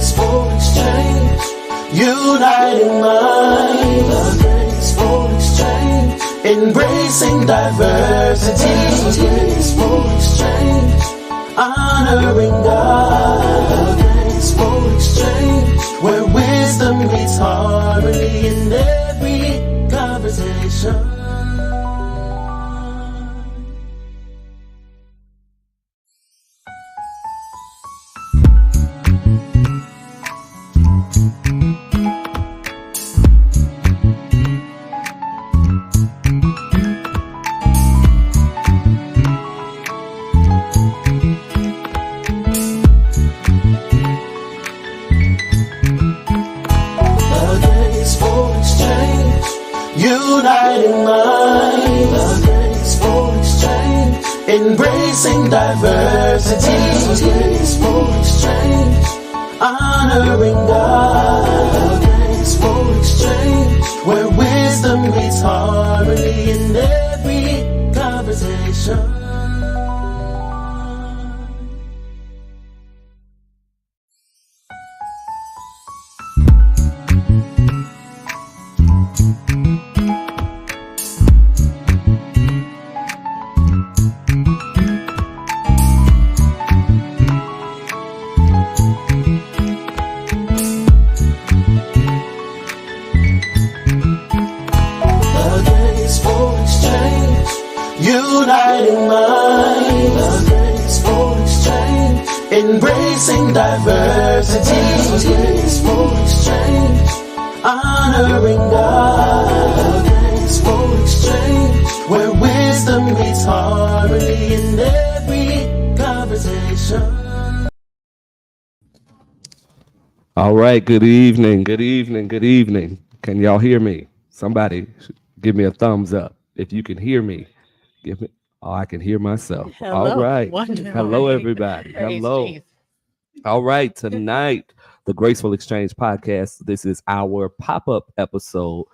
Graceful Exchange, uniting minds. A graceful exchange, embracing diversity. Graceful Exchange, honoring God. A graceful exchange, where wisdom meets harmony in every conversation. Uniting minds, a graceful exchange, embracing diversity. Graceful exchange, honoring God. A graceful exchange, where wisdom meets harmony in every conversation. Uniting minds, a graceful exchange, embracing diversity. Graceful exchange, honoring God. A graceful exchange, where wisdom meets harmony in every conversation. All right, good evening, good evening, good evening. Can y'all hear me? Somebody give me a thumbs up if you can hear me. Give me. Oh, I can hear myself. All Hello. right. Wonderful. Hello, everybody. Praise Hello. Jesus. All right. Tonight, the Graceful Exchange Podcast. This is our pop-up episode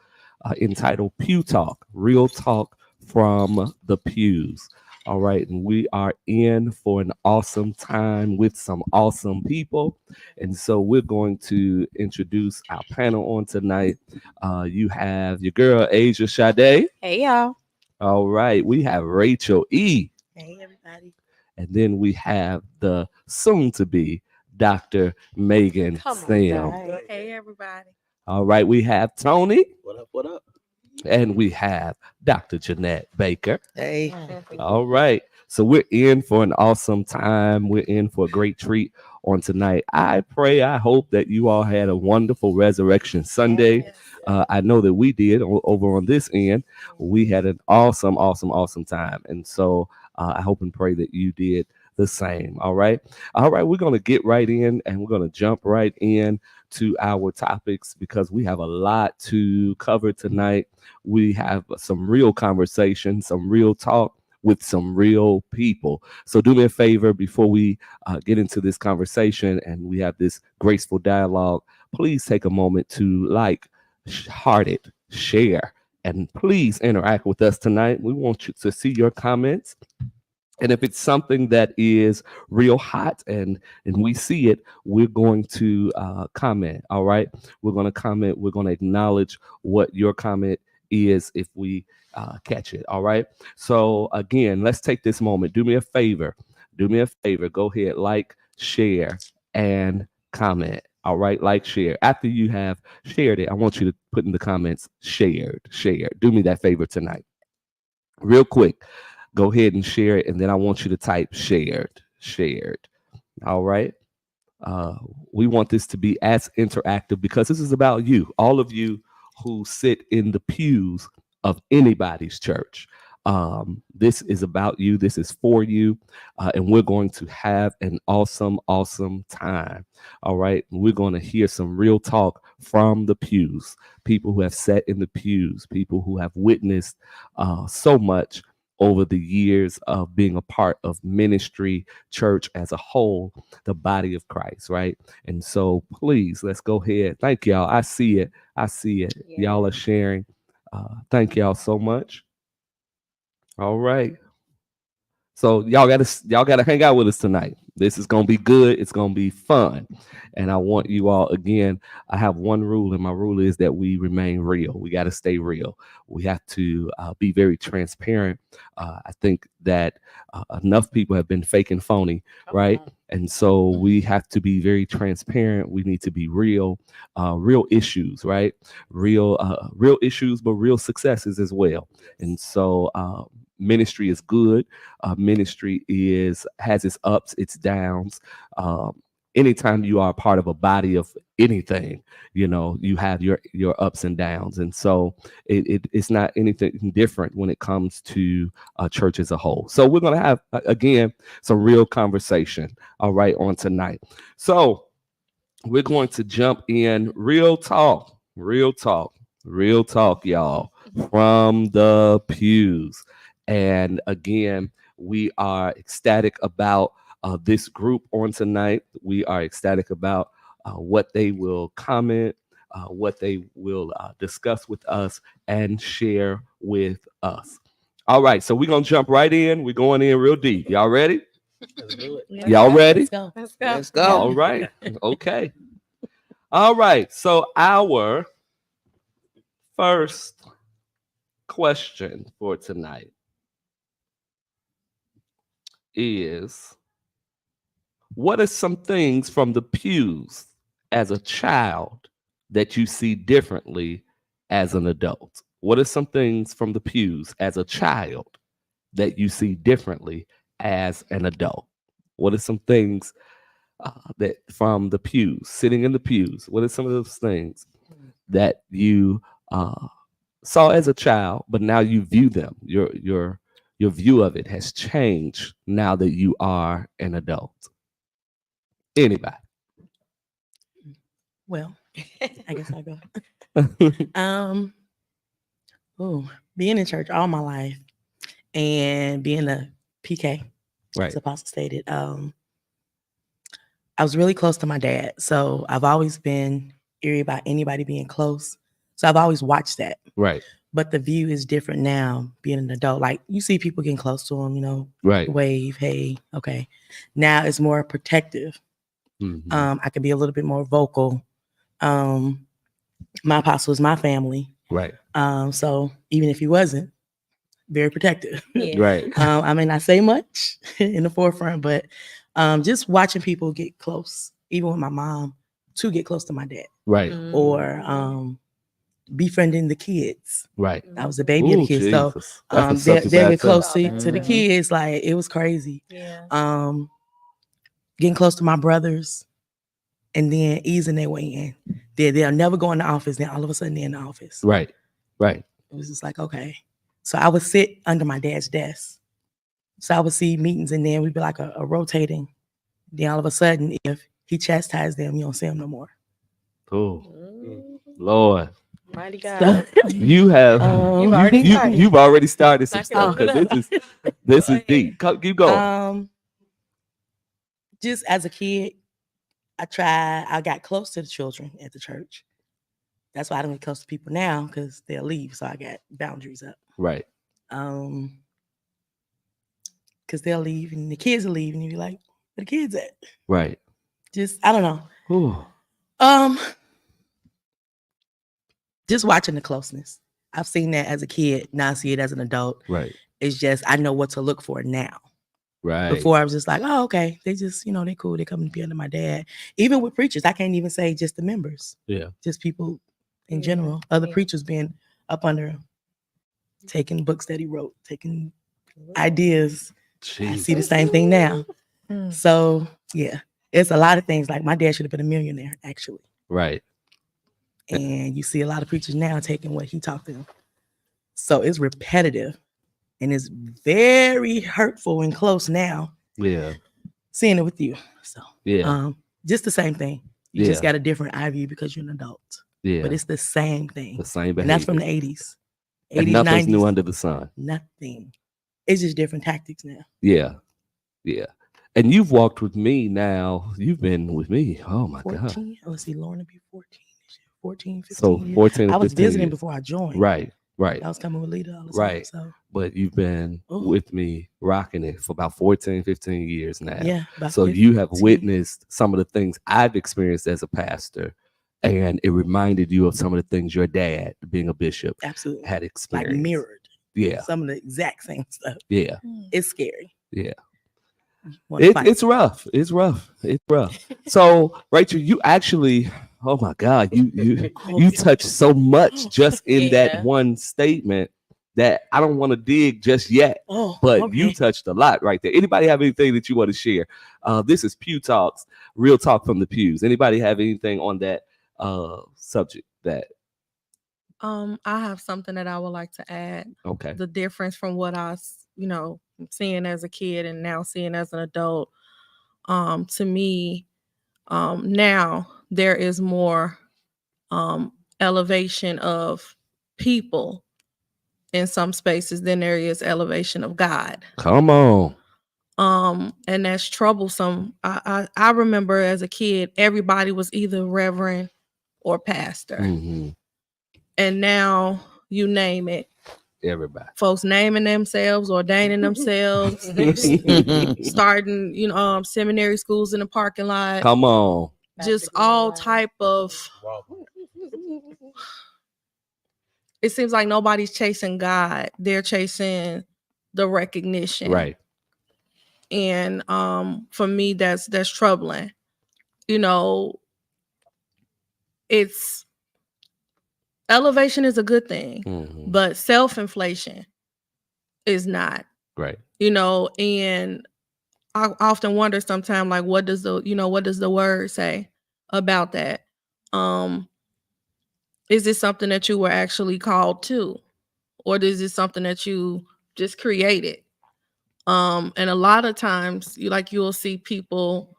entitled Pew Talk, Real Talk from the Pews. All right. And we are in for an awesome time with some awesome people. And so we're going to introduce our panel on tonight. You have your girl, Asia Sade. Hey, y'all. All right. We have Rachel E. Hey, everybody. And then we have the soon to be Dr. Megan Sam. Hey, everybody. All right. We have Tony. What up? What up? And we have Dr. Jeanette Baker. Hey. All right. So we're in for an awesome time. We're in for a great treat on tonight. I hope that you all had a wonderful Resurrection Sunday. I know that we did over on this end. We had an awesome time. And so I hope and pray that you did the same. All right. All right. We're going to get right in and we're going to jump right in to our topics because we have a lot to cover tonight. We have some real conversation, some real talk with some real people. So do me a favor before we get into this conversation and we have this graceful dialogue. Please take a moment to heart it, share, and please interact with us tonight. We want you to see your comments. And if it's something that is real hot and we see it, we're going to comment. All right. We're going to comment. We're going to acknowledge what your comment is if we catch it. All right. So again, let's take this moment. Do me a favor. Go ahead, like, share, and comment. All right. Like, share. After you have shared it, I want you to put in the comments, shared. Do me that favor tonight. Real quick. Go ahead and share it. And then I want you to type shared. All right. We want this to be as interactive because this is about you, all of you who sit in the pews of anybody's church. This is about you. This is for you. And we're going to have an awesome time. All right. We're going to hear some real talk from the pews, people who have sat in the pews, people who have witnessed so much over the years of being a part of ministry, church as a whole, the body of Christ, right? And so please, let's go ahead. Thank y'all. I see it. Yeah. Y'all are sharing. Thank y'all so much. All right. So y'all gotta hang out with us tonight. This is going to be good. It's going to be fun. And I want you all, again, I have one rule, and my rule is that we remain real. We got to stay real. We have to be very transparent. I think that enough people have been fake and phony, right? And so we have to be very transparent. We need to be real, real issues, right? Real issues, but real successes as well. And so ministry is good. Ministry has its ups, its downs. Anytime you are a part of a body of anything, you have your ups and downs. And so it's not anything different when it comes to church as a whole. So we're going to have, again, some real conversation, all right, on tonight. So we're going to jump in. Real talk, y'all, from the pews. And again, we are ecstatic about this group on tonight. We are ecstatic about what they will comment, what they will discuss with us and share with us. All right, so we're going to jump right in. We're going in real deep. Y'all ready? Let's do it. Y'all ready? Let's go. Let's go. All right. Okay. All right. So our first question for tonight is, what are some things from the pews as a child that you see differently as an adult? What are some things from the pews as a child that you see differently as an adult? What are some things that from the pews, sitting in the pews? What are some of those things that you saw as a child, but now you view them? Your view of it has changed now that you are an adult. Anybody? Well, I guess I'll go. Being in church all my life and being a PK, Right. as Apostle stated, I was really close to my dad. So I've always been eerie about anybody being close. So I've always watched that. Right. But the view is different now, being an adult. Like, you see people getting close to them, Right. wave, hey, okay. Now it's more protective. Mhm. I could be a little bit more vocal. My apostle is my family. Right. So even if he wasn't, very protective. Yeah. Right. I may not say much in the forefront, but just watching people get close, even with my mom, to get close to my dad, Right. or befriending the kids. Right. I was the baby of the kids, so Jesus. That's a subject they'll matter get close too. to the kids. Like, it was crazy. Yeah. Getting close to my brothers, and then easing their way in. They'll never go in the office. Then all of a sudden they're in the office. Right. Right. It was just like, okay. So I would sit under my dad's desk. So I would see meetings, and then we'd be like a rotating. Then all of a sudden, if he chastised them, you don't see him no more. Oh, Lord. Mighty God. You have You've already started. you've already started some stuff. Knock it 'Cause up. this is deep. Keep going. Just as a kid, I got close to the children at the church. That's why I don't get close to people now, because they'll leave. So I got boundaries up. Right. Because they'll leave and the kids will leave, and you'll be like, where the kids at? Right. Just, I don't know. Ooh. Just watching the closeness. I've seen that as a kid. Now I see it as an adult. Right. It's just, I know what to look for now. Right. Before, I was just like, oh, okay. They just, they cool. They come to be under my dad. Even with preachers, I can't even say just the members. Yeah. Just people in Yeah. general. Other Yeah. preachers being up under him, taking books that he wrote, taking ideas. I see the same thing now. Mm. So, yeah, it's a lot of things. Like, my dad should have been a millionaire, actually. Right. And you see a lot of preachers now taking what he taught them. So it's repetitive, and it's very hurtful and close now, Yeah. seeing it with you. So Yeah. just the same thing. You just Yeah. got a different eye view because you're an adult. Yeah. But it's the same thing. the same behavior. And that's from the 80s. And 80s, nothing's 90s. new under the sun. Nothing. It's just different tactics now. Yeah. Yeah. And you've walked with me now. You've been with me. Oh my God. 14. Let's see, Lauren will be 14. 14, 15 So years. 14 I was 15 visiting years. before I joined. Right. Right. I was coming with leader all the time. Right. So But you've been with me rocking it for about 14, 15 years now. yeah. About So you have 15. witnessed some of the things I've experienced as a pastor, and it reminded you of some of the things your dad, being a bishop, Absolutely. had Like experienced. mirrored. Yeah. Some of the exact same stuff. Yeah. It's scary. Yeah. Wanna fight. It's rough. It's rough. It's rough. So, Rachel, you actually, oh my God, you touched so much just in that one statement that I don't want to dig just yet. But you touched a lot right there. Anybody have anything that you want to share? This is Pew Talks, real talk from the pews. Anybody have anything on that subject that? I have something that I would like to add. Okay. The difference from what seeing as a kid and now seeing as an adult. To me, now there is more elevation of people in some spaces than there is elevation of God. Come on. And that's troublesome. I remember as a kid, everybody was either reverend or pastor. Mm-hmm. And now you name it. Everybody. Folks naming themselves, ordaining themselves, starting, seminary schools in the parking lot. Come on. Just all type of. It seems like nobody's chasing God. They're chasing the recognition. Right. And for me, that's troubling. It's elevation is a good thing, but self-inflation is not. Right. And I often wonder sometimes, like, what does the word say about that? Is this something that you were actually called to, or is this something that you just created? And a lot of times you'll see people,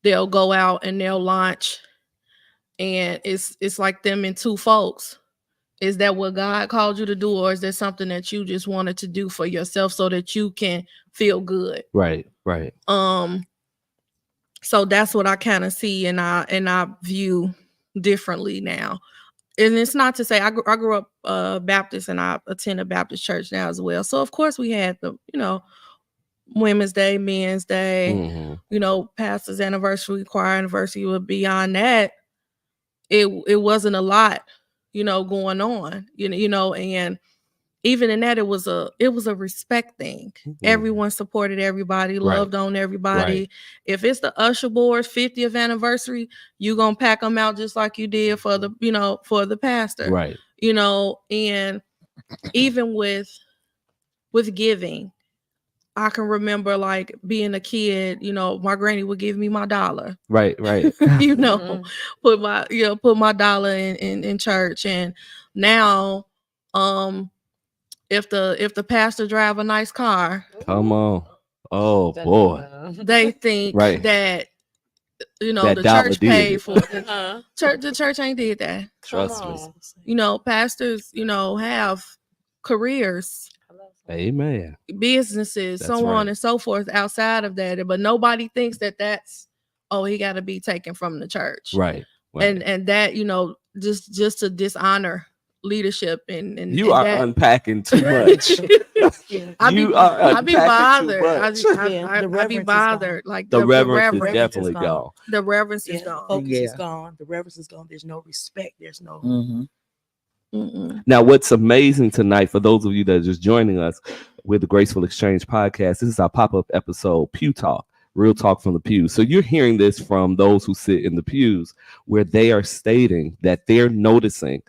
they'll go out and they'll launch, and it's like them and two folks. Is that what God called you to do, or is that something that you just wanted to do for yourself so that you can feel good? Right. So that's what I kind of see, and I view differently now. And it's not to say I grew up Baptist, and I attend a Baptist church now as well. So of course we had the Women's Day, Men's Day, pastor's anniversary, choir anniversary. But beyond that, it wasn't a lot, going on, and even in that, it was a respect thing. Everyone supported everybody, loved on everybody. Right. If it's the usher board's 50th anniversary, you gonna pack them out just like you did for the pastor. Right. And even with giving, I can remember like being a kid, my granny would give me my $1. Right. Put my dollar in church. And now, if the pastor drive a nice car, come on. Oh boy. they think Right. that That the dollar church did paid it. for it. The church ain't did that. Trust me. Pastors, have careers, Amen. businesses, That's so on right. and so forth outside of that. But nobody thinks that that's, he got to be taken from the church. Right. And that, just to dishonor leadership and you are that. Unpacking too much. I be bothered. The I be bothered. Like the reverence is reverence definitely is gone. gone. The reverence is gone. Focus is gone. The reverence is gone. There's no respect. There's no. Now, what's amazing tonight, for those of you that are just joining us with the Graceful Exchange Podcast, this is our pop-up episode, Pew Talk, real talk from the pews. So you're hearing this from those who sit in the pews, where they are stating that they're noticing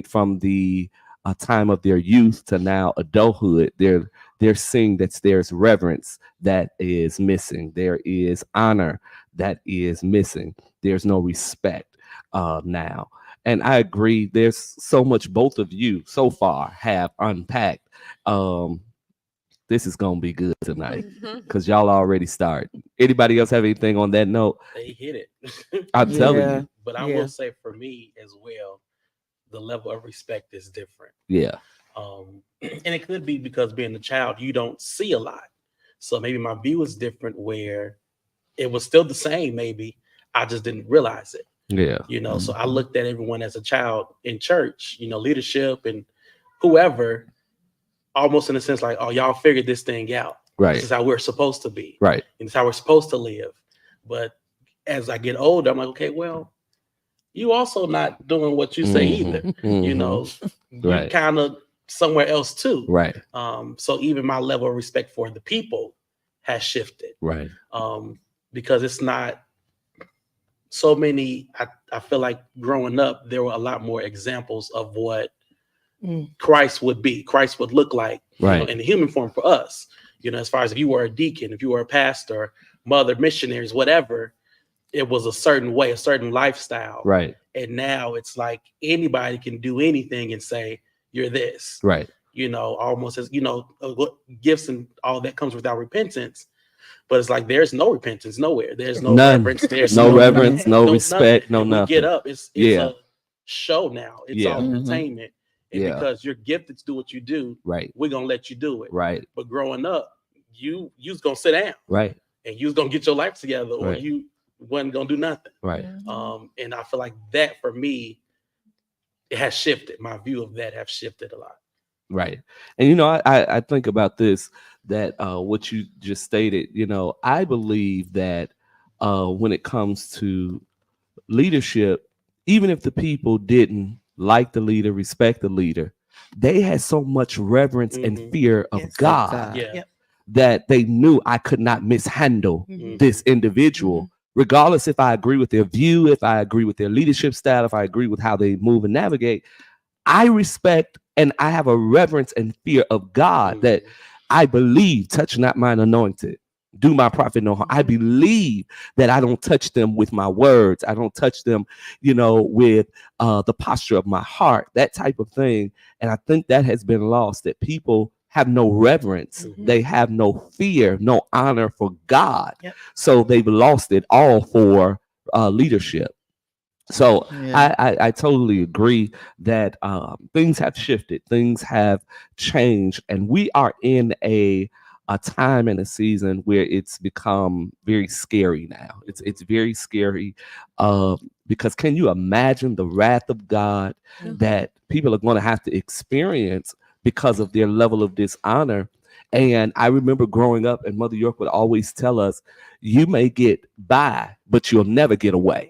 from the time of their youth to now adulthood, they're seeing that there's reverence that is missing. There is honor that is missing. There's no respect now. And I agree. There's so much both of you so far have unpacked. This is going to be good tonight because y'all already started. Anybody else have anything on that note? They hit it. I'm telling you. But I will say for me as well, the level of respect is different. Yeah. And it could be because being a child, you don't see a lot. So maybe my view is different, where it was still the same. Maybe I just didn't realize it. Yeah. So I looked at everyone as a child in church, leadership and whoever, almost in a sense like, oh, y'all figured this thing out. Right. This is how we're supposed to be. Right. And it's how we're supposed to live. But as I get older, I'm like, okay, well, you also not doing what you say either. You know, you kind of somewhere else too. Right. So even my level of respect for the people has shifted. Right. Because it's not so many. I feel like growing up, there were a lot more examples of what Christ would be, Christ would look like, right, you know, in the human form for us. You know, as far as if you were a deacon, if you were a pastor, mother, missionaries, whatever, it was a certain way, a certain lifestyle. Right. And now it's like anybody can do anything and say, you're this. Right. You know, almost as, you know, gifts and all that comes without repentance. But it's like there's no repentance nowhere. There's no reverence. There's no reverence, no respect, nothing. no nothing. Get up. It's a show now. It's all entertainment. And because you're gifted to do what you do, right, we're gonna let you do it. Right. But growing up, you was gonna sit down. Right. And you was gonna get your life together, or you wasn't gonna do nothing. Right. And I feel like that for me, it has shifted. My view of that have shifted a lot. Right. And you know, I think about this, that what you just stated, you know, I believe that when it comes to leadership, even if the people didn't like the leader, respect the leader, they had so much reverence and fear of God that they knew I could not mishandle this individual, regardless if I agree with their view, if I agree with their leadership style, if I agree with how they move and navigate. I respect and I have a reverence and fear of God that I believe, touch not mine anointed, do my prophet no harm. I believe that I don't touch them with my words. I don't touch them, you know, with the posture of my heart, that type of thing. And I think that has been lost, that people have no reverence. They have no fear, no honor for God. So they've lost it all for leadership. So I totally agree that things have shifted, things have changed, and we are in a time and a season where it's become very scary now. It's very scary because can you imagine the wrath of God that people are going to have to experience because of their level of dishonor? And I remember growing up, and Mother York would always tell us, you may get by, but you'll never get away.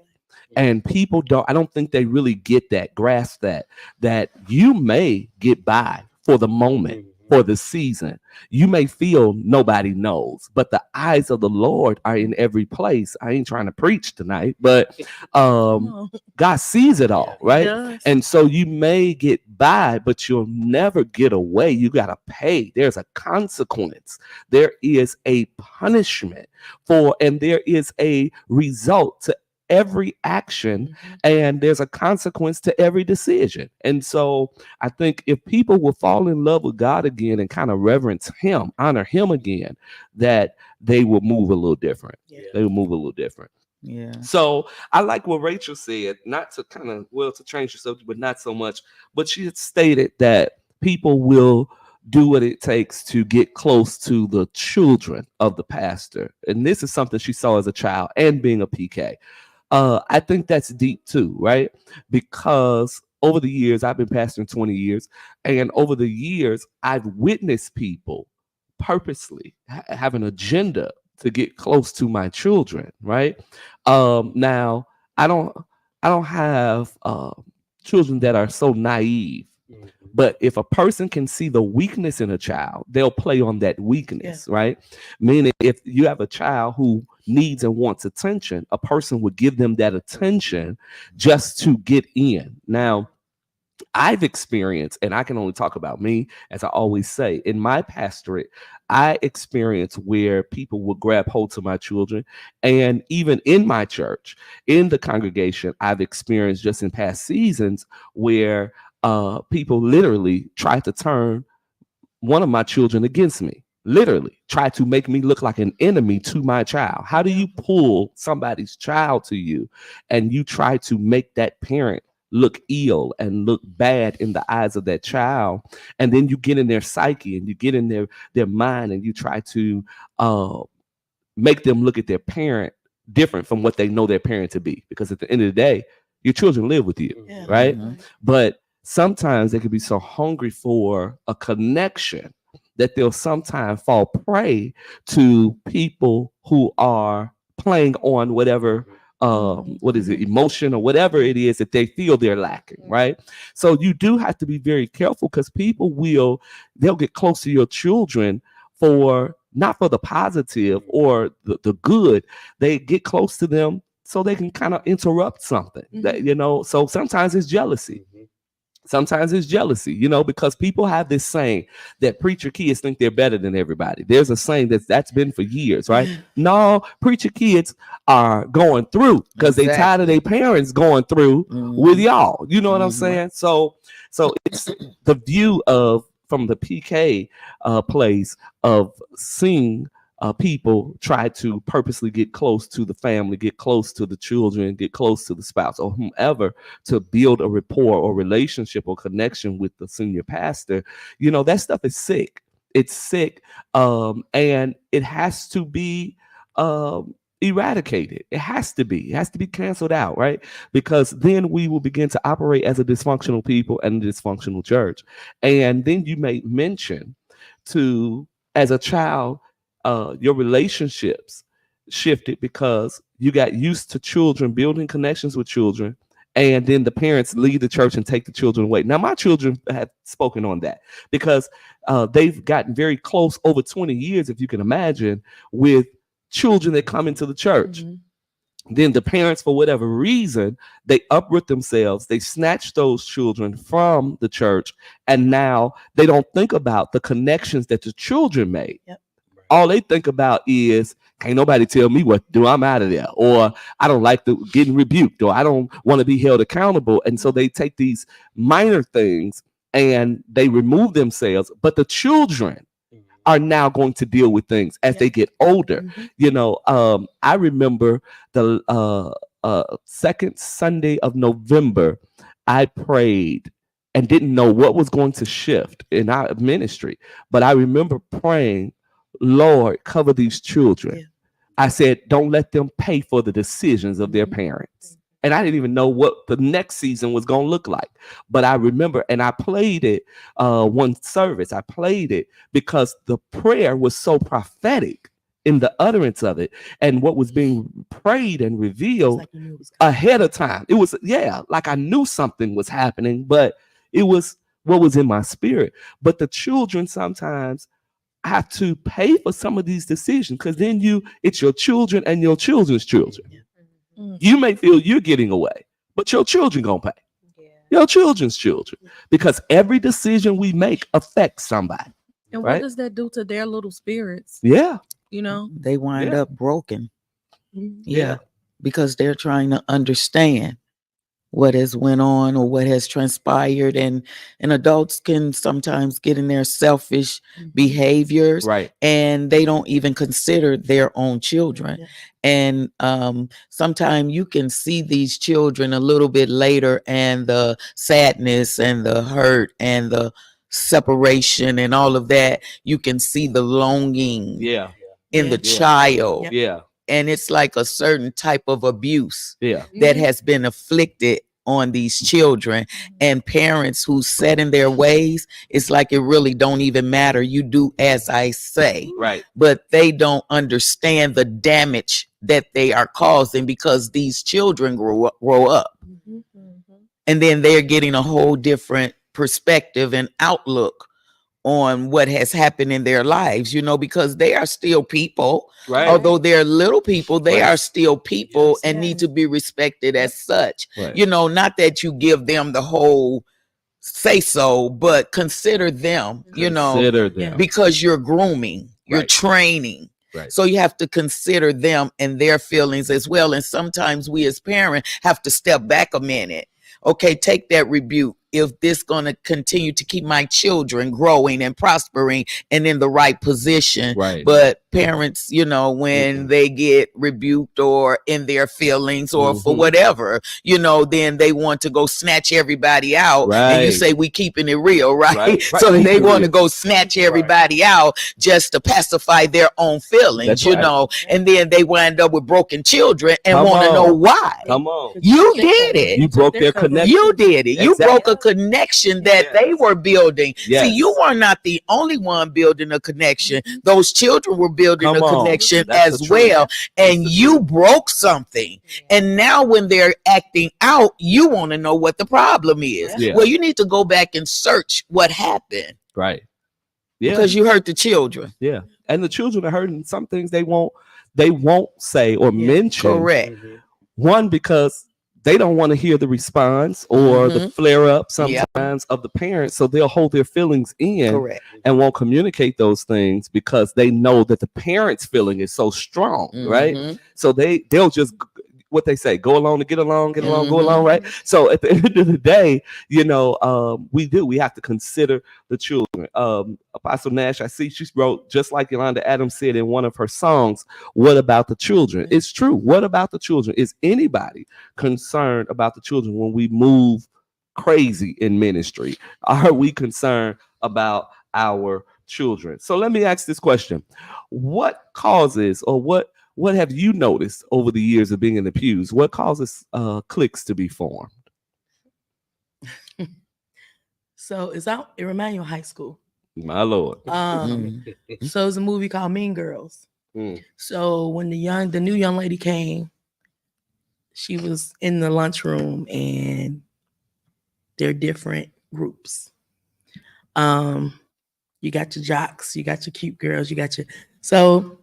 And people I don't think they really get that, grasp that you may get by for the moment, for the season. You may feel nobody knows, but the eyes of the Lord are in every place. I ain't trying to preach tonight, but God sees it all, right? Yes. And so you may get by, but you'll never get away. You got to pay. There's a consequence. There is a punishment and there is a result to every action, and there's a consequence to every decision. And so I think if people will fall in love with God again and kind of reverence him, honor him again, that they will move a little different. They will move a little different. Yeah. So I like what Rachel said, not to kind of, to change the subject, but not so much, but she had stated that people will do what it takes to get close to the children of the pastor. And this is something she saw as a child and being a PK. I think that's deep too, right? Because over the years, I've been pastoring 20 years, and over the years, I've witnessed people purposely have an agenda to get close to my children, right? Now, I don't have children that are so naive. But if a person can see the weakness in a child, they'll play on that weakness, right? Meaning if you have a child who needs and wants attention, a person would give them that attention just to get in. Now, I've experienced, and I can only talk about me, as I always say, in my pastorate, I experienced where people would grab hold to my children. And even in my church, in the congregation, I've experienced just in past seasons where people literally tried to turn one of my children against me, literally try to make me look like an enemy to my child. How do you pull somebody's child to you and you try to make that parent look ill and look bad in the eyes of that child? And then you get in their psyche and you get in their mind and you try to make them look at their parent different from what they know their parent to be. Because at the end of the day, your children live with you, right? But sometimes they can be so hungry for a connection that they'll sometimes fall prey to people who are playing on whatever emotion or whatever it is that they feel they're lacking, right? So you do have to be very careful, because people they'll get close to your children for not for the positive or the good. They get close to them so they can kind of interrupt something that, so sometimes it's jealousy. Sometimes it's jealousy, because people have this saying that preacher kids think they're better than everybody. There's a saying that's been for years, right? No, preacher kids are going through because they tired of their parents going through with y'all. You know what I'm saying? So it's the view from the PK place of seeing people try to purposely get close to the family, get close to the children, get close to the spouse or whomever to build a rapport or relationship or connection with the senior pastor. That stuff is sick. It's sick. And it has to be eradicated. It has to be canceled out, right? Because then we will begin to operate as a dysfunctional people and a dysfunctional church. And then you may mention as a child, your relationships shifted because you got used to children, building connections with children, and then the parents leave the church and take the children away. Now, my children have spoken on that because they've gotten very close over 20 years, if you can imagine, with children that come into the church. Then the parents, for whatever reason, they uproot themselves. They snatch those children from the church, and now they don't think about the connections that the children made. Yep. All they think about is, can't nobody tell me what to do. I'm out of there. Or I don't like getting rebuked, or I don't want to be held accountable. And so they take these minor things and they remove themselves. But the children are now going to deal with things as they get older. I remember the second Sunday of November, I prayed and didn't know what was going to shift in our ministry. But I remember praying, Lord, cover these children. Yeah. I said, don't let them pay for the decisions of their parents. And I didn't even know what the next season was going to look like. But I remember, and I played it one service. I played it because the prayer was so prophetic in the utterance of it. And what was being prayed and revealed ahead of time. It was, like I knew something was happening, but it was what was in my spirit. But the children sometimes have to pay for some of these decisions, because then it's your children and your children's children. You may feel you're getting away, but your children gonna pay. Your children's children, because every decision we make affects somebody. And what does that do to their little spirits? Yeah, they wind up broken. Because they're trying to understand what has went on or what has transpired, and adults can sometimes get in their selfish behaviors, and they don't even consider their own children. And sometimes you can see these children a little bit later, and the sadness and the hurt and the separation and all of that, you can see the longing in the child. And it's like a certain type of abuse that has been afflicted on these children, and parents who set in their ways. It's like it really don't even matter. You do as I say, but they don't understand the damage that they are causing, because these children grow up and then they're getting a whole different perspective and outlook on what has happened in their lives, because they are still people. Although they're little people, they are still people and need to be respected as such. Not that you give them the whole say so, but consider them, because you're grooming, you're training. So you have to consider them and their feelings as well. And sometimes we as parents have to step back a minute. Okay, take that rebuke. If this going to continue to keep my children growing and prospering and in the right position, but parents, when they get rebuked or in their feelings or for whatever, then they want to go snatch everybody out. And you say we keeping it real, right? So they want to go snatch everybody out just to pacify their own feelings, and then they wind up with broken children and want to know why. Come on. You did it. You broke their connection. You did it. You broke a connection that they were building. See, you were not the only one building a connection. Those children were building a connection as well. And you broke something. And now when they're acting out, you want to know what the problem is. Well, you need to go back and search what happened. Right. Yeah. Because you hurt the children. Yeah. And the children are hurting. Some things they won't say or mention. Correct. One, because they don't want to hear the response or the flare up sometimes of the parents. So they'll hold their feelings in and won't communicate those things because they know that the parents' feeling is so strong, right? So they'll just, what they say, go along to get along, go along, right? So at the end of the day, we have to consider the children. Apostle Nash, I see she wrote, just like Yolanda Adams said in one of her songs, what about the children? It's true. What about the children? Is anybody concerned about the children when we move crazy in ministry? Are we concerned about our children? So let me ask this question. What causes or what have you noticed over the years of being in the pews? What causes cliques to be formed? So it reminds you of high school. My Lord. So it's a movie called Mean Girls. So when the new young lady came, she was in the lunchroom and they're different groups. You got your jocks, you got your cute girls, so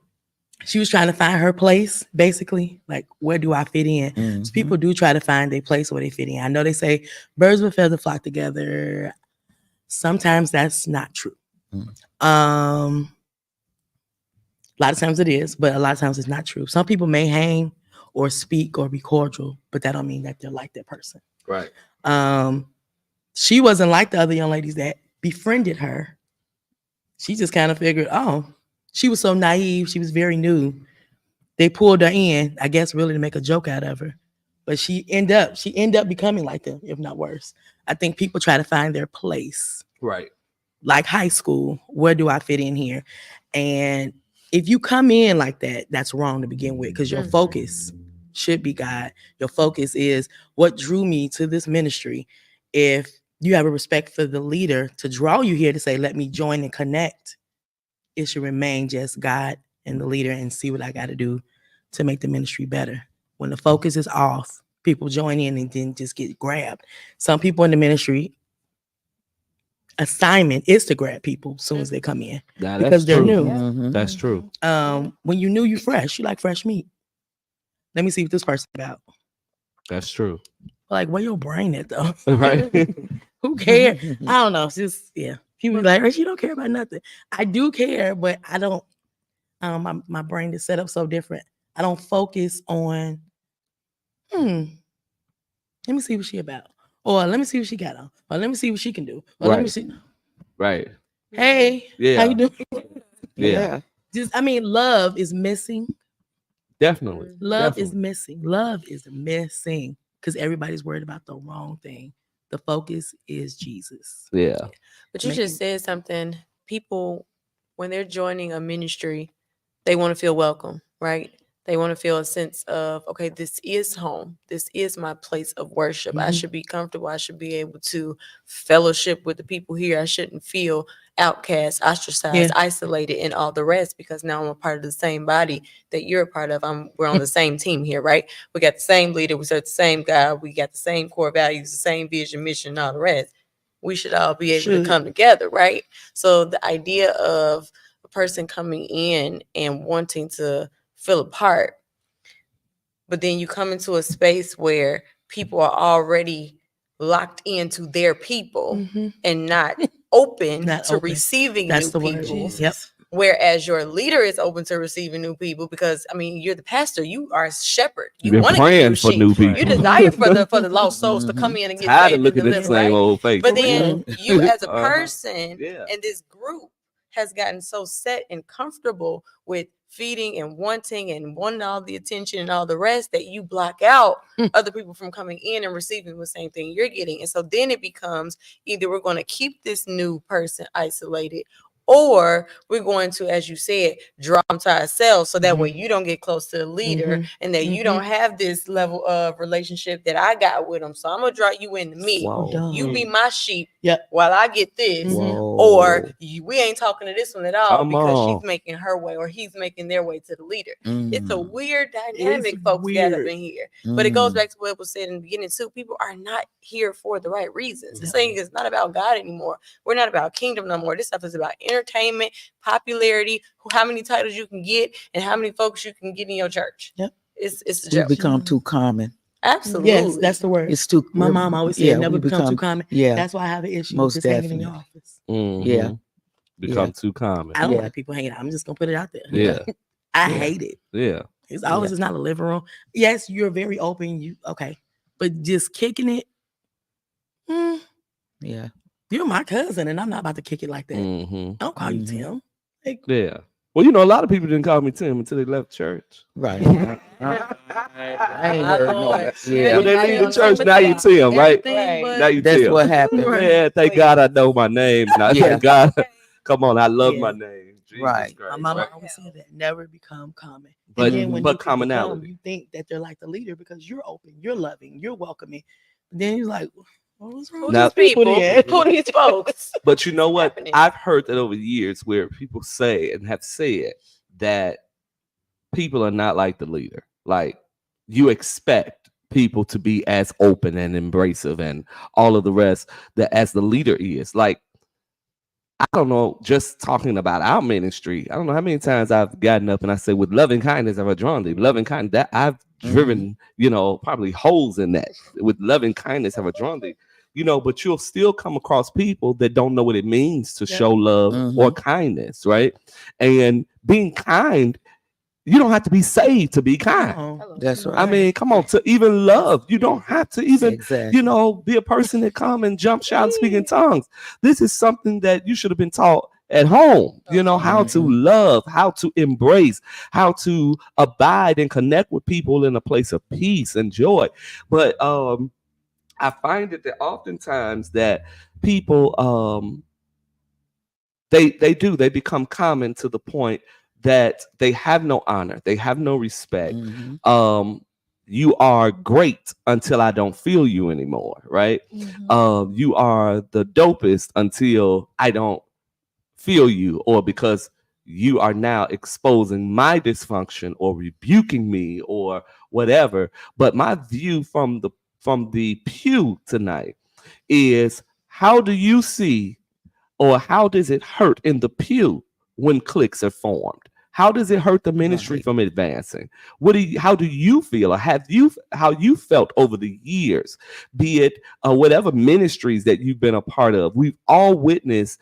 she was trying to find her place, basically, like, where do I fit in? So people do try to find their place where they fit in. I know they say birds of a feather flock together. Sometimes that's not true. A lot of times it is, but a lot of times it's not true. Some people may hang or speak or be cordial, but that don't mean that they're like that person. Right. She wasn't like the other young ladies that befriended her. She just kind of figured, she was so naive. She was very new. They pulled her in, I guess, really to make a joke out of her. But she ended up becoming like them, if not worse. I think people try to find their place. Right. Like high school, where do I fit in here? And if you come in like that, that's wrong to begin with, because your focus should be God. Your focus is what drew me to this ministry. If you have a respect for the leader to draw you here to say, let me join and connect, it should remain just God and the leader and see what I got to do to make the ministry better. When the focus is off, people join in and then just get grabbed. Some people in the ministry assignment is to grab people as soon as they come in because they're new. That's true. When you new, you fresh. You like fresh meat. Let me see what this person's about. That's true. Like, where your brain at though? Right. Who cares? I don't know. It's just, people be like, you don't care about nothing. I do care, but I don't. My brain is set up so different. I don't focus on. Let me see what she about. Or let me see what she got on. Or let me see what she can do. Or let me see. Right. Hey. Yeah. How you doing? Yeah. Love is missing. Definitely. Love is missing. Love is missing because everybody's worried about the wrong thing. The focus is Jesus. Yeah. But you just said something. People, when they're joining a ministry, they want to feel welcome, right? They want to feel a sense of, okay, this is home. This is my place of worship. I should be comfortable. I should be able to fellowship with the people here. I shouldn't feel outcast, ostracized, isolated, and all the rest, because now I'm a part of the same body that you're a part of. We're on the same team here, right? We got the same leader. We serve the same God. We got the same core values, the same vision, mission, and all the rest. We should all be able to come together, right? So the idea of a person coming in and wanting to feel apart, but then you come into a space where people are already locked into their people and not open to receiving new people. Yep. Whereas your leader is open to receiving new people because, you're the pastor. You are a shepherd. You want to praying for new people. You desire for the lost souls to come in and get tired saved of looking at the same old face. But then you as a person and this group has gotten so set and comfortable with feeding and wanting all the attention and all the rest, that you block out other people from coming in and receiving the same thing you're getting. And so then it becomes either we're going to keep this new person isolated, or we're going to, as you said, draw them to ourselves, so that way you don't get close to the leader and that you don't have this level of relationship that I got with them. So I'm going to draw you into me. Whoa. You be my sheep Yep. while I get this. Whoa. Or we ain't talking to this one at all Come because on. she's making her way or he's making their way to the leader. It's a weird It's dynamic folks got up weird. in here. But it goes back to what was said in the beginning too. People are not here for the right reasons. This thing is not about God anymore. We're not about kingdom no more. This stuff is about entertainment, popularity, how many titles you can get, and how many folks you can get in your church. Yep. It's a It's joke. become too common. Absolutely. Yes, that's the word. It's too. My mom always said, never we become too common. Yeah. That's why I have an issue Most with just hanging in your definitely. office. Mhm. Yeah. Become too common. I don't Yeah. like people hanging out. I'm just gonna put it out there. Yeah. I hate it. Yeah. It's always it's not a living room. Yes, you're very open. You okay, but just kicking it. Yeah. You're my cousin, and I'm not about to kick it like that. Mm-hmm. I don't call you Tim. Like, Yeah. Well, you know, a lot of people didn't call me Tim until they left church. Right. I ain't heard no. Yeah. When they Right. leave the church, now you Tim, right? Everything but- Now you That's Tim. what happened. Yeah, thank God I know my name. Now, Yeah. thank God. Come on, I love Yeah. my name. Jesus Right. Christ, my mama right? always said that never become common. But- And then when but you become, commonality. you think that they're like the leader because you're open, you're loving, you're welcoming. Then you're like, well, what's wrong with Now- these people? then? Who these folks? But you know what? happening? I've heard that over the years where people say and have said that people are not like the leader. Like, you expect people to be as open and embracive and all of the rest that as the leader is. Like, I don't know, just talking about our ministry, I don't know how many times I've gotten up and I say, with loving kindness have I drawn thee. Loving kindness, that I've driven, probably holes in that. With loving kindness have I drawn thee. But you'll still come across people that don't know what it means to show love or kindness, right? And being kind, you don't have to be saved to be kind. Oh, That's right. I mean, come on, to even love, you don't have to even, Exactly. be a person that come and jump, shout, and speak in tongues. This is something that you should have been taught at home, how to love, how to embrace, how to abide and connect with people in a place of peace and joy. But I find it that oftentimes that people they become common to the point that they have no honor, they have no respect. You are great until I don't feel you anymore, right? You are the dopest until I don't feel you, or because you are now exposing my dysfunction or rebuking me or whatever. But my view from the pew tonight is, how do you see, or how does it hurt in the pew when cliques are formed? How does it hurt the ministry from advancing? How do you feel, or how you felt over the years, be it whatever ministries that you've been a part of? We've all witnessed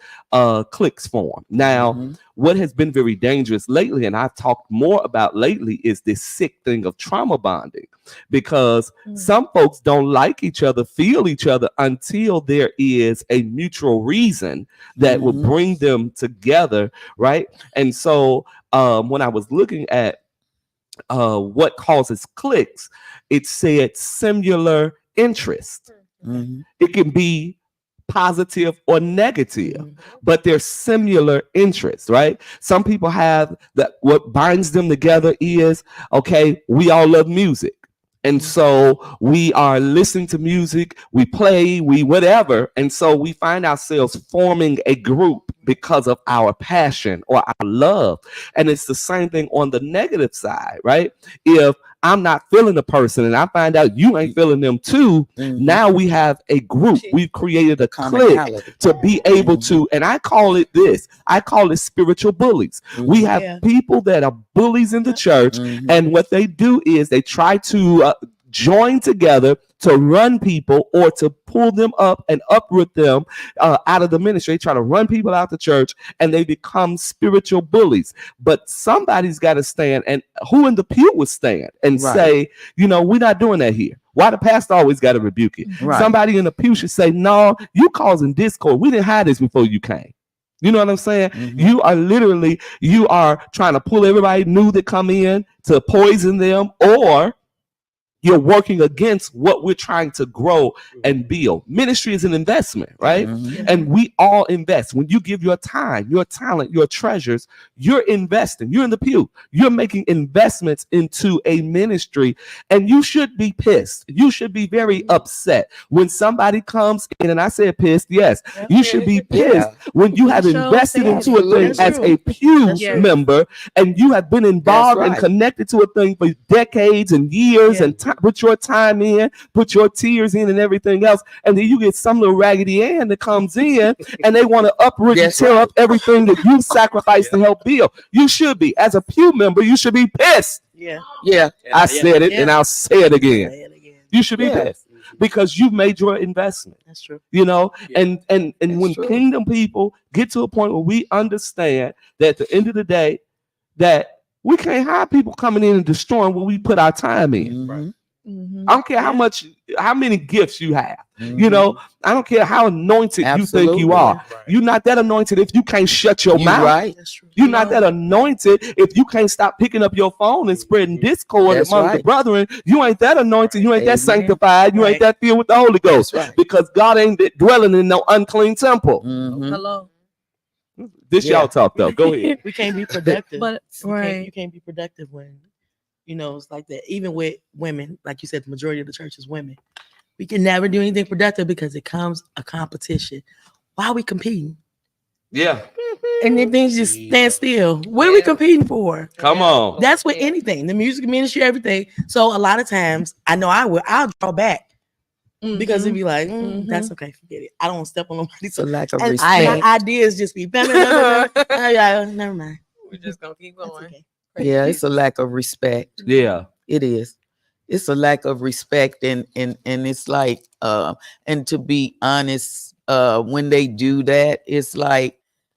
cliques form. Now, what has been very dangerous lately, and I've talked more about lately, is this sick thing of trauma bonding, because some folks don't like each other, feel each other, until there is a mutual reason that will bring them together, right? And so when I was looking at what causes cliques, it said similar interest. It can be positive or negative, but they're similar interests, right? Some people have that. What binds them together is, okay, we all love music. And so we are listening to music, we play, we whatever. And so we find ourselves forming a group because of our passion or our love. And it's the same thing on the negative side, right? If I'm not feeling the person and I find out you ain't feeling them too, now we have a group. We've created a clique to be able to, and I call it spiritual bullies. We have people that are bullies in the church, and what they do is they try to join together to run people or to pull them up and uproot them out of the ministry. They try to run people out the church, and they become spiritual bullies. But somebody's got to stand, and who in the pew would stand and say, we're not doing that here. Why the pastor always got to rebuke it? Somebody in the pew should say, no, you causing discord. We didn't have this before you came. You know what I'm saying? Mm-hmm. You are trying to pull everybody new that come in to poison them, or you're working against what we're trying to grow and build. Ministry is an investment, right? Mm-hmm. And we all invest. When you give your time, your talent, your treasures, you're investing. You're in the pew. You're making investments into a ministry, and you should be pissed. You should be very upset when somebody comes in, and I said pissed, yes. You should be pissed when you have invested into a thing as a Pews member, and you have been involved and connected to a thing for decades and years and put your time in, put your tears in and everything else, and then you get some little Raggedy Ann that comes in and they want to uproot and tear up everything that you sacrificed to help build. You should be, as a Pew member, you should be pissed. I said it and I'll say it again. You should be pissed because you made your investment. That's true. You know, and when kingdom people get to a point where we understand that at the end of the day that we can't have people coming in and destroying what we put our time in. Right. Mm-hmm. I don't care how many gifts you have. Mm-hmm. You know, I don't care how anointed you think you are. Right. You're not that anointed if you can't shut your mouth. Right. You're not that anointed if you can't stop picking up your phone and spreading discord among the brethren. You ain't that anointed. You ain't that sanctified. You ain't that filled with the Holy Ghost. Because God ain't dwelling in no unclean temple. Mm-hmm. Hello. This y'all talk though. Go ahead. We can't be productive. But you can't be productive when, you know, it's like that. Even with women, like you said, the majority of the church is women. We can never do anything productive because it comes a competition. Why are we competing? Yeah. And then things just stand still. What are we competing for? Come on. That's with anything, the music ministry, everything. So a lot of times, I know I'll draw back. Because it'd be like, that's okay, forget it. I don't want to step on nobody. So lack of respect. My ideas just be never mind. We're just gonna keep going. Okay. Yeah, it's a lack of respect. Yeah, it is. It's a lack of respect, and it's like, and to be honest, when they do that, it's like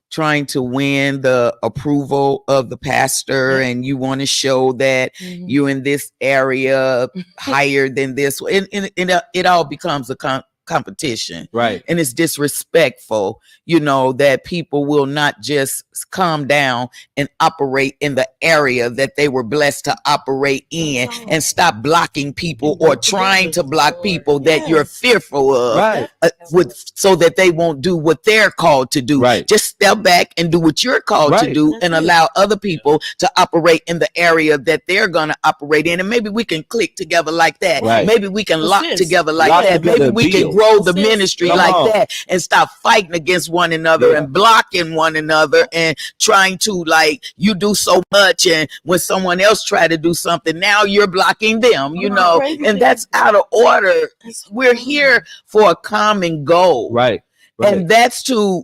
trying to win the approval of the pastor, and you want to show that you're in this area higher than this, and it all becomes a competition, right? And it's disrespectful, you know, that people will not just calm down and operate in the area that they were blessed to operate in, and stop blocking people or trying to block people that you're fearful of, right? So that they won't do what they're called to do. Right. Just step back and do what you're called to do, and allow other people to operate in the area that they're gonna operate in, and maybe we can click together like that. Right. Maybe we can lock together like that. Maybe we can grow the ministry like that, and stop fighting against one another and blocking one another and trying to, like, you do so much, and when someone else try to do something, now you're blocking them, you know, and that's out of order. We're here for a common goal, right? And that's to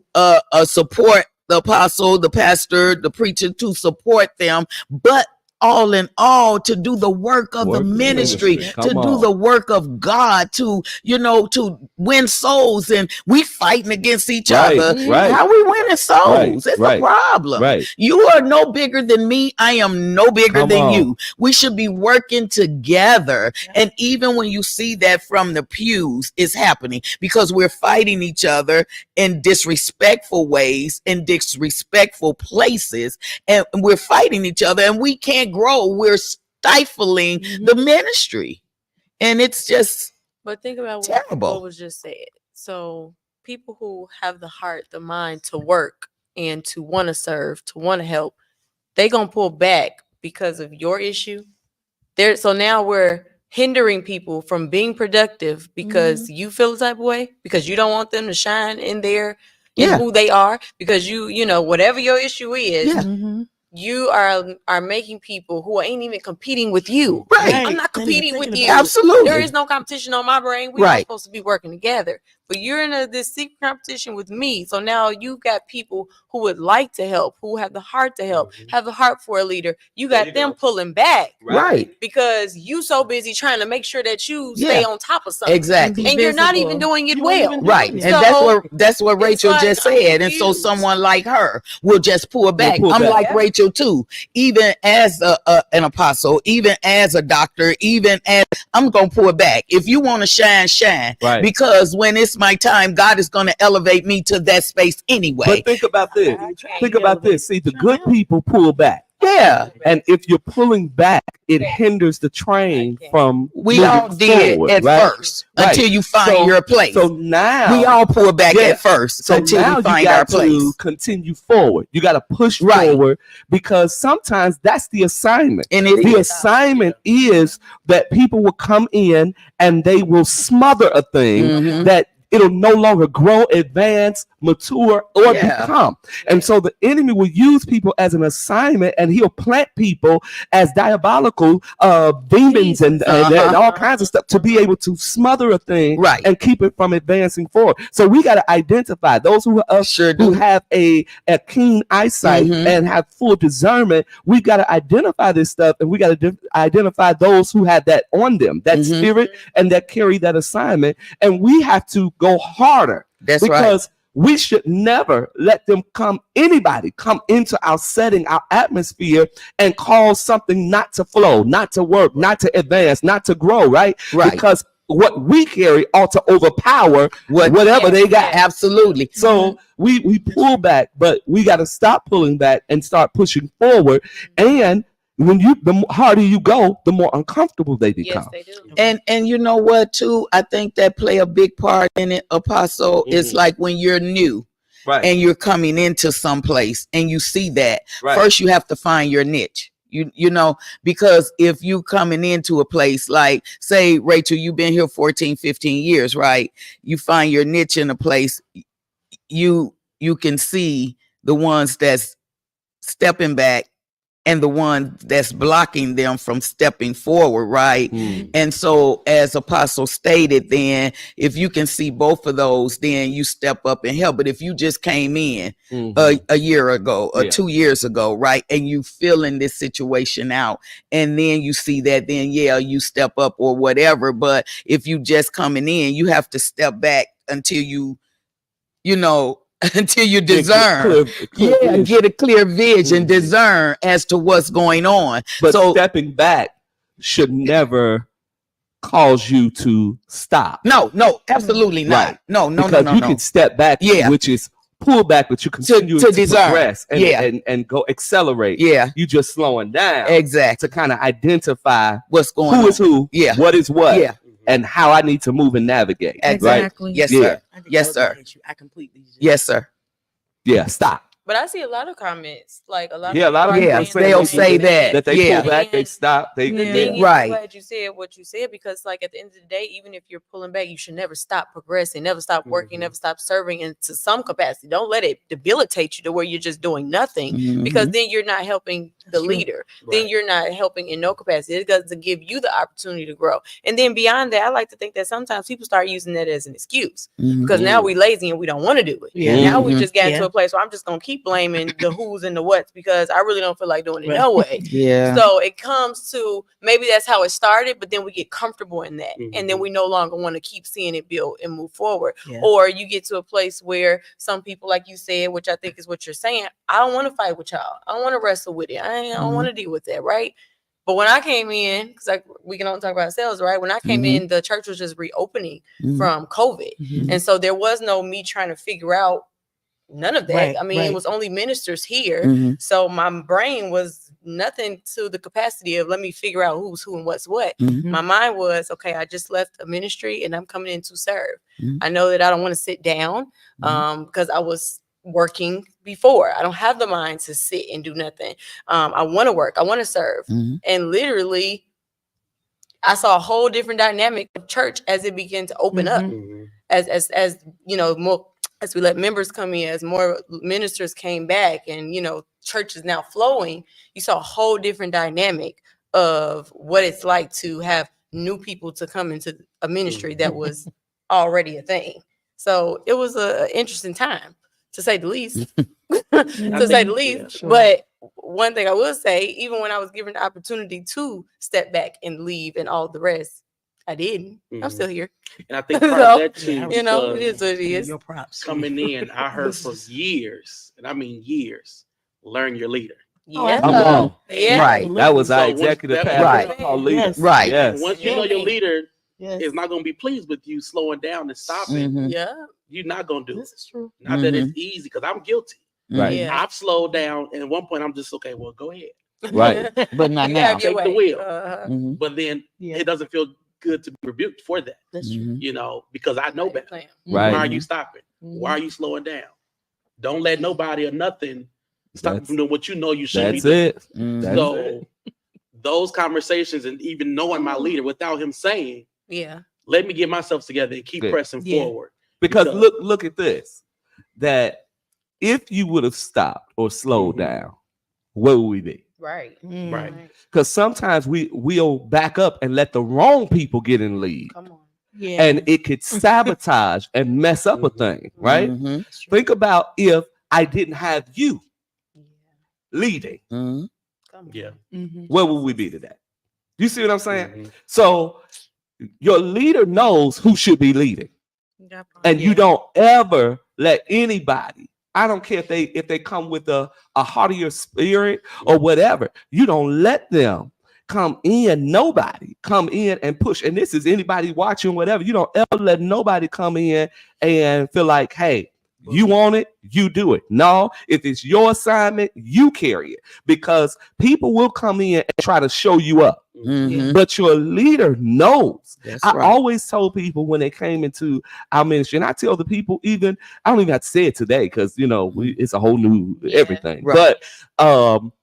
support the apostle, the pastor, the preacher, to support them, but all in all, to do the work of the ministry, to do the work of God, to, you know, to win souls. And we fighting against each other. Right. How we winning souls? It's a problem. Right. You are no bigger than me. I am no bigger than you. We should be working together. And even when you see that from the pews, it's happening because we're fighting each other in disrespectful ways, in disrespectful places, and we're fighting each other, and we can't grow. We're stifling the ministry, and it's just think about terrible. What was just said. So people who have the heart, the mind to work and to want to serve, to want to help, they gonna pull back because of your issue. So now we're hindering people from being productive because you feel the type of way, because you don't want them to shine in who they are, because you know, whatever your issue is, you are making people who ain't even competing with you. Right. I'm not competing with you. Absolutely. There is no competition on my brain. We're all supposed to be working together. But you're in this secret competition with me. So now you've got people who would like to help, who have the heart to help, have the heart for a leader. You got them pulling back. Right. Because you so busy trying to make sure that you stay on top of something. Exactly. And you're not even doing it well. Right. And that's what Rachel just said. And so someone like her will just pull back. I'm like Rachel too. Even as an apostle, even as a doctor, even as I'm going to pull back. If you want to shine, shine. Right. Because when it's my time, God is going to elevate me to that space anyway. But think about this. Think about this. See, the good people pull back. Yeah. And if you're pulling back, it hinders the train from we all did forward, at right? first until you find your place. So now we all pull back at first until we find our place. To continue forward. You got to push forward because sometimes that's the assignment. And the assignment is that people will come in and they will smother a thing that it'll no longer grow, advance, mature, or become. And so the enemy will use people as an assignment, and he'll plant people as diabolical demons and all kinds of stuff to be able to smother a thing and keep it from advancing forward. So we got to identify those who have a keen eyesight and have full discernment. We've got to identify this stuff, and we got to identify those who have that on them, that spirit, and that carry that assignment. And we have to go harder. Because we should never let them anybody come into our setting, our atmosphere, and cause something not to flow, not to work, not to advance, not to grow, right? Because what we carry ought to overpower whatever they got. Absolutely. So we pull back, but we got to stop pulling back and start pushing forward. And the harder you go, the more uncomfortable they become. Yes, they do. And you know what too? I think that play a big part in it, Apostle. It's like when you're new and you're coming into some place and you see that first you have to find your niche. You know, because if you coming into a place like, say, Rachel, you've been here 14, 15 years, right? You find your niche in a place, you can see the ones that's stepping back and the one that's blocking them from stepping forward, right? And so, as Apostle stated, then if you can see both of those, then you step up and help. But if you just came in a year ago or 2 years ago, right, and you filling this situation out, and then you see that, then you step up or whatever. But if you just coming in, you have to step back until you know. Until you discern, get a clear vision, discern as to what's going on. But stepping back should never cause you to stop. No, absolutely not. No. Because you can step back, which is pull back, but you continue to progress and go accelerate. You just slowing down to kind of identify what's going on. Who is who, what is what. And how I need to move and navigate. Exactly. Right? Yes, sir. Yes, sir. I completely. Yes, sir. Yeah. Stop. But I see a lot of comments, like a lot of people they'll say that they pull back, they stop, the thing is, I'm glad you said what you said, because like at the end of the day, even if you're pulling back, you should never stop progressing, never stop working, never stop serving into some capacity. Don't let it debilitate you to where you're just doing nothing, because then you're not helping the leader. Then you're not helping in no capacity. It doesn't give you the opportunity to grow. And then beyond that, I like to think that sometimes people start using that as an excuse, because now we lazy and we don't want to do it. Now we just got into a place where I'm just gonna keep blaming the who's and the what's, because I really don't feel like doing it no way. So it comes to, maybe that's how it started, but then we get comfortable in that, and then we no longer want to keep seeing it build and move forward. Or you get to a place where some people, like you said, which I think is what you're saying, I don't want to fight with y'all, I don't want to wrestle with it, I don't want to deal with that, right? But when I came in, because we can only talk about ourselves, right? When I came in, the church was just reopening from COVID, and so there was no me trying to figure out none of that. It was only ministers here. So my brain was nothing to the capacity of let me figure out who's who and what's what. My mind was, okay, I just left a ministry and I'm coming in to serve. I know that I don't want to sit down because I was working before. I don't have the mind to sit and do nothing. I want to work. I want to serve. And literally, I saw a whole different dynamic of church as it began to open up. As you know, more as we let members come in, as more ministers came back, and church is now flowing, you saw a whole different dynamic of what it's like to have new people to come into a ministry that was already a thing. So it was an interesting time, to say the least. But one thing I will say, even when I was given the opportunity to step back and leave and all the rest, I didn't. I'm still here. And I think part of that too, it is what it is. Your props. Coming in, I heard for years, and I mean years, learn your leader. Yeah. Right. That was our executive pastor. Right. Yes. Once you know your leader, is not going to be pleased with you slowing down and stopping. Mm-hmm. Yeah. You're not going to do This is true. Not that it's easy, because I'm guilty. Right. Yeah. I've slowed down, and at one point I'm just okay. Well, go ahead. Right. But not You now. have your Take the way. wheel. Mm-hmm. But then Yeah. it doesn't feel good to be rebuked for that. That's true. Mm-hmm. You know, because I know better. Right. Why are you stopping? Mhm. Why are you slowing down? Don't let nobody or nothing stop you That's- from doing what you know you should be That's doing. it. Mm-hmm. That's So it. those conversations, and even knowing my leader without him saying, Yeah. let me get myself together and keep Good. pressing Yeah. forward. Because Because- look at this. That if you would have stopped or slowed Mhm. down, where would we be? Right. Mm. Right. Because sometimes we'll back up and let the wrong people get in lead, Come on. Yeah. and it could sabotage and mess up a thing, right? Mm-hmm. Think about if I didn't have you Yeah. leading, Mm-hmm. Come on. Yeah. Mhm. where would we be today? You see what I'm saying? Mhm. So your leader knows who should be leading, That part. and you Yeah. don't ever let anybody. I don't care if they come with a heartier spirit or whatever. You don't let them come in. Nobody come in and push. And this is anybody watching, whatever. You don't ever let nobody come in and feel like, hey, you want it, you do it. No, if it's your assignment, you carry it, because people will come in and try to show you up. Mm-hmm. But your leader knows. That's I right. always told people when they came into our ministry, and I tell the people, even I don't even have to say it today, because it's a whole new everything. Right. But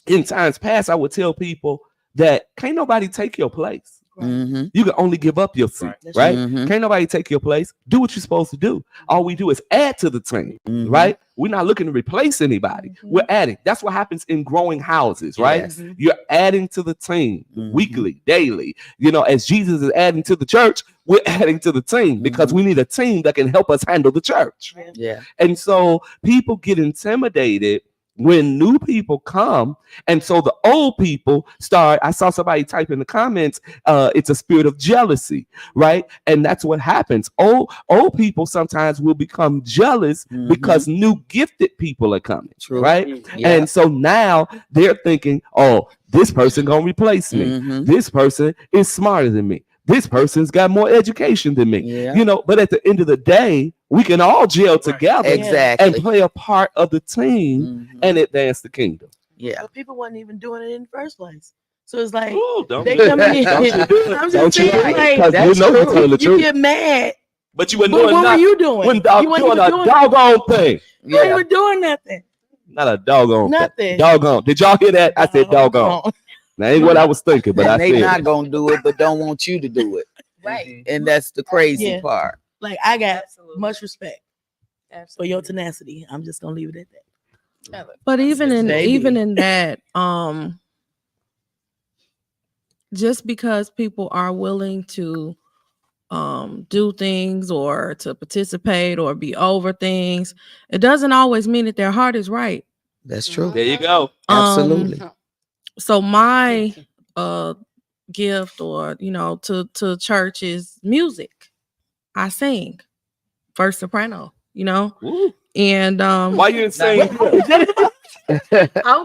in times past, I would tell people that can't nobody take your place. Mm-hmm. You can only give up your seat, Right. That's right? Mhm. Can't nobody take your place. Do what you're supposed to do. All we do is add to the team, Mhm. right? We're not looking to replace anybody. Mhm. We're adding. That's what happens in growing houses, right? Yes. You're adding to the team Mhm. weekly, daily. As Jesus is adding to the church, we're adding to the team, because Mhm. we need a team that can help us handle the church. Yeah. And so people get intimidated when new people come. And so the old people start, I saw somebody type in the comments, it's a spirit of jealousy, right? And that's what happens. Old people sometimes will become jealous Mhm. because new gifted people are coming, True. right? Yeah. And so now they're thinking, oh, this person gonna replace me. Mhm. This person is smarter than me. This person's got more education than me. Yeah. But at the end of the day, we can all gel Right. together Exactly. and play a part of the team Mhm. and advance the kingdom. Yeah. But people wasn't even doing it in the first place. So it's like Ooh, don't they do come that. in. Don't you do it. I'm just Don't you saying, do it. like, 'Cause that's you know true. you're telling the you truth. get mad. But you were But doing what were nothing. you doing? When You doing wasn't a even doing doggone thing. You ain't Yeah. even doing nothing. Not a doggone Nothing. thing. Doggone. Did y'all hear that? I said doggone. That ain't what I was thinking, but I And they said not it. gonna do it, but don't want you to do it. Right. And that's the crazy Yeah. part. Like I got Absolutely. much respect for Absolutely. your tenacity. I'm just gonna leave it at that. But even in Baby. that, just because people are willing to do things or to participate or be over things, it doesn't always mean that their heart is right. That's true. There you go. Absolutely. So my gift, or to church, is music. I sing first soprano, Woo. and Why you didn't say I'm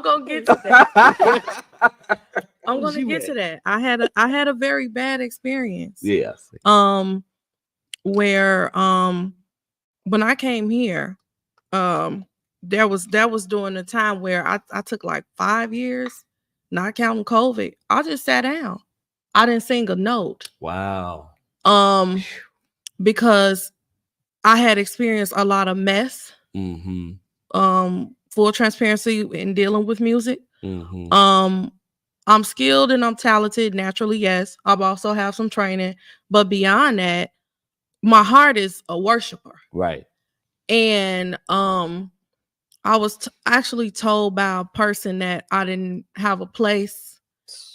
gonna get to that. I'm gonna get to that. I had a very bad experience. Yes. Where when I came here, that was during the time where I took like 5 years, not counting COVID. I just sat down. I didn't sing a note. Wow. Because I had experienced a lot of mess. Mm-hmm. Full transparency in dealing with music. Mm-hmm. I'm skilled and I'm talented naturally. Yes, I also have some training, but beyond that, my heart is a worshiper. Right. And I was actually told by a person that I didn't have a place.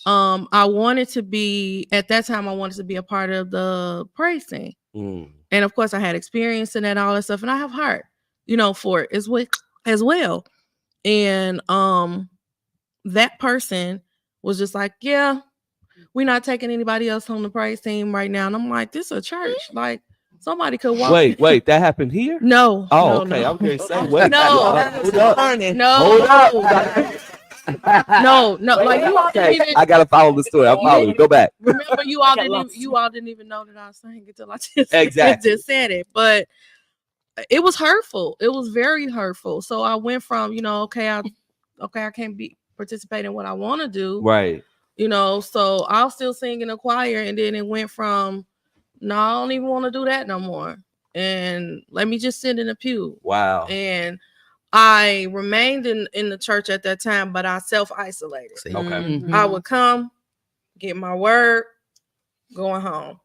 I wanted to be, at that time, I wanted to be a part of the praise team. Mm. And of course, I had experience in that, all that stuff, and I have heart, for it as well. And that person was just like, yeah, we're not taking anybody else on the praise team right now. And I'm like, this is a church. Like, somebody could walk. Wait, that happened here? No. Oh, no, okay. no. I'm going to say, wait. No. Hold up. No. Hold up. No, like you all didn't even. I gotta follow the story. I'm following. Go back. Remember, you all didn't even know that I was saying it until I just said it. But it was hurtful. It was very hurtful. So I went from, I can't participate in what I want to do. Right. So I'll still sing in a choir, and then it went from, no, I don't even want to do that no more. And let me just sit in a pew. Wow. And I remained in the church at that time, but I self-isolated. Okay. Mm-hmm. I would come, get my word, going home.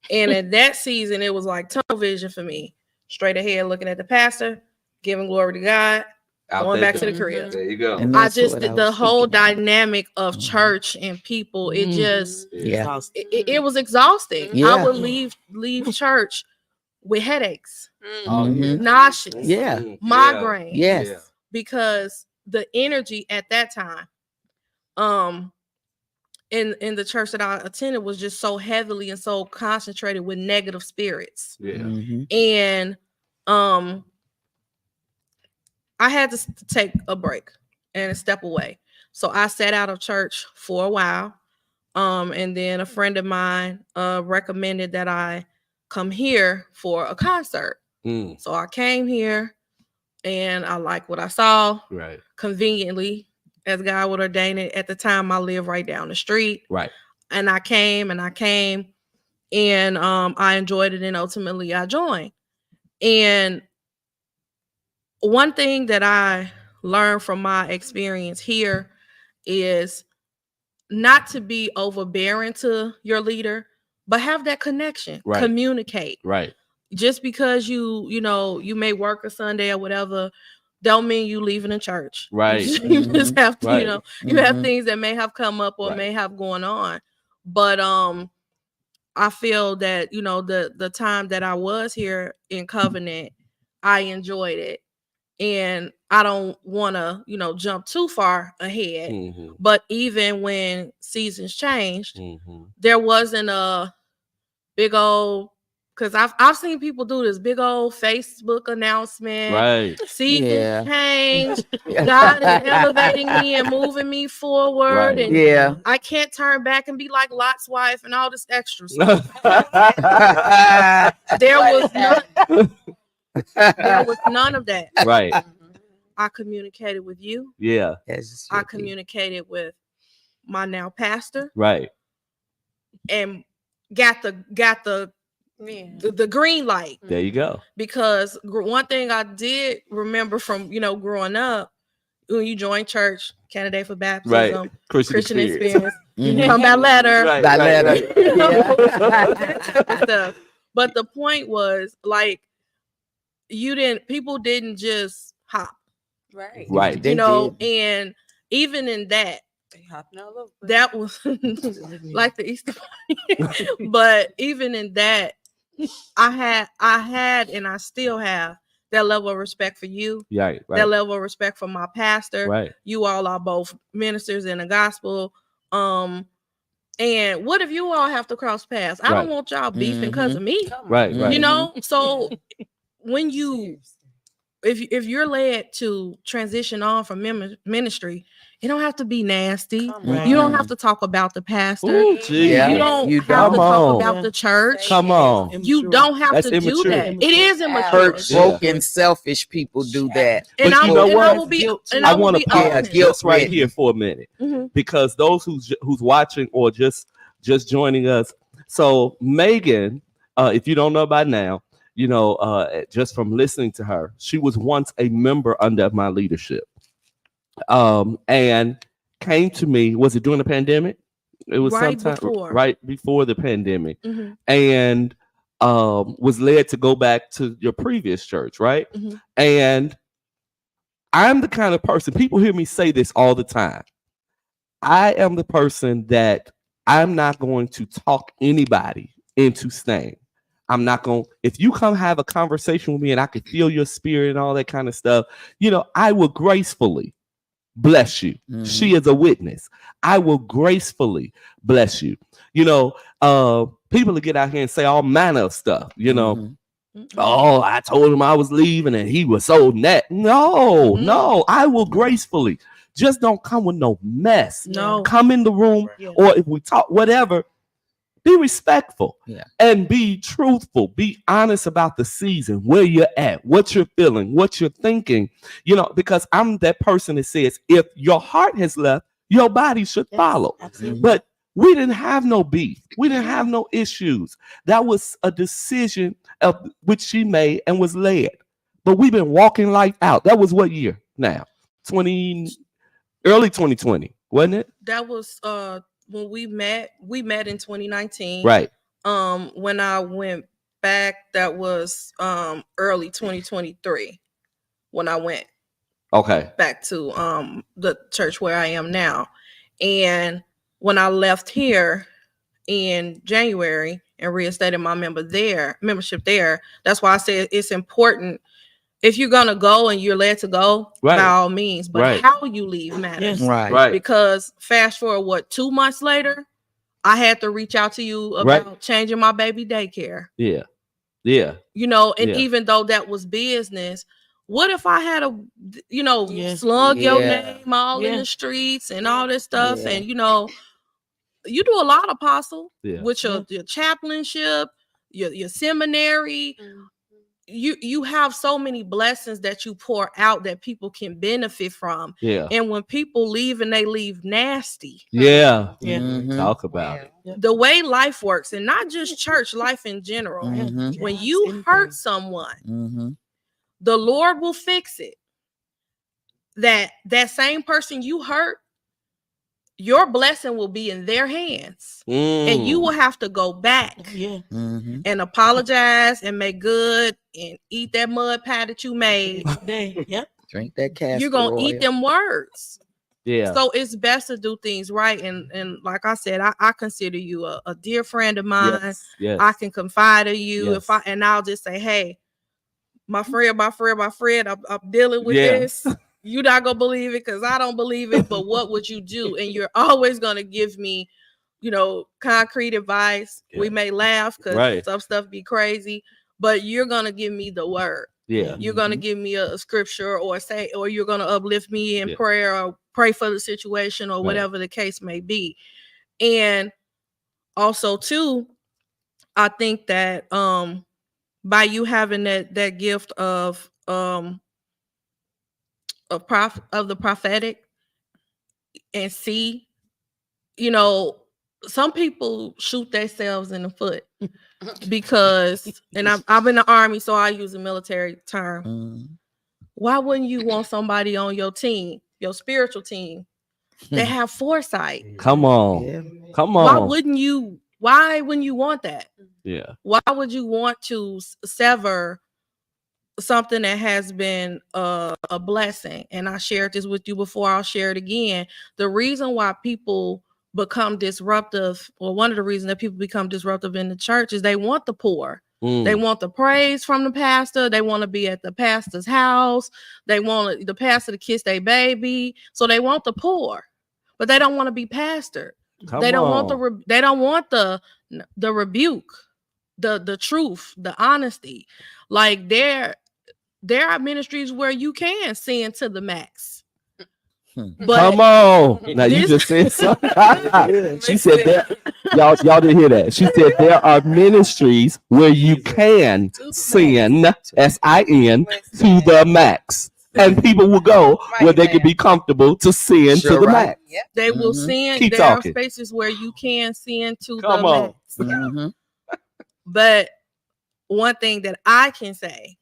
And at that season, it was like tunnel vision for me. Straight ahead, looking at the pastor, giving glory to God, going back to the crib. There you go. I just did the whole dynamic of church and people. It just, it was exhausting. Yeah. I would leave church with headaches, nauseous, migraine. Yes, because the energy at that time, in the church that I attended was just so heavily and so concentrated with negative spirits. Yeah. Mm-hmm. And I had to take a break and step away. So I sat out of church for a while. And then a friend of mine recommended that I come here for a concert. So I came here and I liked what I saw. Right. Conveniently, as God would ordain it. At the time, I lived right down the street. Right. And I came and I enjoyed it, and ultimately I joined. And one thing that I learned from my experience here is not to be overbearing to your leader, but have that connection, communicate. Right. Just because you may work a Sunday or whatever, don't mean you leaving the church. Right. You just have to, you have things that may have come up or may have going on. But I feel that, the time that I was here in Covenant, I enjoyed it. And I don't want to, jump too far ahead. Mm-hmm. But even when seasons changed, there wasn't a big old, because I've seen people do this big old Facebook announcement. Right. Seasons change. God is elevating me and moving me forward. Right. And I can't turn back and be like Lot's wife and all this extra stuff. There was none of that. Right. I communicated with you. Yeah. I communicated with my now pastor. Right. And got the green light. There you go. Because one thing I did remember from, growing up, when you join church, candidate for baptism, Christian experience. You come by letter. By letter. But the point was, like, people didn't just hop. Right. Right. And even in that, they hopping all over. That was like the Easter Bunny. But even in that, I had and I still have that level of respect for you. Right. That level of respect for my pastor. Right. You all are both ministers in the gospel. And what if you all have to cross paths? I don't want y'all beefing because of me. Right. So when if you're led to transition on from ministry, it don't have to be nasty. You don't have to talk about the pastor. Ooh, you don't have to talk about the church. Come on. You don't have to do that. It is immature. Broken, selfish people do that. And I want to pause guilt right here for a minute, because those who's watching or just joining us. So Megan, if you don't know by now, just from listening to her, she was once a member under my leadership. And came to me, was it during the pandemic? It was right before the pandemic, and was led to go back to your previous church, right? And I'm the kind of person, people hear me say this all the time. I am the person that I'm not going to talk anybody into staying. I'm not going, if you come have a conversation with me and I can feel your spirit and all that kind of stuff, I will gracefully bless you. She is a witness. I will gracefully bless you. People will get out here and say all manner of stuff, Oh, I told him I was leaving and he was so net. No, I will gracefully just don't come with no mess. No. Come in the room, or if we talk, whatever, be respectful and be truthful. Be honest about the season, where you're at, what you're feeling, what you're thinking. You know, because I'm that person that says, if your heart has left, your body should follow. Absolutely. But we didn't have no beef. We didn't have no issues. That was a decision of which she made and was led. But we've been walking life out. That was what year now? Early 2020, wasn't it? That was when we met in 2019. Right. When I went back, that was early 2023 when I went back to the church where I am now. And when I left here in January and reinstated my membership there, that's why I say it's important. If you're gonna go and you're led to go, by all means, but how you leave matters. Right. Because fast forward, 2 months later, I had to reach out to you about changing my baby daycare. Yeah. You know, and even though that was business, what if I had slug your name all in the streets and all this stuff? And you know, you do a lot, Apostle, with your chaplainship, your seminary. You have so many blessings that you pour out that people can benefit from. And when people leave and they leave nasty. Talk about it. The way life works, and not just church, life in general. When you hurt someone, the Lord will fix it. That same person you hurt, your blessing will be in their hands. And you will have to go back and apologize and make good and eat that mud pie that you made. Drink that castor You're going to oil. eat them words. Yeah. So it's best to do things right. And like I said, I consider you a dear friend of mine. Yes. I can confide in you and I'll just say, hey, my friend, I'm dealing with this. You're not gonna believe it because I don't believe it, but what would you do? And you're always gonna give me, concrete advice. We may laugh because some stuff be crazy, but you're gonna give me the word. You're gonna give me a scripture or you're gonna uplift me in prayer or pray for the situation or whatever the case may be. And also too, I think that by you having that gift of the prophetic and see, some people shoot themselves in the foot because, and I'm in the Army, so I use a military term. Why wouldn't you want somebody on your team, your spiritual team, that have foresight? Come on. Why wouldn't you want that? Why would you want to sever something that has been a blessing? And I shared this with you before, I'll share it again. The reason why people become disruptive, or one of the reasons that people become disruptive in the church, is they want the poor. They want the praise from the pastor. They want to be at the pastor's house. They want the pastor to kiss their baby. So they want the poor, but they don't want to be pastored. They don't want the rebuke, the truth, the honesty. Like there are ministries where you can sin to the max. But come on. Now you just said something. She said that. Y'all didn't hear that. She said there are ministries where you can sin, S-I-N, to the max. And people will go where they can be comfortable to sin to the max. They will sin. Keep there talking. are spaces where you can sin to Come the on. max. But one thing that I can say,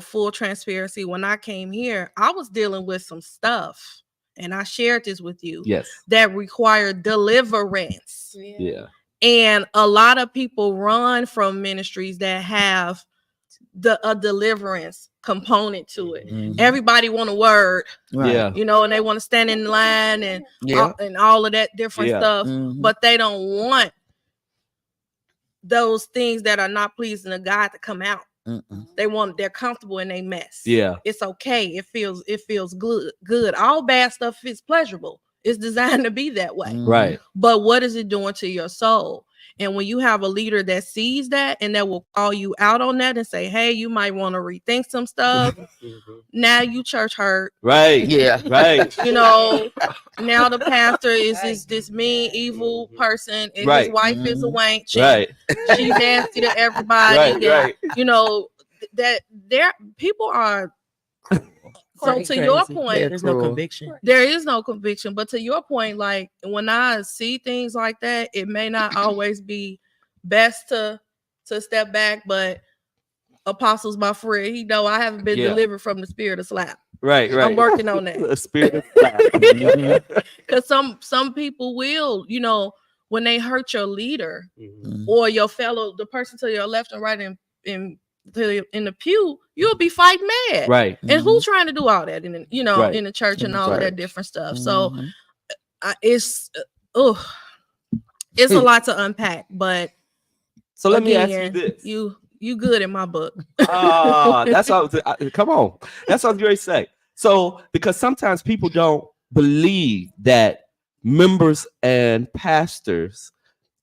full transparency, when I came here, I was dealing with some stuff, and I shared this with you. That required deliverance. And a lot of people run from ministries that have a deliverance component to it. Everybody want a word, and they want to stand in line and all of that different stuff, but they don't want those things that are not pleasing to God to come out. They're comfortable in their mess. It's okay. It feels good. All bad stuff is pleasurable. It's designed to be that way. Right. But what is it doing to your soul? And when you have a leader that sees that and that will call you out on that and say, hey, you might want to rethink some stuff. Now you church hurt. Right. Yeah. Right. You know, now the pastor is this mean, evil person, and his wife is a wench. Right. She's nasty to everybody. Right. Right. You know, that there people are. So to your point, there's no conviction. There is no conviction. But to your point, like when I see things like that, it may not always be best to step back. But Apostle's my friend. He know I haven't been delivered from the spirit of slap. Right. I'm working on that. The spirit of slap. Because some people will, you know, when they hurt your leader or your fellow, the person to your left and right in the pew, you'll be fighting mad. Right. And who's trying to do all that in the church and all of that different stuff. So it's a lot to unpack. But so let me ask you this. You good in my book. That's all. Come on. That's what I was going to say. So because sometimes people don't believe that members and pastors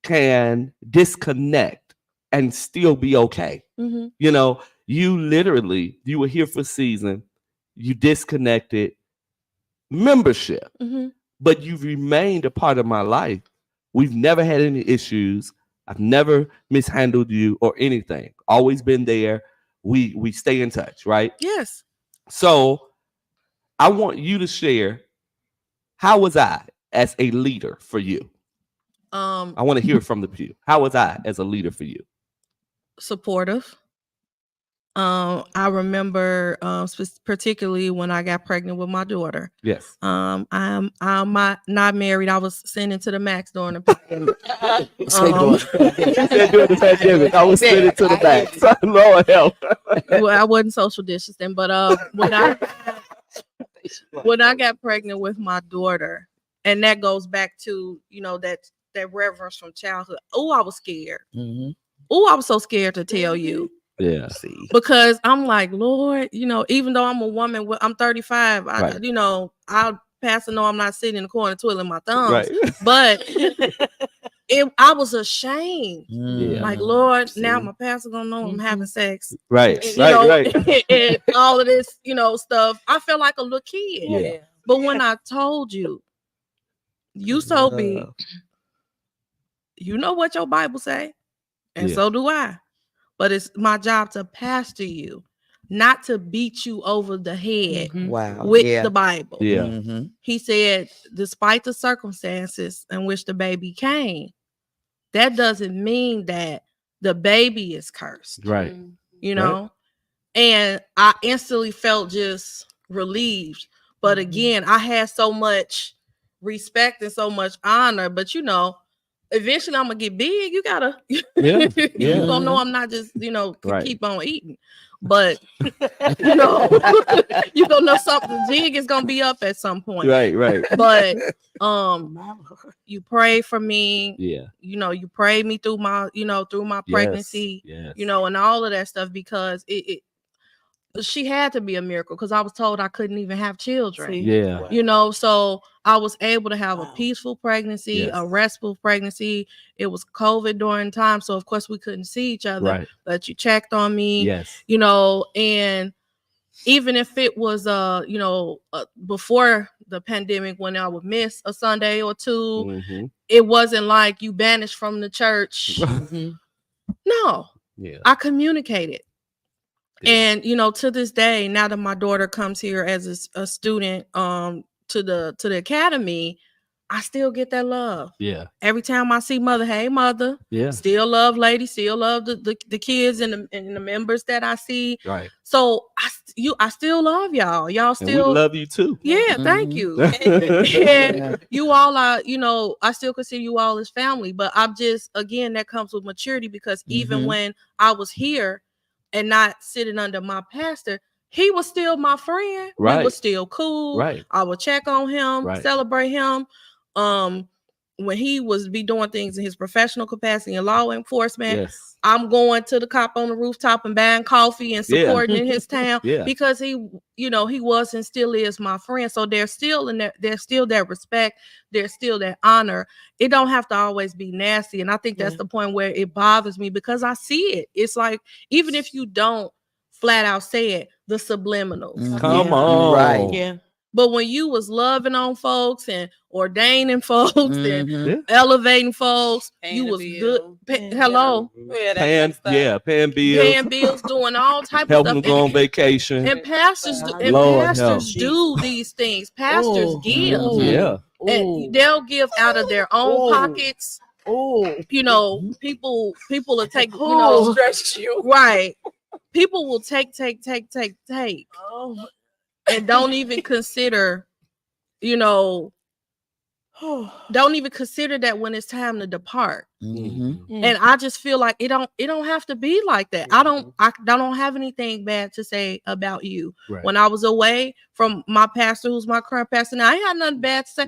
can disconnect and still be okay. You know, you were here for a season, you disconnected membership, but you've remained a part of my life. We've never had any issues. I've never mishandled you or anything. Always been there. We stay in touch, right? Yes. So I want you to share, how was I as a leader for you? I want to hear from the pew. How was I as a leader for you? Supportive. I remember particularly when I got pregnant with my daughter. Yes. I'm not married. I was sending to the max during the pandemic. During the pandemic, I was sending to the max. Lord help. Well, I wasn't social distancing, but when I got pregnant with my daughter, and that goes back to, you know, that reverence from childhood. Oh, I was scared. Oh, I was so scared to tell you. Yeah. Because I'm like, Lord, you know, even though I'm a woman, I'm 35, you know, I'll pass know I'm not sitting in the corner twiddling my thumbs. Right. But I was ashamed. Like, Lord, now my pastor gonna know I'm having sex. Right. And, right. And all of this, you know, stuff. I felt like a little kid. Yeah. But when I told you, you told me, you know what your Bible say, and so do I. But it's my job to pastor you, not to beat you over the head with the Bible. Yeah. He said, despite the circumstances in which the baby came, that doesn't mean that the baby is cursed. Right. You know? And I instantly felt just relieved. But again, I had so much respect and so much honor, but you know, eventually I'm gonna get big. You gotta, you gonna know I'm not just, you know, keep on eating, but you know, you gonna know something. The jig is gonna be up at some point. Right. But you pray for me. Yeah. You know, you prayed me through my, pregnancy. Yes. You know, and all of that stuff because she had to be a miracle because I was told I couldn't even have children. Yeah. You know, so I was able to have a peaceful pregnancy, a restful pregnancy. It was COVID during time. So of course we couldn't see each other, but you checked on me, you know, and even if it was, before the pandemic when I would miss a Sunday or two, it wasn't like you banished from the church. No, I communicated. And, you know, to this day, now that my daughter comes here as a student to the academy, I still get that love. Yeah. Every time I see mother, hey, mother. Yeah. Still love lady, still love the kids and the members that I see. Right. So I still love y'all. Y'all still. And we love you too. Yeah, thank you. And you all are, you know, I still consider you all as family. But I'm just, again, that comes with maturity because even when I was here, and not sitting under my pastor, he was still my friend. Right. We was still cool. Right. I would check on him, celebrate him. when he was be doing things in his professional capacity in law enforcement, I'm going to the cop on the rooftop and buying coffee and supporting in his town because he, you know, he was and still is my friend. So there's still that respect, there's still that honor. It don't have to always be nasty. And I think that's the point where it bothers me because I see it. It's like, even if you don't flat out say it, the subliminals. Come on. Right. Yeah. But when you was loving on folks and ordaining folks and elevating folks, you was good. Hello. Paying bills, doing all types of helping stuff. them go on vacation. And pastors do these things. Pastors give. And they'll give out of their own pockets. You know, people will take, you know, stretch you. Right. People will take. And don't even consider, you know, don't even consider that when it's time to depart. And I just feel like it don't have to be like that. I don't have anything bad to say about you. When I was away from my pastor, who's my current pastor now, I ain't had nothing bad to say.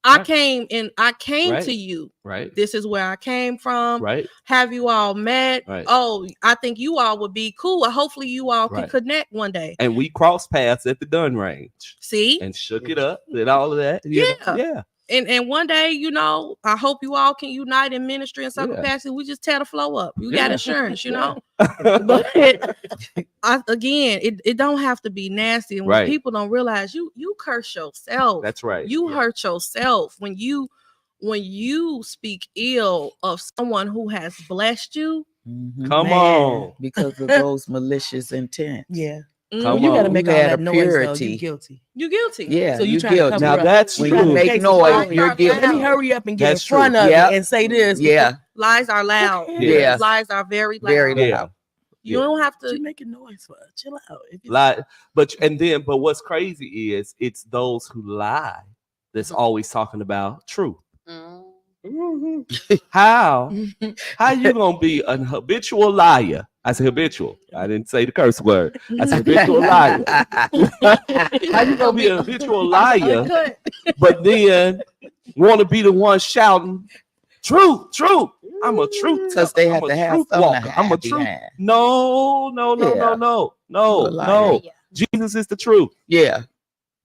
I came to you. This is where I came from. Have you all met? Oh, I think you all would be cool. Hopefully you all can connect one day. And we crossed paths at the gun range. See? And shook it up and all of that. Yeah. And one day, you know, I hope you all can unite in ministry in some capacity. We just tear the flow up. You got insurance, you know. But it don't have to be nasty. And when people don't realize you curse yourself. That's right. You hurt yourself when you speak ill of someone who has blessed you. Come on. Because of those malicious intent. Yeah. You got to make all that noise. Purity. You're guilty. Yeah. So you guilty. Now that's when true. you make noise, you're guilty. Let me hurry up and get in front of it and say this. Yeah. Lies are loud. Yeah. Lies are very loud. Very loud. You don't have to. You're making noise for chill out. But what's crazy is it's those who lie that's always talking about truth. How you gonna be a habitual liar? I said habitual. I didn't say the curse word. I said habitual liar. How you gonna be a habitual liar, but then want to be the one shouting truth? I'm a truth. Because they have to have walker. I'm a truth. No. Jesus is the truth. Yeah.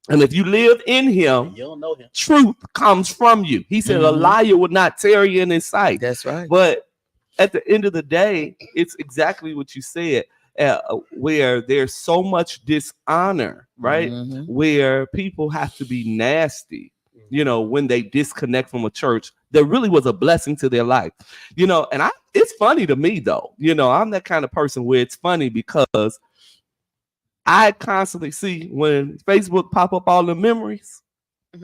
And if you live in him, you don't know him. Truth comes from you. He said a liar would not tarry in his sight. That's right. But at the end of the day, it's exactly what you said, where there's so much dishonor, right? Where people have to be nasty, you know, when they disconnect from a church that really was a blessing to their life, you know. And it's funny to me, though, you know, I'm that kind of person where it's funny because I constantly see when Facebook pop up all the memories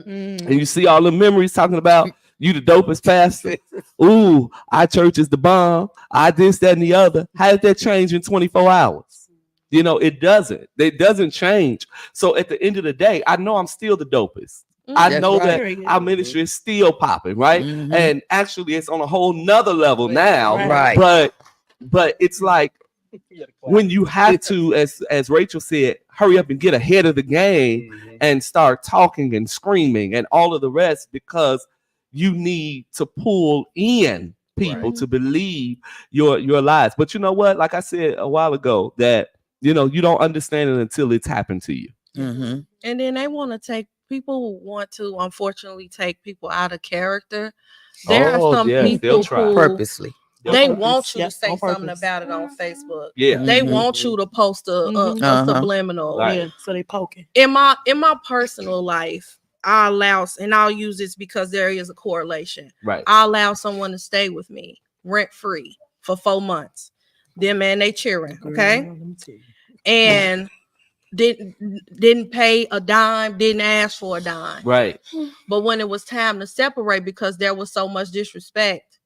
and you see all the memories talking about you the dopest pastor. Ooh, our church is the bomb. I this, that, and the other. How did that change in 24 hours? You know, it doesn't. It doesn't change. So at the end of the day, I know I'm still the dopest. I know that our ministry is still popping, right? And actually it's on a whole nother level now. Right. But it's like when you have to, as Rachel said, hurry up and get ahead of the game and start talking and screaming and all of the rest, because you need to pull in people to believe your lies. But you know what? Like I said a while ago, that you know you don't understand it until it's happened to you. And then they want to unfortunately take people out of character. There are some people who purposely. They want you to say something about it on Facebook. They want you to post a subliminal. So they poking. In my personal life, I allow, and I'll use this because there is a correlation. I allow someone to stay with me rent free for 4 months. Then man, they cheering, okay? And didn't pay a dime, didn't ask for a dime. But when it was time to separate because there was so much disrespect,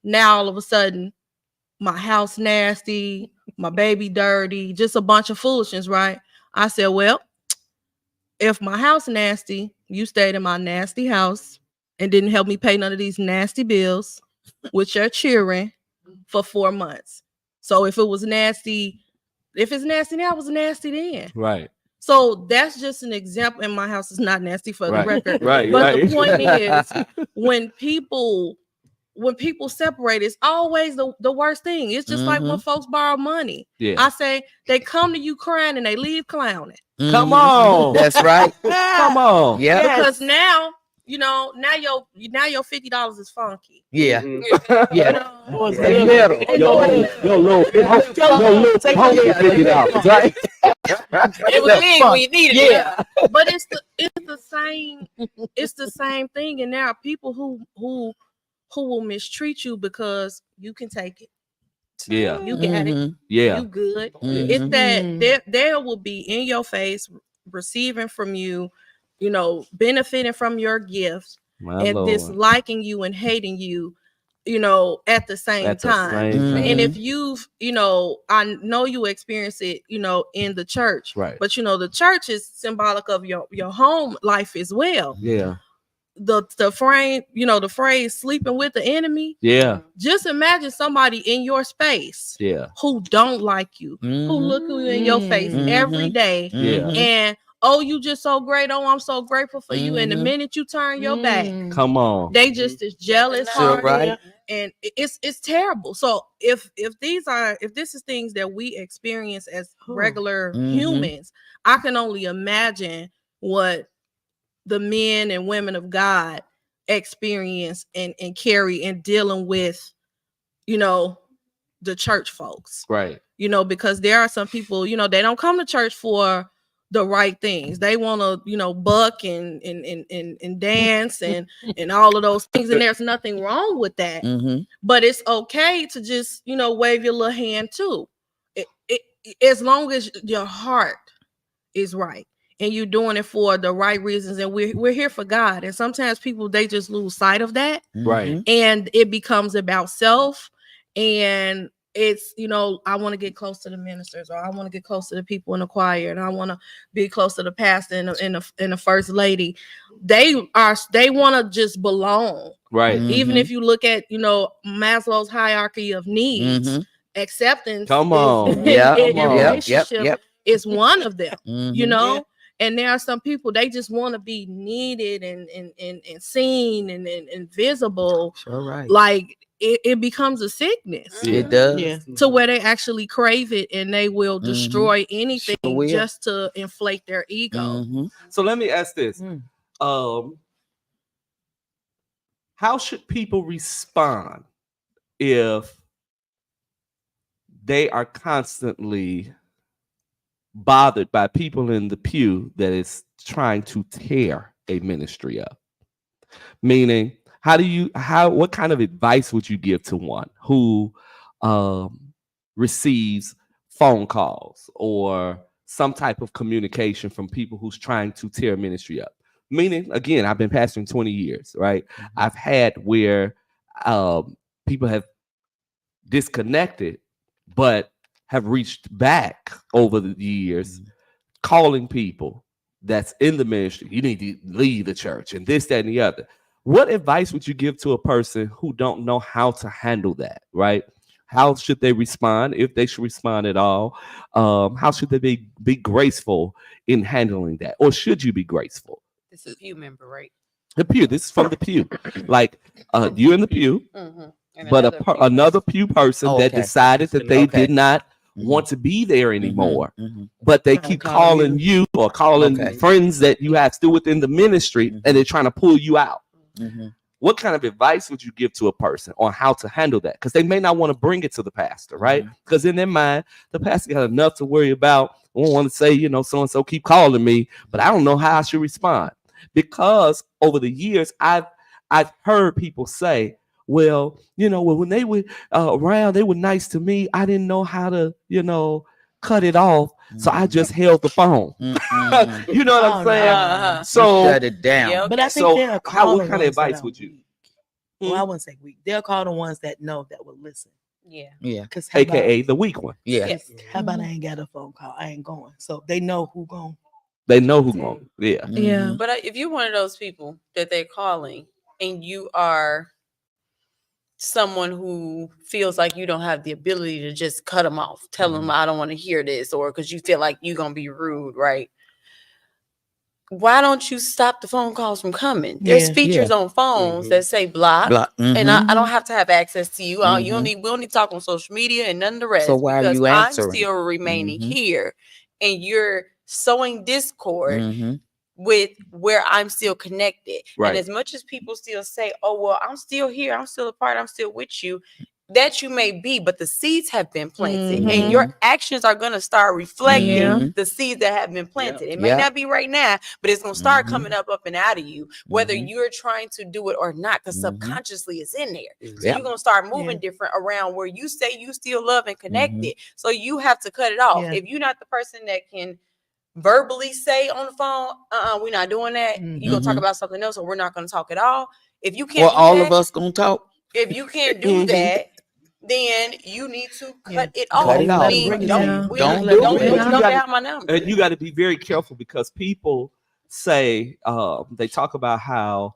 now all of a sudden my house nasty, my baby dirty, just a bunch of foolishness, right? I said, well, if my house nasty, you stayed in my nasty house and didn't help me pay none of these nasty bills with your cheering for 4 months. So if it was nasty, if it's nasty now, it was nasty then. So that's just an example. And my house is not nasty for the record. Right. But the point is, when people separate, it's always the worst thing. It's just like when folks borrow money. Yeah. I say they come to you crying and they leave clowning. Come on. That's right. Come on. Yeah. Because now, now your $50 is funky. Yeah. Mm-hmm. Yeah. Your little $50, right? It was big when you needed it. Yeah. But it's the same thing. And there are people who will mistreat you because you can take it. Yeah. You got it. Yeah. You good. Mhm. It's that there will be in your face, receiving from you, benefiting from your gifts, and disliking you and hating you, at the same time. And if you've, I know you experience it, in the church, right? But the church is symbolic of your home life as well. Yeah. The phrase sleeping with the enemy. Yeah. Just imagine somebody in your space. Yeah. Who don't like you, who look you in your face every day. Yeah. And you just so great. Oh, I'm so grateful for you. And the minute you turn your back, come on, they just is jealous, right? And it's terrible. So if this is things that we experience as regular humans, I can only imagine what the men and women of God experience and carry in dealing with, the church folks, right? Because there are some people, they don't come to church for the right things. They want to, buck and dance and all of those things. And there's nothing wrong with that. But it's okay to just, wave your little hand too. As long as your heart is right and you're doing it for the right reasons. And we're here for God. And sometimes people, they just lose sight of that. Right. And it becomes about self. And it's, I want to get close to the ministers, or I want to get close to the people in the choir, and I want to be close to the pastor and the first lady. They want to just belong. Right. Even if you look at, Maslow's hierarchy of needs, acceptance. Come on. Relationship is one of them, Yeah. And there are some people, they just want to be needed and seen and visible. Sure, right. Like it becomes a sickness. It does. To where they actually crave it, and they will destroy anything just to inflate their ego. So let me ask this. How should people respond if they are constantly bothered by people in the pew that is trying to tear a ministry up? Meaning, what kind of advice would you give to one who receives phone calls or some type of communication from people who's trying to tear ministry up? Meaning, again, I've been pastoring 20 years, right? I've had where people have disconnected, but have reached back over the years, calling people that's in the ministry. You need to leave the church and this, that, and the other. What advice would you give to a person who don't know how to handle that, right? How should they respond, if they should respond at all? How should they be graceful in handling that? Or should you be graceful? This is Pew member, right? The pew. This is from the pew. Like you in the pew, but another pew person that decided that they did not want to be there anymore, but they keep calling you or calling friends that you have still within the ministry, and they're trying to pull you out. What kind of advice would you give to a person on how to handle that? Because they may not want to bring it to the pastor, right? Because in their mind, the pastor got enough to worry about. I don't want to say, so-and-so keep calling me, but I don't know how I should respond. Because over the years, I've heard people say, well, when they were around, they were nice to me. I didn't know how to, cut it off. So I just held the phone. You know what I'm saying? So shut it down. Yeah, but I think they'll call what kind of advice would you? Well, I wouldn't say weak. They'll call the ones that know, that will listen. Yeah. Because AKA the weak one. Yeah. Yes. How about I ain't got a phone call? I ain't going. So they know who going. They know who going. Yeah. Yeah. But if you're one of those people that they're calling and you are someone who feels like you don't have the ability to just cut them off, tell them I don't want to hear this, or because you feel like you're going to be rude, right? why don't you stop the phone calls from coming? There's features on phones that say block. And I don't have to have access to you. We don't need to talk on social media and none of the rest. So why are you answering? I'm still remaining here, and you're sowing discord with where I'm still connected. And as much as people still say, oh, well, I'm still here, I'm still a part, I'm still with you, that you may be, but the seeds have been planted and your actions are going to start reflecting the seeds that have been planted. It may not be right now, but it's going to start coming up and out of you, whether you're trying to do it or not, because subconsciously it's in there. So you're going to start moving different around where you say you still love and connected. So you have to cut it off. If you're not the person that can verbally say on the phone, we're not doing that. You're going to talk about something else, or we're not going to talk at all. If you can't, all of us going to talk. If you can't do that, then you need to cut it off. Cut it off. Don't do it. My number. And you got to be very careful, because people say they talk about how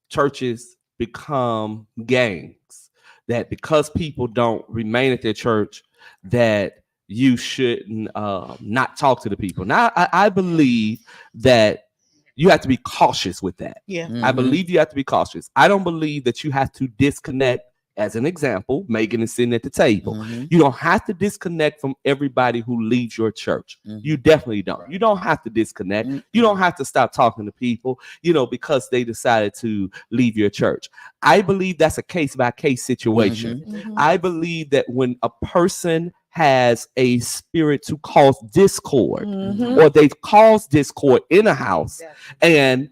churches become gangs, that because people don't remain at their church, that you shouldn't not talk to the people. Now, I believe that you have to be cautious with that. I believe you have to be cautious. I don't believe that you have to disconnect. As an example, Megan is sitting at the table. You don't have to disconnect from everybody who leaves your church. You definitely don't. You don't have to disconnect. You don't have to stop talking to people, because they decided to leave your church. I believe that's a case-by-case situation. I believe that when a person has a spirit to cause discord, or they cause discord in a house, and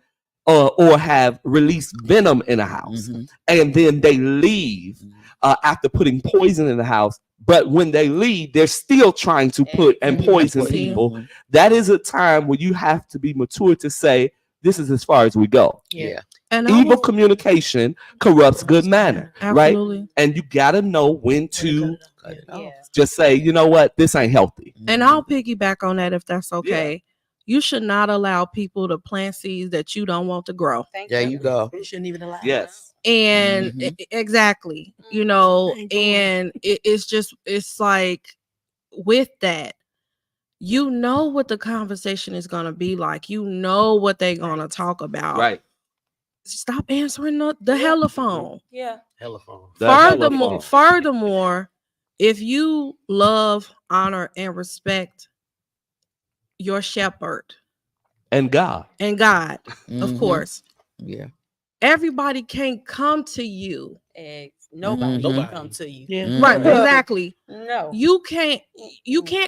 or have released venom in a house, and then they leave after putting poison in the house. But when they leave, they're still trying to put and poison people. That is a time where you have to be mature to say, this is as far as we go. And evil communication corrupts good manner, Absolutely. right? And you got to know when to just say, you know what, this ain't healthy. And I'll piggyback on that if that's okay. You should not allow people to plant seeds that you don't want to grow. There you go. You shouldn't even allow. Yes. And exactly, and it's like with that, what the conversation is going to be like, what they're going to talk about. Right. Stop answering the telephone. Telephone. Furthermore, if you love, honor, and respect your shepherd and God, of course, everybody can't come to you. Nobody come to you. Right, exactly. No, you can't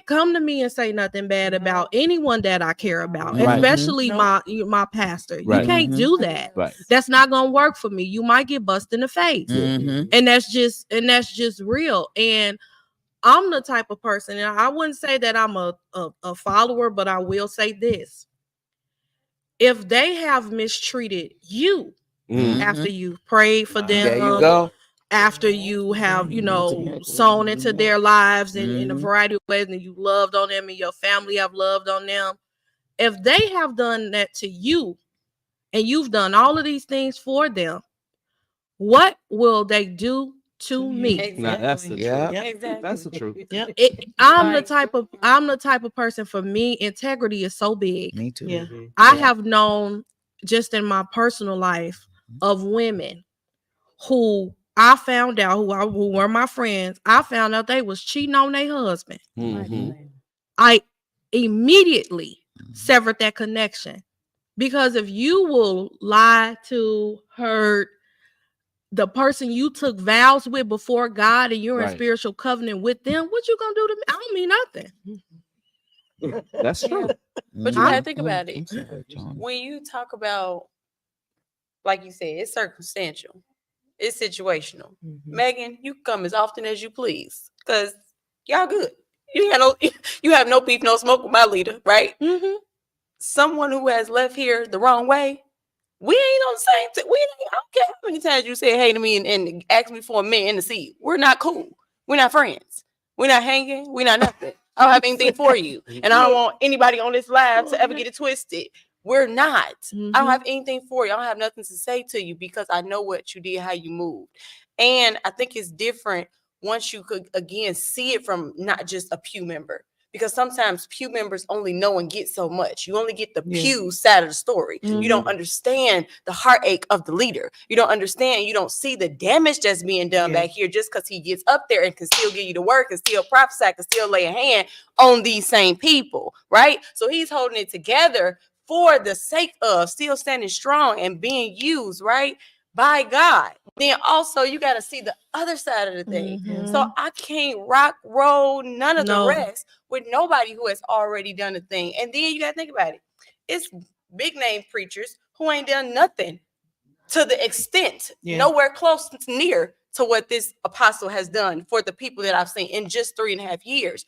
come to me and say nothing bad about anyone that I care about, especially my pastor. You can't do that. That's not gonna work for me. You might get busted in the face, and that's just real. And I'm the type of person, and I wouldn't say that I'm a follower, but I will say this: if they have mistreated you after you prayed for them, there you go. After you have, sown into their lives in a variety of ways, and you loved on them and your family have loved on them, if they have done that to you and you've done all of these things for them, what will they do to me? Exactly. Now, that's the truth. Exactly. That's the truth. I'm the type of person, for me, integrity is so big. Me too. I have known, just in my personal life, of women who I found out, who were my friends, I found out they was cheating on their husband. I immediately severed that connection, because if you will lie to, hurt the person you took vows with before God, and you're in spiritual covenant with them, what you gonna do to me? I don't mean nothing. That's true. But you gotta think about it. When you talk about, like you said, it's circumstantial. It's situational. Megan, you come as often as you please, because y'all good. You have no beef, no smoke with my leader, right? Someone who has left here the wrong way, we ain't on the same. I don't care how many times you say hey to me and ask me for a minute in the seat. We're not cool. We're not friends. We're not hanging. We're not nothing. I don't have anything for you, and I don't want anybody on this live to ever get it twisted. We're not. I don't have anything for you. I don't have nothing to say to you, because I know what you did, how you moved. And I think it's different once you could, again, see it from not just a pew member. because sometimes pew members only know and get so much. You only get the pew side of the story. You don't understand the heartache of the leader. You don't understand. You don't see the damage that's being done back here just because he gets up there and can still give you the word, can still prophesy, can still lay a hand on these same people, right? So he's holding it together for the sake of still standing strong and being used, right, by God. Then also you got to see the other side of the thing. So I can't rock, roll, none of the rest with nobody who has already done the thing. And then you got to think about it. It's big name preachers who ain't done nothing to the extent, nowhere close to near to what this apostle has done for the people that I've seen in just 3.5 years.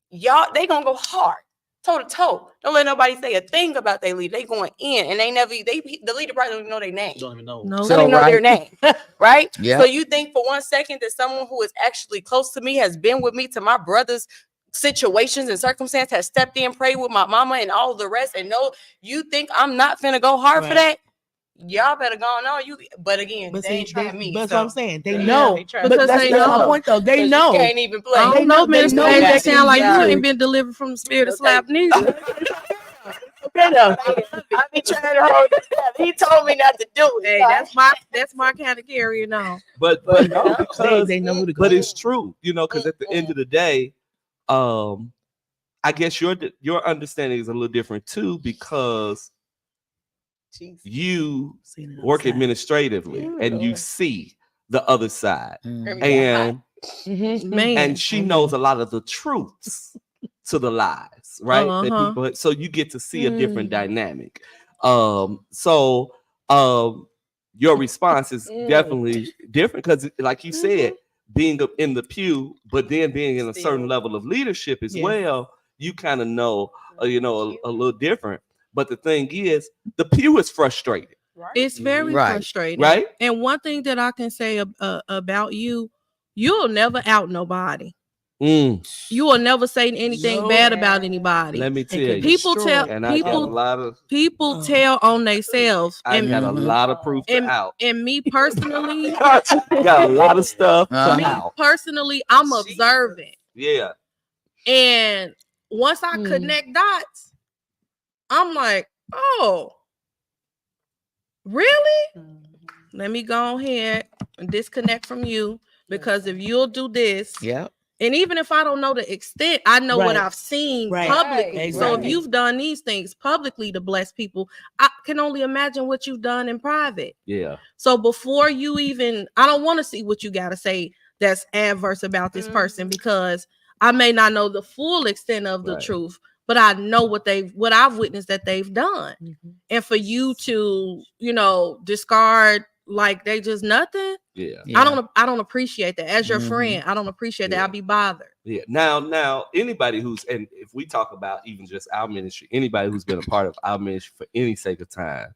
Y'all, they gonna go hard, toe to toe. Don't let nobody say a thing about their leader. They going in, and the leader probably don't even know their name. Don't even know. Don't even know their name, right? So you think for 1 second that someone who is actually close to me, has been with me to my brother's situations and circumstance, has stepped in, prayed with my mama and all the rest, and you think I'm not finna go hard for that? Y'all better go on. But again, they ain't trying me. That's what I'm saying. They know. Because that's my point, though. They know. You can't even play. I don't know, Minister. They sound like you ain't been delivered from the spirit of slap neither. I be trying to hold this down. He told me not to do it. Hey, that's my kind of carrier now. But no, because they know who to go. But it's true, because at the end of the day, I guess your understanding is a little different too, because you work administratively and you see the other side, and she knows a lot of the truths to the lies, right? That people, so you get to see a different dynamic. So your response is definitely different because, like you said, being in the pew, but then being in a certain level of leadership as well, you kind of know, a little different. But the thing is, the pew is frustrated. Right? It's very frustrating. Right. And one thing that I can say about you'll never out nobody. You will never say anything bad about anybody. Let me tell you. People tell on themselves. I got a lot of proof to out. And me personally, got a lot of stuff to out. Personally, I'm observant. Yeah. And once I connect dots, I'm like, oh, really? Let me go ahead and disconnect from you, because if you'll do this, and even if I don't know the extent, I know what I've seen publicly. So if you've done these things publicly to bless people, I can only imagine what you've done in private. Yeah. So before you even, I don't want to see what you got to say that's adverse about this person, because I may not know the full extent of the truth, but I know what I've witnessed that they've done. And for you to, discard like they just nothing. I don't appreciate that. As your friend, I don't appreciate that. I'll be bothered. Yeah. Now, anybody and if we talk about even just our ministry, anybody who's been a part of our ministry for any sake of time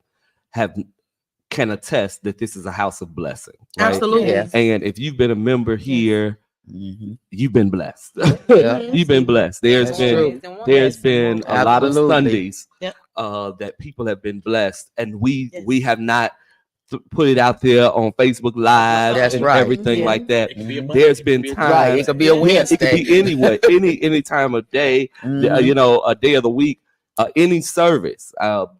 can attest that this is a house of blessing. Right? Absolutely. Yes. And if you've been a member here, you've been blessed. You've been blessed. There's been a lot of Sundays that people have been blessed, and we have not put it out there on Facebook Live and everything like that. There's been times it could be a Wednesday. It could be anyway, any time of day, a day of the week, any service.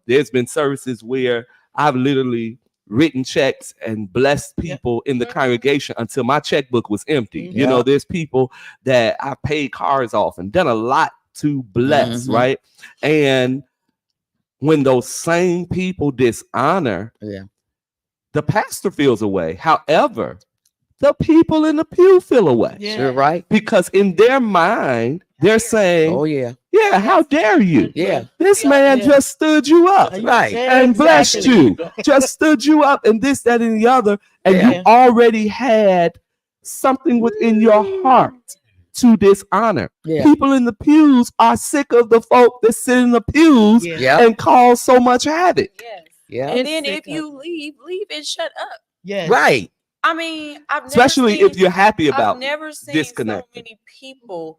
There's been services where I've literally written checks and blessed people in the congregation until my checkbook was empty. There's people that I paid cars off and done a lot to bless, right? And when those same people dishonor, the pastor feels away. However, the people in the pew feel away. Sure, right? Because in their mind, they're saying, "Oh yeah, how dare you? This man just stood you up, right, and blessed you, just stood you up, and this, that, and the other, and you already had something within your heart to dishonor. People in the pews are sick of the folk that sit in the pews and cause so much havoc. And then if you leave and shut up. Right. I mean, Especially if you're happy about I've never seen disconnecting. so many people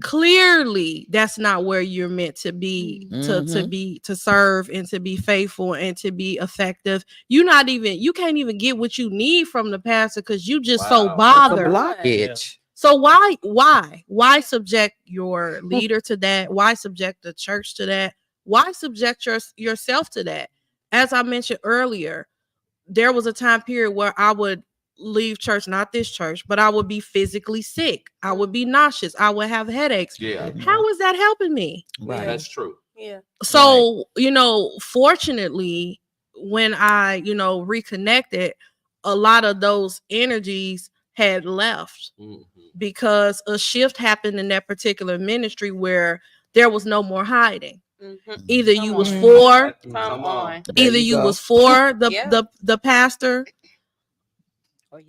clearly that's not where you're meant to be, to serve and to be faithful and to be effective. You can't even get what you need from the pastor because you just so bothered. Blockage. So why subject your leader to that? Why subject the church to that? Why subject yourself to that? As I mentioned earlier, there was a time period where I would leave church, not this church, but I would be physically sick. I would be nauseous. I would have headaches. Yeah. How is that helping me? Right. That's true. Yeah. So, fortunately, when I, reconnected, a lot of those energies had left because a shift happened in that particular ministry where there was no more hiding. Either you was for, either you was for the pastor,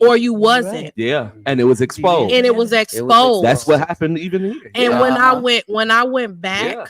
or you wasn't. Yeah, and it was exposed. And it was exposed. That's what happened even here. And when I went back,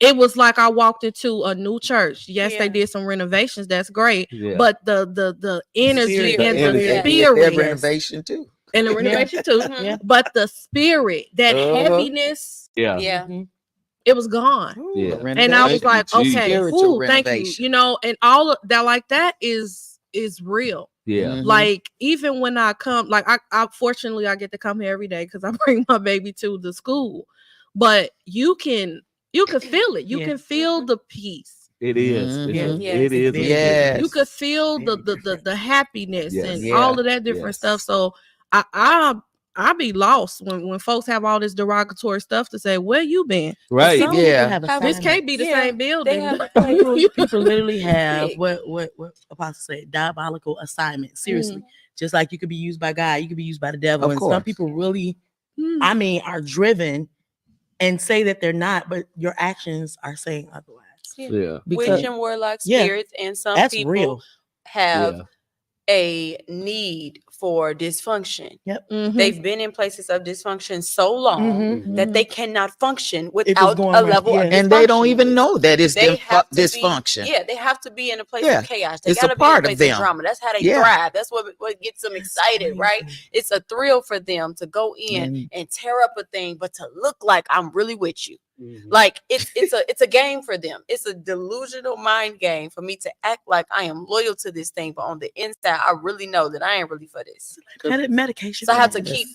it was like I walked into a new church. Yes, they did some renovations. That's great. Yeah. But the energy and the spirit, renovation too. And the renovation too. But the spirit, that heaviness, it was gone. Yeah. And I was like, okay, thank you. And all of that, like that is real. Yeah. Like even when I come, like I fortunately I get to come here every day because I bring my baby to the school. But you can feel it. You can feel the peace. It is. It is. Yes. You could feel the happiness and all of that different stuff. So I be lost when folks have all this derogatory stuff to say. Where you been? Right. This can't be the same building. People literally have what Apostle said, diabolical assignment. Seriously, just like you could be used by God, you could be used by the devil, and some people really, are driven and say that they're not, but your actions are saying otherwise. Yeah. Witch and warlock spirits, and some people have a need for dysfunction. Yep. They've been in places of dysfunction so long that they cannot function without a level of dysfunction. And they don't even know that it's dysfunction. They have to be in a place of chaos. They it's gotta a part be in a place of drama. That's how they thrive. That's what gets them excited, right? It's a thrill for them to go in and tear up a thing, but to look like I'm really with you. Like it's a game for them. It's a delusional mind game for me to act like I am loyal to this thing, but on the inside, I really know that I ain't really for this. Medication. So I have to keep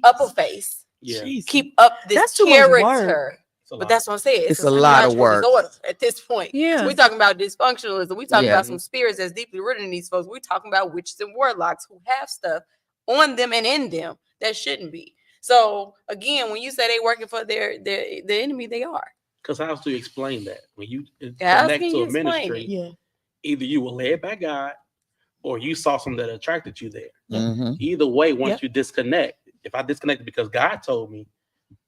up a face. Yeah. Keep up this character. But that's what I'm saying. It's a lot of work at this point. Yeah. So we talking about dysfunctionalism. We talking about some spirits that's deeply rooted in these folks. We talking about witches and warlocks who have stuff on them and in them that shouldn't be. So again, when you say they working for the enemy, they are. Because how else do you explain that? When you connect to a ministry, either you were led by God or you saw something that attracted you there. Either way, once you disconnect, if I disconnected because God told me,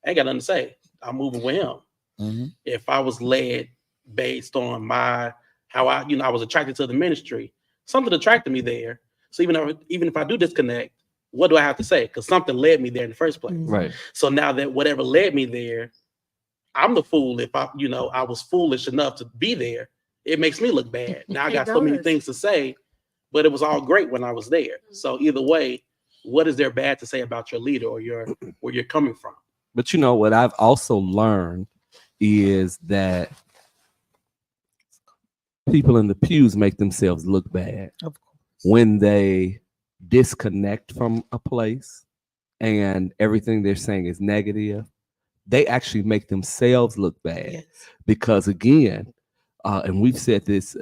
I ain't got nothing to say. I'm moving with him. If I was led based on how I was attracted to the ministry, something attracted me there. So even if I do disconnect, what do I have to say? Because something led me there in the first place. Right. So now that whatever led me there, I'm the fool. If I was foolish enough to be there, it makes me look bad. Now I got so many things to say, but it was all great when I was there. So either way, what is there bad to say about your leader or where you're coming from? But what I've also learned is that people in the pews make themselves look bad when they disconnect from a place and everything they're saying is negative. They actually make themselves look bad because again, and we've said this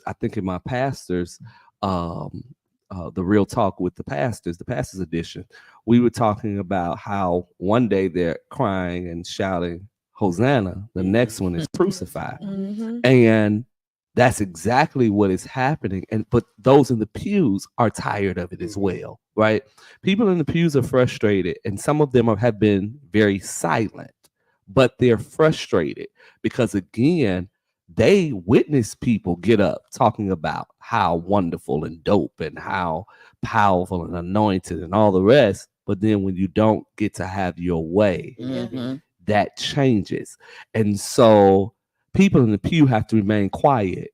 I think in my pastors, the Real Talk with the Pastors edition, we were talking about how one day they're crying and shouting Hosanna, the next one is crucified. And that's exactly what is happening. But those in the pews are tired of it as well, right? People in the pews are frustrated, and some of them have been very silent, but they're frustrated because, again, they witness people get up talking about how wonderful and dope and how powerful and anointed and all the rest. But then when you don't get to have your way, that changes. And so people in the pew have to remain quiet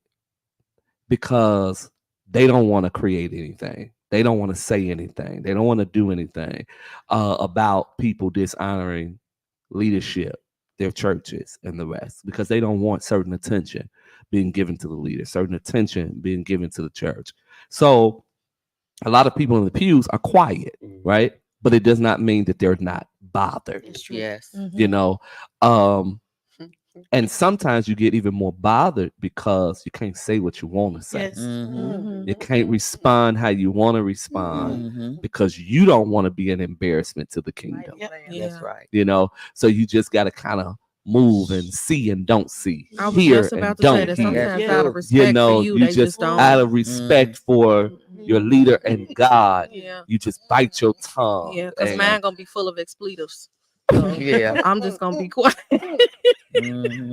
because they don't want to create anything. They don't want to say anything. They don't want to do anything about people dishonoring leadership, their churches, and the rest, because they don't want certain attention being given to the leader, certain attention being given to the church. So a lot of people in the pews are quiet, right? But it does not mean that they're not bothered. Yes. You know, and sometimes you get even more bothered because you can't say what you want to say. Yes. You can't respond how you want to respond because you don't want to be an embarrassment to the kingdom. That's right. You know, so you just got to kind of move and see and don't see. I was hear just about and to don't say that hear. sometimes out of respect You know, for you, you they just don't. out of respect for your leader and God, you just bite your tongue. Yeah, because and- mine gonna be full of expletives. So Yeah. I'm just gonna be quiet.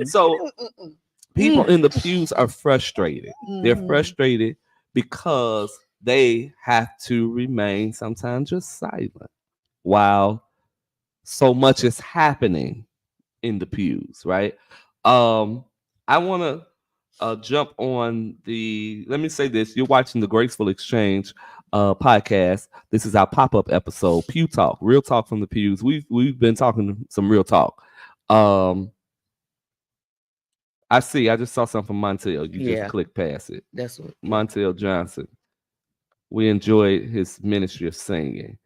So people in the pews are frustrated. They're frustrated because they have to remain sometimes just silent while so much is happening in the pews, right? I want to jump on let me say this. You're watching the Graceful Exchange podcast. This is our pop-up episode, Pew Talk, real talk from the pews. We've been talking some real talk. I just saw something from Montel. You just click past it. That's what Montel Johnson. We enjoyed his ministry of singing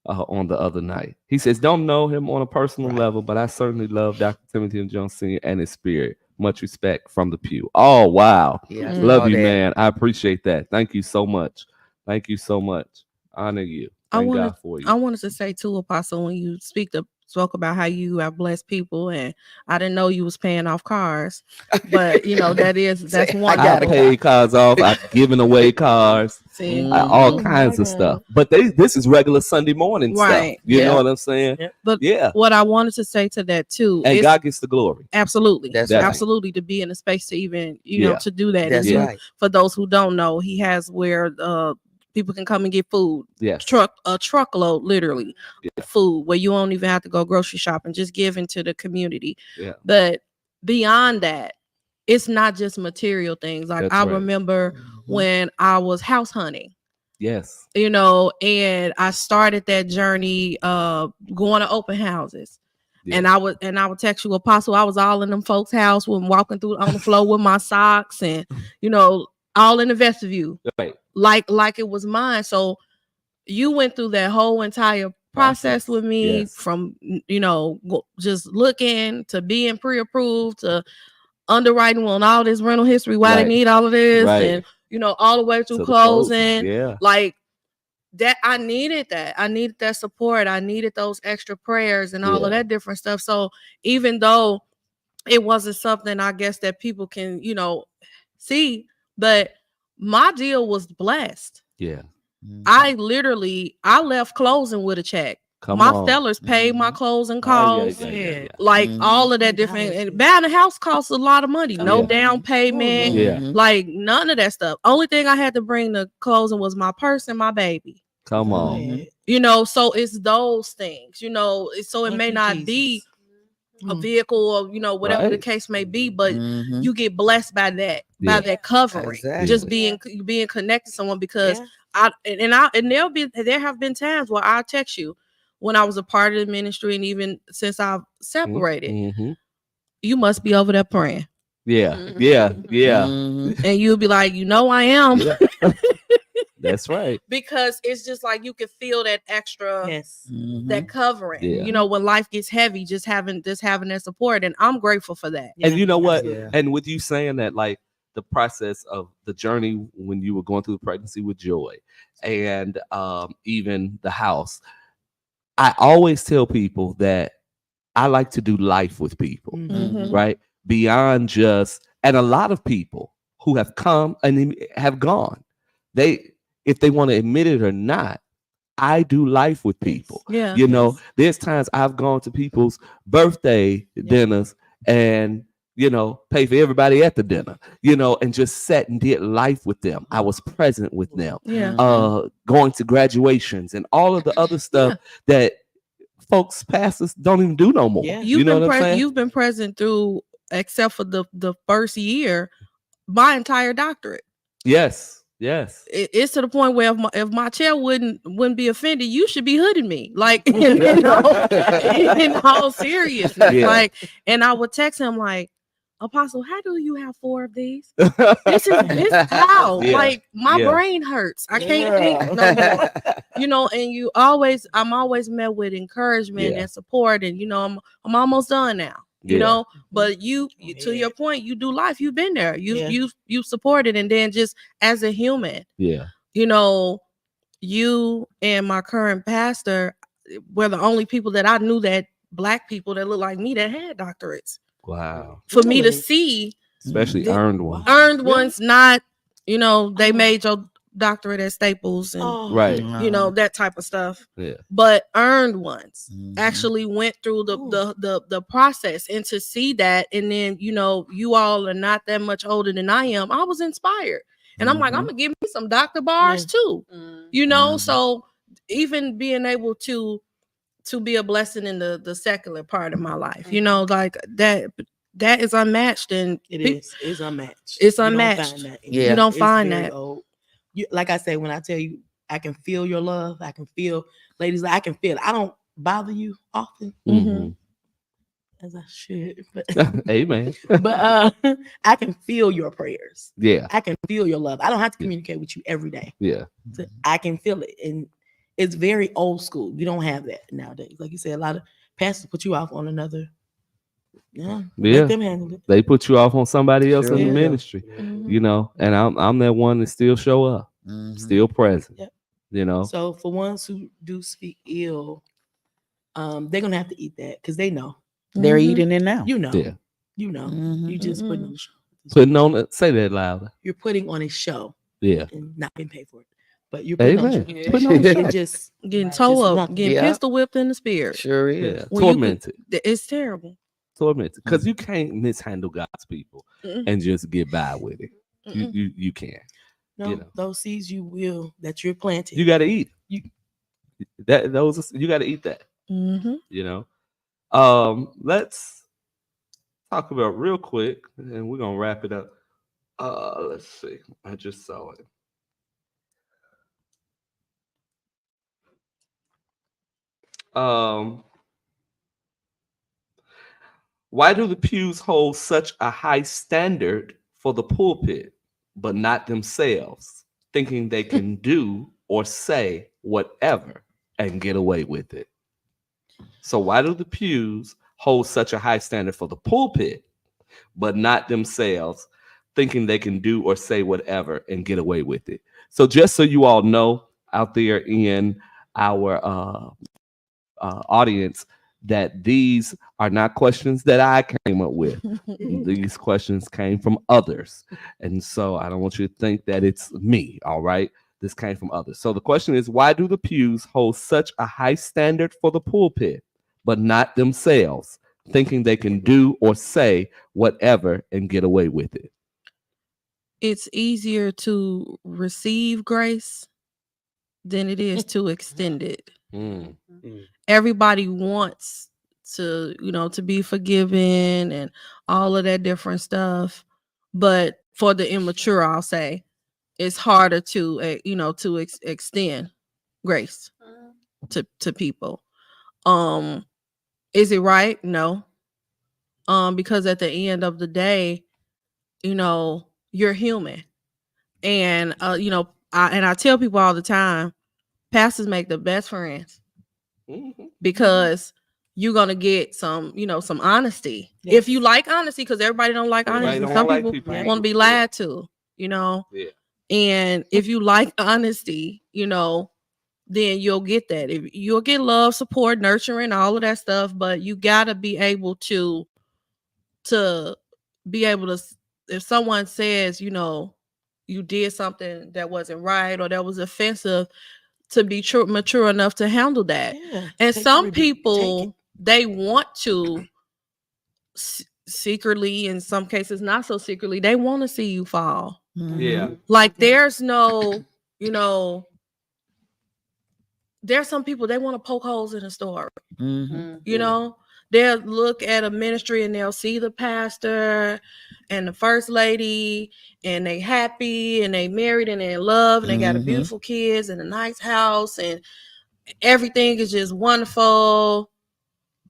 on the other night. He says, don't know him on a personal level, but I certainly love Dr. Timothy and Jones Sr. and his spirit. Much respect from the pew. Oh, wow. Yeah, love you, man. I appreciate that. Thank you so much. Thank you so much. Honor you. Thank God for you. I wanted to say too, Apostle, when you spoke about how you have blessed people, and I didn't know you was paying off cars, but you know that's one. I paid cars off. I've given away cars, all kinds of stuff. But this is regular Sunday morning stuff. You know what I'm saying? But what I wanted to say to that too, and God gets the glory. Absolutely, that's absolutely to be in a space to even know to do that. That's right. For those who don't know, he has where people can come and get food. Yes. A truckload, literally, food where you don't even have to go grocery shopping, just give into the community. Yeah. But beyond that, it's not just material things. Like I remember when I was house hunting. Yes. You know, and I started that journey going to open houses. Yeah. And I would text you, Apostle. I was all in them folks' house when walking through on the floor with my socks and all in the vestibule. Right. Like it was mine. So you went through that whole entire process with me from, just looking to being pre-approved to underwriting on all this rental history, why they need all of this, and, all the way through closing. Yeah. Like that. I needed that support. I needed those extra prayers and all of that different stuff. So even though it wasn't something I guess that people can, see, but my deal was blessed. Yeah. I left closing with a check. My sellers paid my closing costs. Like all of that different, and buying a house costs a lot of money. No down payment. Like none of that stuff. Only thing I had to bring to closing was my purse and my baby. Come on. So it's those things, so it may not be a vehicle or whatever the case may be, but you get blessed by that, by that covering. Just being connected to someone, because there have been times where I'll text you when I was a part of the ministry, and even since I've separated, you must be over there praying. Yeah. And you'll be like, I am. That's right. Because it's just like you can feel that extra, that covering. When life gets heavy, just having that support, and I'm grateful for that. And you know what? Yeah. And with you saying that, like the process of the journey when you were going through the pregnancy with Joy, and even the house, I always tell people that I like to do life with people, right? Beyond just, and a lot of people who have come and have gone, if they want to admit it or not, I do life with people. Yeah. There's times I've gone to people's birthday dinners and, pay for everybody at the dinner, and just sat and did life with them. I was present with them. Yeah. Going to graduations and all of the other stuff that folks, pastors don't even do no more. Yeah. You've You've been present through, except for the first year, my entire doctorate. Yes. Yes. It's to the point where if my chair wouldn't be offended, you should be hooding me. Like, in all seriousness. Yeah. Like, and I would text him like, Apostle, how do you have 4 of these? This how. Yeah. Like, my brain hurts. I can't think no more. And I'm always met with encouragement and support. And I'm almost done now. But you to your point, you do life. You've been there. You supported, and then just as a human, you and my current pastor were the only people that I knew, that Black people that look like me, that had doctorates. Wow. For me to see, especially earned ones. Earned ones, not they made your doctorate at Staples and right, that type of stuff. Yeah. But earned ones actually went through the process, and to see that, and then you all are not that much older than I am. I was inspired, and I'm like, I'm gonna give me some doctor bars too. So even being able to be a blessing in the secular part of my life, like that is unmatched, and it's unmatched. It's unmatched. You don't find that. Like I say, when I tell you, I can feel your love. I can feel, ladies, I can feel it. I don't bother you often, as I should, but amen. But I can feel your prayers. Yeah, I can feel your love. I don't have to communicate with you every day. Yeah, so I can feel it, and it's very old school. You don't have that nowadays. Like you said, a lot of pastors put you off on another. Let them handle it. They put you off on somebody else in the ministry, and I'm that one that still show up, still present. Yep. So for ones who do speak ill, they're gonna have to eat that, because they know they're eating it now. Yeah. You just putting on a show. Say that louder. You're putting on a show. Yeah. And not being paid for it. But you're putting on and just getting towed up, getting pistol whipped in the spirit. Sure is. Yeah. Tormented. It's terrible. Tormented, because you can't mishandle God's people and just get by with it. You can't. No, those seeds that you're planting. You got to eat. You got to eat that. Let's talk about real quick, and we're gonna wrap it up. Let's see. I just saw it. Why do the pews hold such a high standard for the pulpit, but not themselves, thinking they can do or say whatever and get away with it? So why do the pews hold such a high standard for the pulpit, but not themselves, thinking they can do or say whatever and get away with it? So just so you all know out there in our audience, that these are not questions that I came up with. These questions came from others. And so I don't want you to think that it's me, all right? This came from others. So the question is, why do the pews hold such a high standard for the pulpit, but not themselves, thinking they can do or say whatever and get away with it? It's easier to receive grace than it is to extend it. Everybody wants to, to be forgiven and all of that different stuff. But for the immature, I'll say, it's harder to, extend grace to people. Is it right? No. Because at the end of the day, you're human. And, I tell people all the time, pastors make the best friends. Because you're gonna get some honesty. Yes. If you like honesty, because everybody don't like honesty. Some people want to be lied to, Yeah. And if you like honesty, then you'll get that. You'll get love, support, nurturing, all of that stuff. But you gotta be able to be able to. If someone says, you did something that wasn't right or that was offensive, to be mature enough to handle that. And some people, they want to secretly, in some cases not so secretly, they want to see you fall. Like there's no, there's some people, they want to poke holes in a story. they'll look at a ministry and they'll see the pastor and the first lady, and they happy and they married and they in love and they got a beautiful kids and a nice house and everything is just wonderful.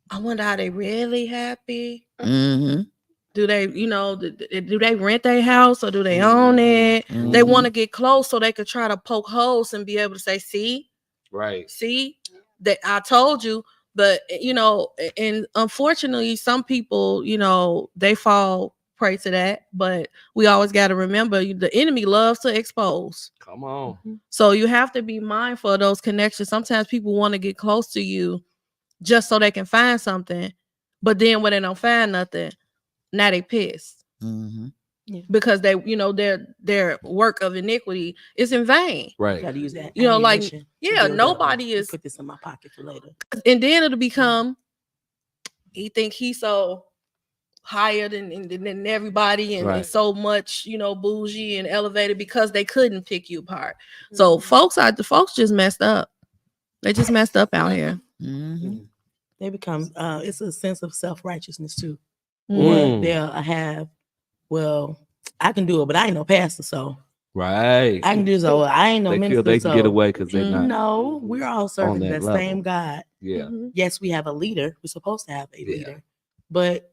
I wonder, are they really happy? Do they, do they rent their house or do they own it? They want to get close so they could try to poke holes and be able to say, see that I told you. But, and unfortunately, some people, they fall prey to that. But we always got to remember the enemy loves to expose. Come on. So you have to be mindful of those connections. Sometimes people want to get close to you just so they can find something. But then when they don't find nothing, now they pissed. Because they, their work of iniquity is in vain. Right. Got to use that. Nobody is. Put this in my pocket for later. And then it'll become, he think he's so higher than everybody and so much, bougie and elevated because they couldn't pick you apart. So folks just messed up. They just messed up out here. They become, it's a sense of self-righteousness too. Or they'll have, well, I can do it, but I ain't no pastor, so I can do so. I ain't no minister. They can get away because they're not. No, we're all serving the level. same God. Yeah. Yes, we have a leader. We're supposed to have a leader, but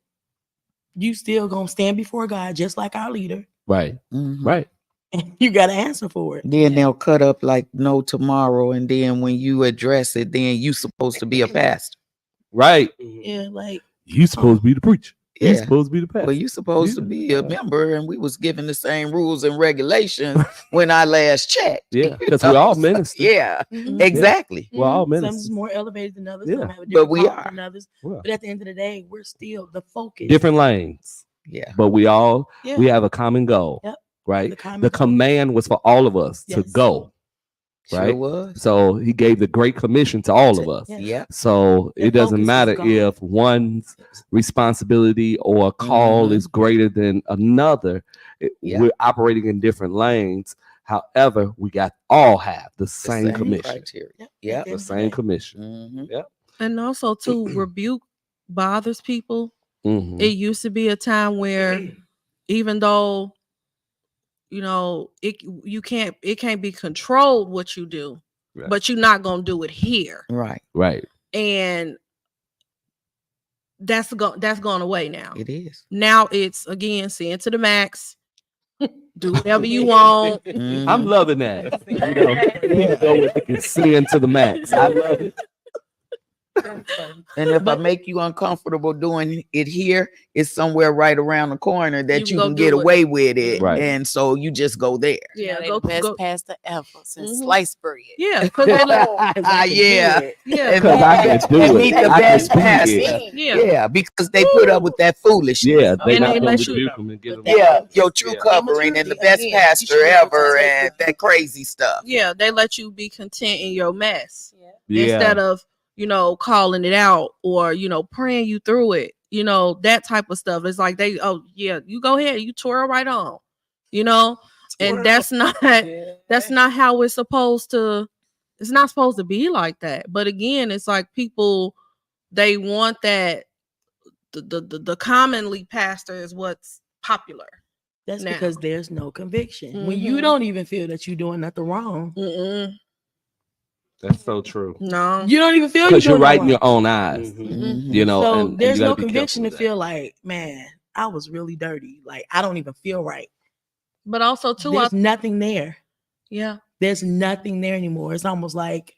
you still gonna stand before God just like our leader. Right. Right. And you got to answer for it. Then they'll cut up like no tomorrow, and then when you address it, then you supposed to be a pastor. Right. Yeah, like you supposed to be the preacher. Yeah. You're supposed to be the pastor. Well, you supposed to be a member, and we was given the same rules and regulations when I last checked. Yeah, because we're all ministers. Yeah, exactly. We're all ministers. Some is more elevated than others. Yeah. Some have a But we different are. than others. Yeah. But at the end of the day, we're still the focus. Different lanes. Yeah. But we have a common goal. Yep. Right. The The command was for all of us to go. Right. Sure was. So he gave the great commission to all of us. Yeah. So it doesn't matter if one's responsibility or call is greater than another. We're operating in different lanes. However, we all have the same commission. Criteria. Yeah. The same commission. Yeah. And also to rebuke bothers people. It used to be a time where even though it can't be controlled what you do, but you're not gonna do it here. Right. And that's gone away now. It is. Now it's again sin to the max. Do whatever you want. I'm loving that. Go with sin to the max. I love it. And if I make you uncomfortable doing it here, it's somewhere right around the corner that you can get away with it. Right. And so you just go there. Yeah, go best pastor ever since sliced bread. Yeah, because yeah. Because I can do it. Meet the best pastor. Yeah, because they put up with that foolishness. Yeah, they let let you. Your true covering and the best pastor ever and that crazy stuff. Yeah, they let you be content in your mess instead of calling it out or praying you through it. That type of stuff. It's like you go ahead, you twirl right on. And that's not how it's supposed to. It's not supposed to be like that. But again, it's like people, they want that. The commonly pastor is what's popular. That's because there's no conviction. When you don't even feel that you're doing nothing wrong. That's so true. No, you don't even feel because you're right in your own eyes. So and there's no conviction to feel like, man, I was really dirty. Like I don't even feel right. But also too, there's nothing there. Yeah, there's nothing there anymore. It's almost like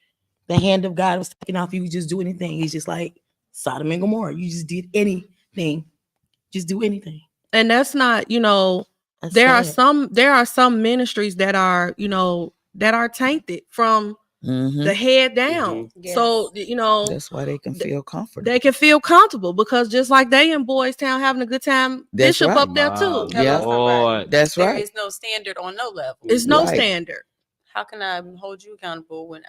the hand of God was taken off you. You just do anything. He's just like Sodom and Gomorrah. You just did anything. Just do anything. And that's not, there are some ministries that are, that are tainted from the head down. Yes. So, that's why they can feel comfortable. They can feel comfortable because just like they in Boys Town having a good time, that's Bishop up there too. Yeah, that's right. There is no standard on no level. It's no standard. How can I hold you accountable when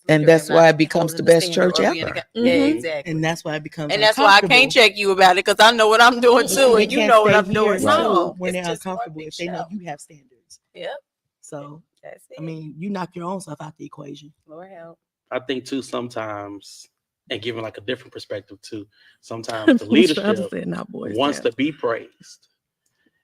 and that's why it becomes the best church ever. Yeah, exactly. And that's why it becomes. And that's why I can't check you about it because I know what I'm doing too, and you know what I'm doing too. When they're uncomfortable, if they know you have standards. Yep. So that's it. I mean, you knock your own stuff out the equation. Lord help. I think too sometimes and giving like a different perspective to sometimes the leadership wants to be praised.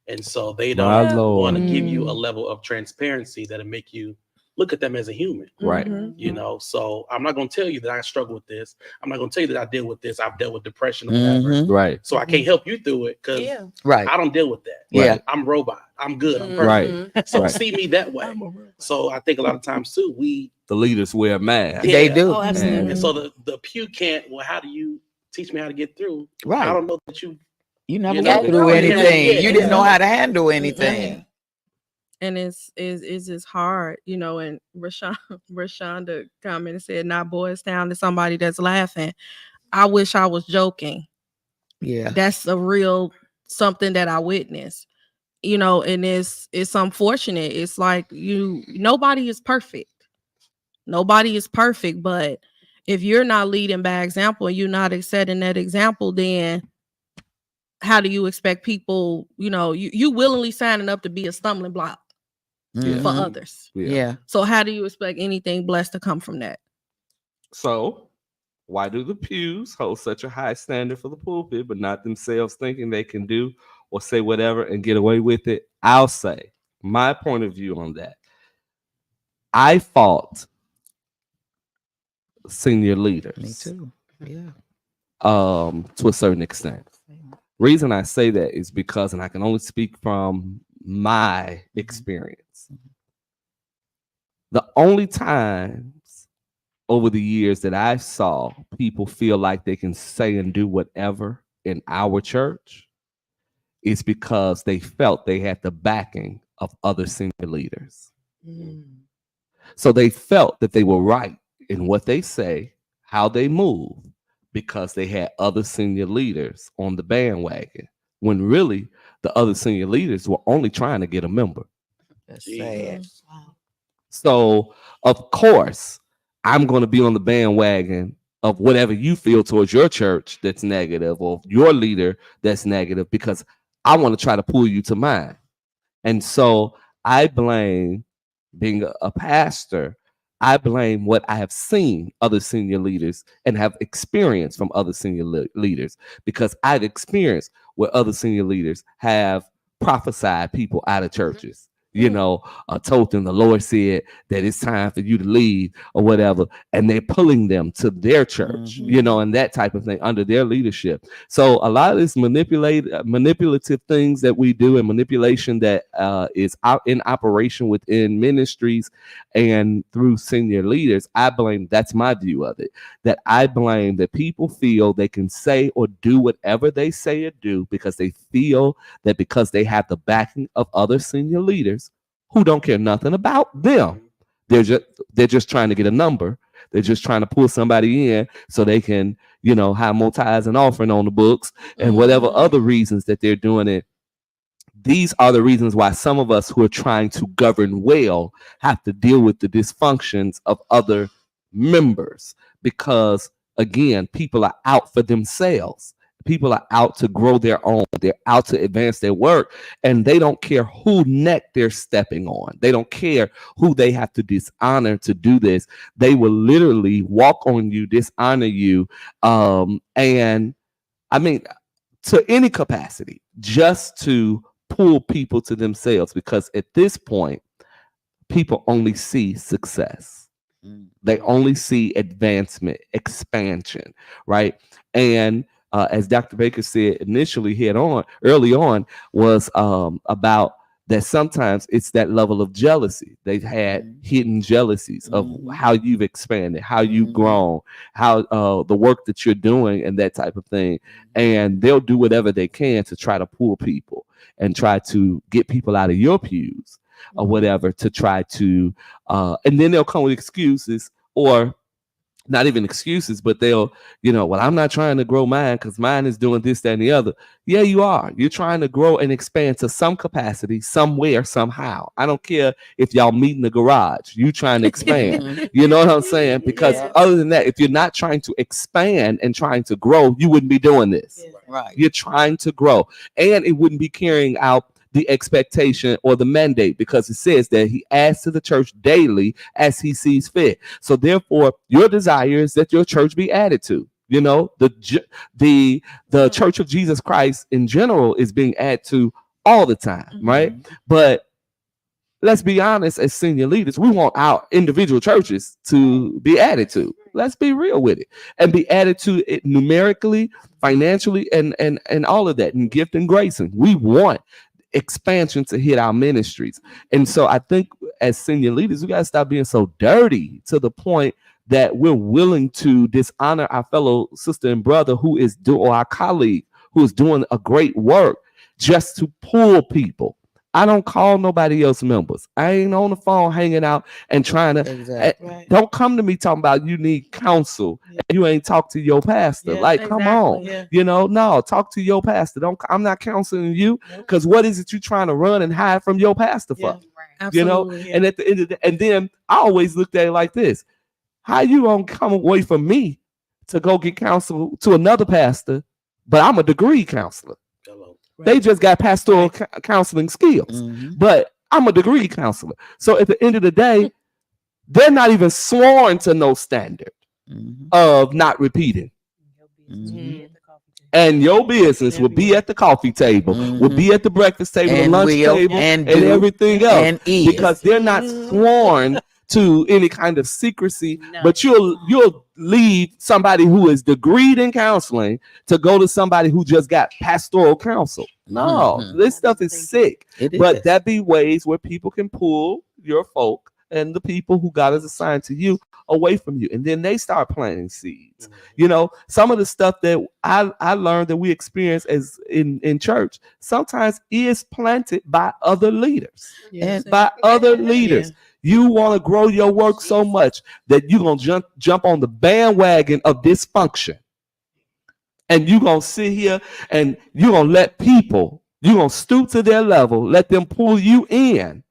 And so they don't want to give you a level of transparency that'll make you look at them as a human. Right. You know, so I'm not going to tell you that I struggle with this. I'm not going to tell you that I deal with this. I've dealt with depression or whatever. Right. So I can't help you through it because I don't deal with that. Yeah. I'm robot. I'm good. I'm perfect. Right. So see me that way. So I think a lot of times too, the leaders wear masks. They do. Oh, absolutely. And so the pew can't, well, how do you teach me how to get through? Right. I don't know that you never went through anything. You didn't know how to handle anything. And it's just hard, you know. And Rashonda commented and said, "Not Boys Town," to somebody that's laughing. I wish I was joking. Yeah, that's a real something that I witnessed, you know. And it's unfortunate. It's like nobody is perfect. Nobody is perfect, but if you're not leading by example and you're not setting that example, then how do you expect people? You know, you willingly signing up to be a stumbling block for others. Yeah. So how do you expect anything blessed to come from that? So why do the pews hold such a high standard for the pulpit, but not themselves thinking they can do or say whatever and get away with it? I'll say my point of view on that. I fault senior leaders. Me too. Yeah. To a certain extent. Reason I say that is because, and I can only speak from my experience. The only times over the years that I saw people feel like they can say and do whatever in our church is because they felt they had the backing of other senior leaders. So they felt that they were right in what they say, how they move, because they had other senior leaders on the bandwagon, when really the other senior leaders were only trying to get a member. That's sad. Wow. So, of course, I'm going to be on the bandwagon of whatever you feel towards your church that's negative or your leader that's negative, because I want to try to pull you to mine. And so I blame, being a pastor, I blame what I have seen other senior leaders and have experienced from other senior leaders, because I've experienced where other senior leaders have prophesied people out of churches. You know, told them the Lord said that it's time for you to leave or whatever, and they're pulling them to their church, you know, and that type of thing under their leadership. So a lot of this manipulative things that we do and manipulation that is out in operation within ministries and through senior leaders, I blame, that's my view of it, that I blame that people feel they can say or do whatever they say or do because they feel that because they have the backing of other senior leaders who don't care nothing about them. They're just trying to get a number. They're just trying to pull somebody in so they can, you know, have more tithes and offering on the books and whatever other reasons that they're doing it. These are the reasons why some of us who are trying to govern well have to deal with the dysfunctions of other members, because again, people are out for themselves. People are out to grow their own. They're out to advance their work, and they don't care who neck they're stepping on. They don't care who they have to dishonor to do this. They will literally walk on you, dishonor you, and I mean, to any capacity, just to pull people to themselves, because at this point, people only see success. They only see advancement, expansion, right? And as Dr. Baker said initially early on, was about that sometimes it's that level of jealousy. They've had hidden jealousies of how you've expanded, how you've grown, how the work that you're doing and that type of thing. And they'll do whatever they can to try to pull people and try to get people out of your pews or whatever to try to, and then they'll come with excuses, or not even excuses, but they'll, you know, well, I'm not trying to grow mine because mine is doing this, that, and the other. Yeah, you are. You're trying to grow and expand to some capacity, somewhere, somehow. I don't care if y'all meet in the garage. You trying to expand. You know what I'm saying? Because other than that, if you're not trying to expand and trying to grow, you wouldn't be doing this. Right. You're trying to grow. And it wouldn't be carrying out the expectation or the mandate, because it says that he adds to the church daily as he sees fit. So therefore, your desire is that your church be added to. You know, the Church of Jesus Christ in general is being added to all the time, right? But let's be honest, as senior leaders, we want our individual churches to be added to. Let's be real with it, and be added to it numerically, financially, and all of that, and gift and grace. And we want expansion to hit our ministries. And so I think as senior leaders, we got to stop being so dirty to the point that we're willing to dishonor our fellow sister and brother who is or our colleague who is doing a great work just to pull people. I don't call nobody else members. I ain't on the phone hanging out and trying to. Don't come to me talking about you need counsel. And you ain't talk to your pastor. Come on, no, talk to your pastor. I'm not counseling you, because what is it you trying to run and hide from your pastor for? Absolutely. And at the end of and then I always looked at it like this: how you gonna come away from me to go get counsel to another pastor, but I'm a degree counselor? They just got pastoral counseling skills, but I'm a degree counselor. So at the end of the day, they're not even sworn to no standard of not repeating. And your business will be at the coffee table, will be at the breakfast table, the lunch table, and everything else, because they're not sworn to any kind of secrecy. But you'll leave somebody who is degreed in counseling to go to somebody who just got pastoral counsel. No, this stuff is sick. But that be ways where people can pull your folk and the people who God has assigned to you away from you, and then they start planting seeds. Some of the stuff that I learned that we experience as in church sometimes is planted by other leaders and by other leaders. You want to grow your work so much that you're going to jump on the bandwagon of dysfunction. And you're going to sit here and you're going to let people, you're going to stoop to their level, let them pull you in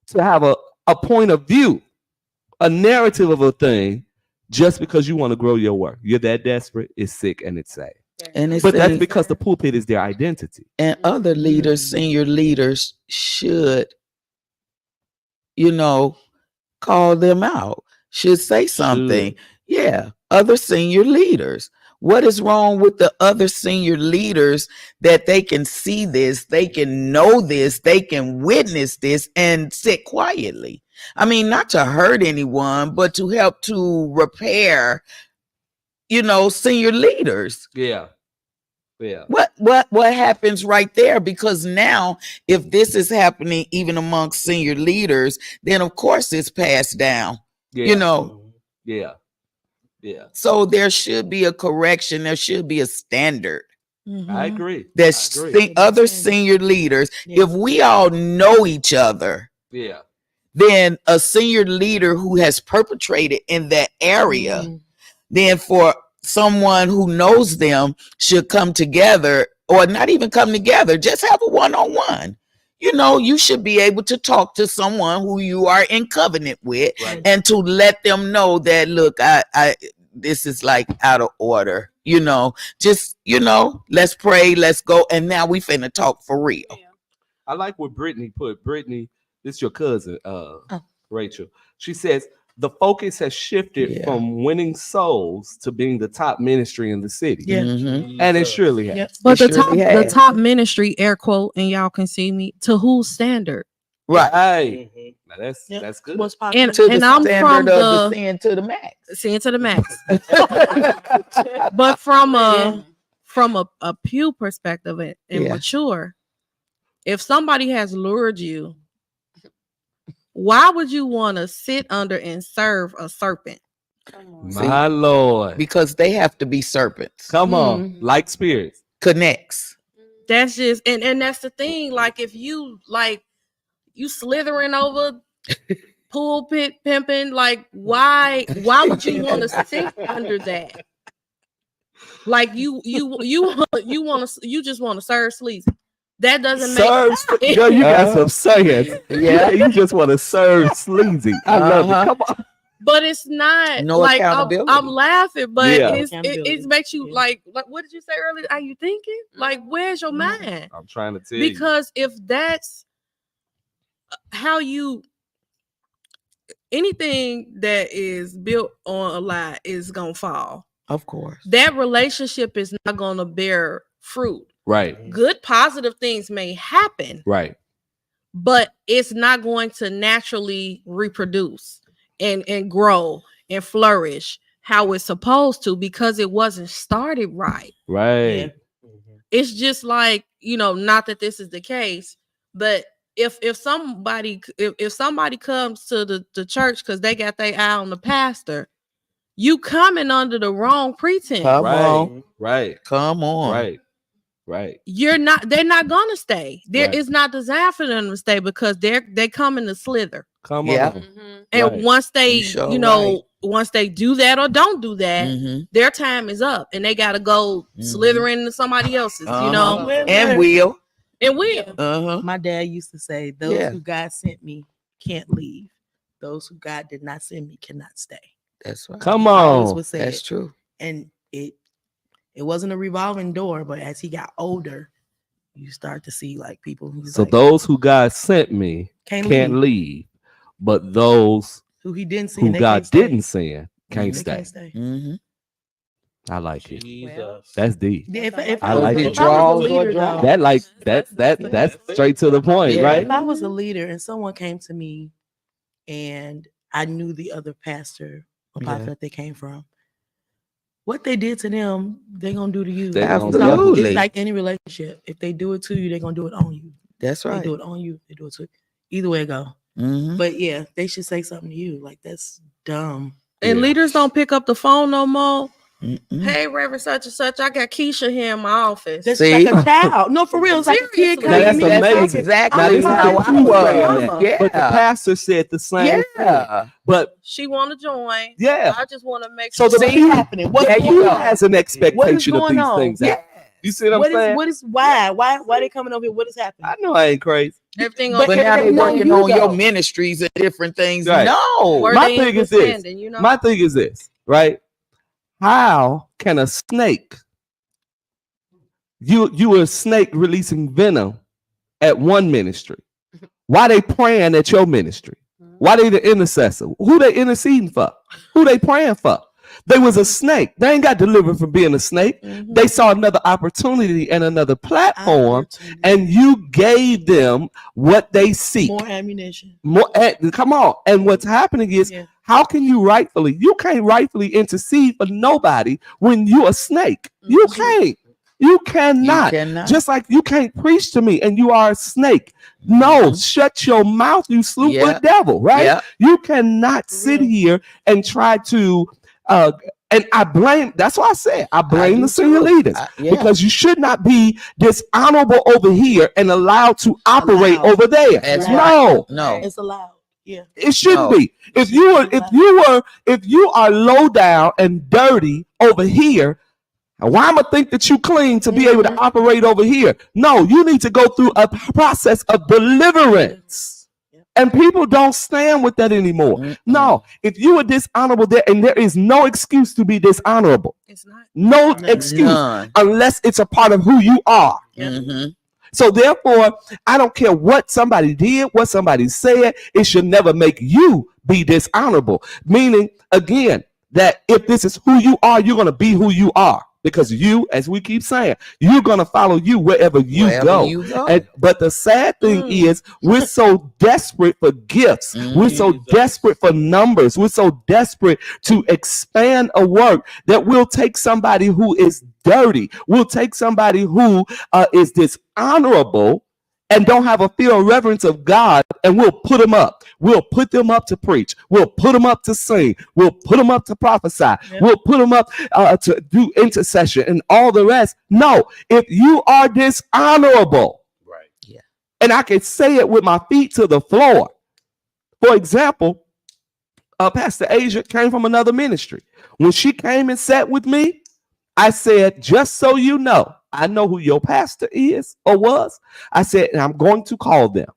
to have a point of view, a narrative of a thing, just because you want to grow your work. You're that desperate, it's sick, and it's sad. But that's because the pulpit is their identity. And other leaders, senior leaders, should call them out, should say something. Yeah, other senior leaders. What is wrong with the other senior leaders that they can see this, they can know this, they can witness this and sit quietly? I mean, not to hurt anyone, but to help to repair, senior leaders. Yeah. What happens right there? Because now, if this is happening even amongst senior leaders, then of course it's passed down. Yeah. So there should be a correction. There should be a standard. I agree. There's other senior leaders. If we all know each other, then a senior leader who has perpetrated in that area, then for someone who knows them should come together, or not even come together, just have a one-on-one. You should be able to talk to someone who you are in covenant with, and to let them know that, look, I this is like out of order. Let's pray, let's go, and now we finna talk for real. I like what Brittany put. Brittany, this is your cousin, Rachel. She says the focus has shifted from winning souls to being the top ministry in the city. And it surely has. But the top ministry, air quote, and y'all can see me, to whose standard? Right. Now that's good. And I'm from the sin to the max. Sin to the max. But from a Pew perspective and mature, if somebody has lured you, why would you want to sit under and serve a serpent? My Lord. Because they have to be serpents. Come on. Like spirits. Connects. That's just, and that's the thing. Like, if you slithering over pulpit pimping, like, why would you want to sit under that? Like, you just want to serve sleazy. That doesn't make sense. You got some sayings. Yeah, you just want to serve sleazy. I love it. Come on. But it's not no like accountability. I'm laughing, but it makes you like what did you say earlier? Are you thinking? Like, where's your mind? I'm trying to tell you. Because if that's how you, anything that is built on a lie is gonna fall. Of course. That relationship is not gonna bear fruit. Right. Good positive things may happen. Right. But it's not going to naturally reproduce and grow and flourish how it's supposed to, because it wasn't started right. Right. Yeah. It's just like, not that this is the case, but if somebody comes to the church because they got their eye on the pastor, you coming under the wrong pretense. Come on. Right. Come on. Right. They're not gonna stay. It's not designed for them to stay because they coming to slither. Come Yeah. on. And once they, right. once they do that or don't do that, their time is up and they gotta go slither into somebody else's, And will. My dad used to say, those who God sent me can't leave. Those who God did not send me cannot stay. That's right. Come on. That's true. And it wasn't a revolving door, but as he got older, you start to see like people who those who God sent me can't leave, but those who he didn't send, who God didn't send can't stay. Mm-hmm. I like it. Jesus. That's deep. If I like it. That's That's straight to the point, right? If I was a leader and someone came to me and I knew the other pastor or pastor that they came from, what they did to them, they're gonna do to you. Absolutely. It's like any relationship. If they do it to you, they're gonna do it on you. That's right. They do it on you. They do it to you. Either way it go. Mm-hmm. But yeah, they should say something to you. Like, that's dumb. And leaders don't pick up the phone no more. Mm-mm. Hey, Reverend such and such, I got Keisha here in my office. That's like a child. No, for real. It's like a kid. That's amazing. Exactly how I was. Yeah. But the pastor said the same thing. But she want to join. Yeah. I just want to make sure. So the thing happening. What has an expectation of these things. Yeah. You see what I'm saying? Why they coming over here? What is happening? I know I ain't crazy. Everything but now they're working on your ministries and different things. Right. No. My thing is this. My thing is this, right? How can a snake, you a snake releasing venom at one ministry? Why they praying at your ministry? Why they the intercessor? Who they interceding for? Who they praying for? They was a snake. They ain't got delivered from being a snake. Mm-hmm. They saw another opportunity and another platform, and you gave them what they seek. More ammunition. Come on. And what's happening is, how can you can't rightfully intercede for nobody when you a snake. Mm-hmm. You can't. You cannot. Just like you can't preach to me and you are a snake. No, shut your mouth, you slew devil, right? Yeah. You cannot sit here and try to and I blame, that's why I said I blame the senior leaders because you should not be dishonorable over here and allowed to operate over there. No, it's allowed. Yeah, it shouldn't be. If you are low down and dirty over here, why am I think that you clean to be able to operate over here? No, you need to go through a process of deliverance. And people don't stand with that anymore. Mm-hmm. No, if you are dishonorable there, and there is no excuse to be dishonorable. It's not. No excuse unless it's a part of who you are. Mm-hmm. So therefore, I don't care what somebody did, what somebody said, it should never make you be dishonorable. Meaning, again, that if this is who you are, you're going to be who you are. Because you, as we keep saying, you're going to follow you wherever you go. But the sad thing is, we're so desperate for gifts. We're so desperate for numbers. We're so desperate to expand a work that we'll take somebody who is dirty. We'll take somebody who is dishonorable and don't have a fear or reverence of God, and we'll put them up. We'll put them up to preach. We'll put them up to sing. We'll put them up to prophesy. Yep. We'll put them up to do intercession and all the rest. No, if you are dishonorable, right? Yeah, and I can say it with my feet to the floor. For example, Pastor Asia came from another ministry. When she came and sat with me, I said, just so you know, I know who your pastor is or was. I said, and I'm going to call them.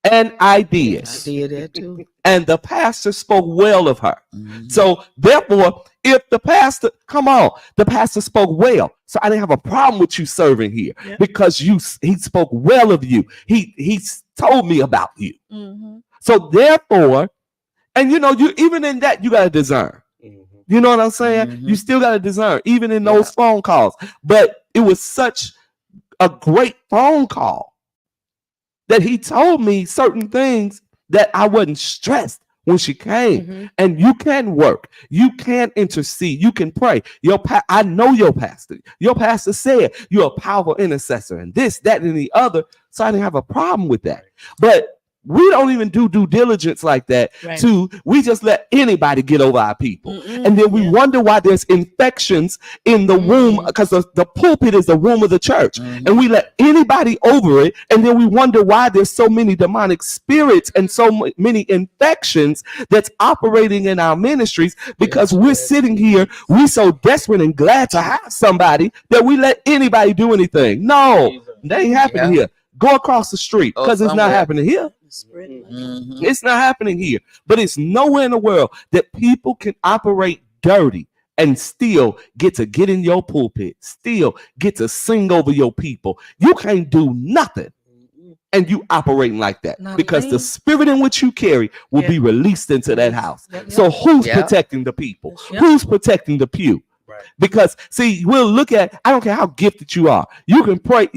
And I did. I did that too. And the pastor spoke well of her. Mm-hmm. So therefore, if the pastor, the pastor spoke well. So I didn't have a problem with you serving here because he spoke well of you. He told me about you. Mm-hmm. So therefore, and you even in that, you got to discern. You know what I'm saying? Mm-hmm. You still got to discern, even in those phone calls. But it was such a great phone call that he told me certain things that I wasn't stressed when she came. Mm-hmm. And you can work. You can intercede. You can pray. I know your pastor. Your pastor said you're a powerful intercessor and this, that, and the other. So I didn't have a problem with that. But we don't even do due diligence like that. Right. We just let anybody get over our people. Mm-mm. And then we wonder why there's infections in the womb, because the pulpit is the womb of the church. And we let anybody over it. And then we wonder why there's so many demonic spirits and so many infections that's operating in our ministries, because we're sitting here, we're so desperate and glad to have somebody that we let anybody do anything. No, that ain't happening here. Go across the street, because it's not happening here. It's not happening here. But it's nowhere in the world that people can operate dirty and still get in your pulpit, still get to sing over your people. You can't do nothing and you operating like that, because the spirit in which you carry will be released into that house. So who's protecting the people? Who's protecting the pew? Because see, we'll look at, I don't care how gifted you are. You can pray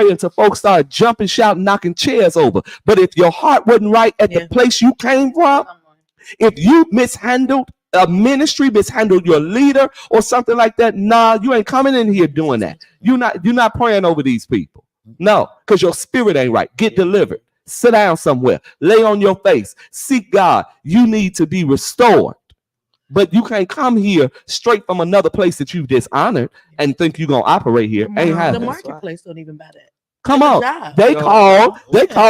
until folks start jumping, shouting, knocking chairs over. But if your heart wasn't right at the place you came from, if you mishandled a ministry, mishandled your leader or something like that, you ain't coming in here doing that. You're not praying over these people. No, because your spirit ain't right. Get delivered. Sit down somewhere. Lay on your face. Seek God. You need to be restored. But you can't come here straight from another place that you've dishonored and think you're gonna operate here. Ain't happening. The marketplace don't even buy that. Come on, they call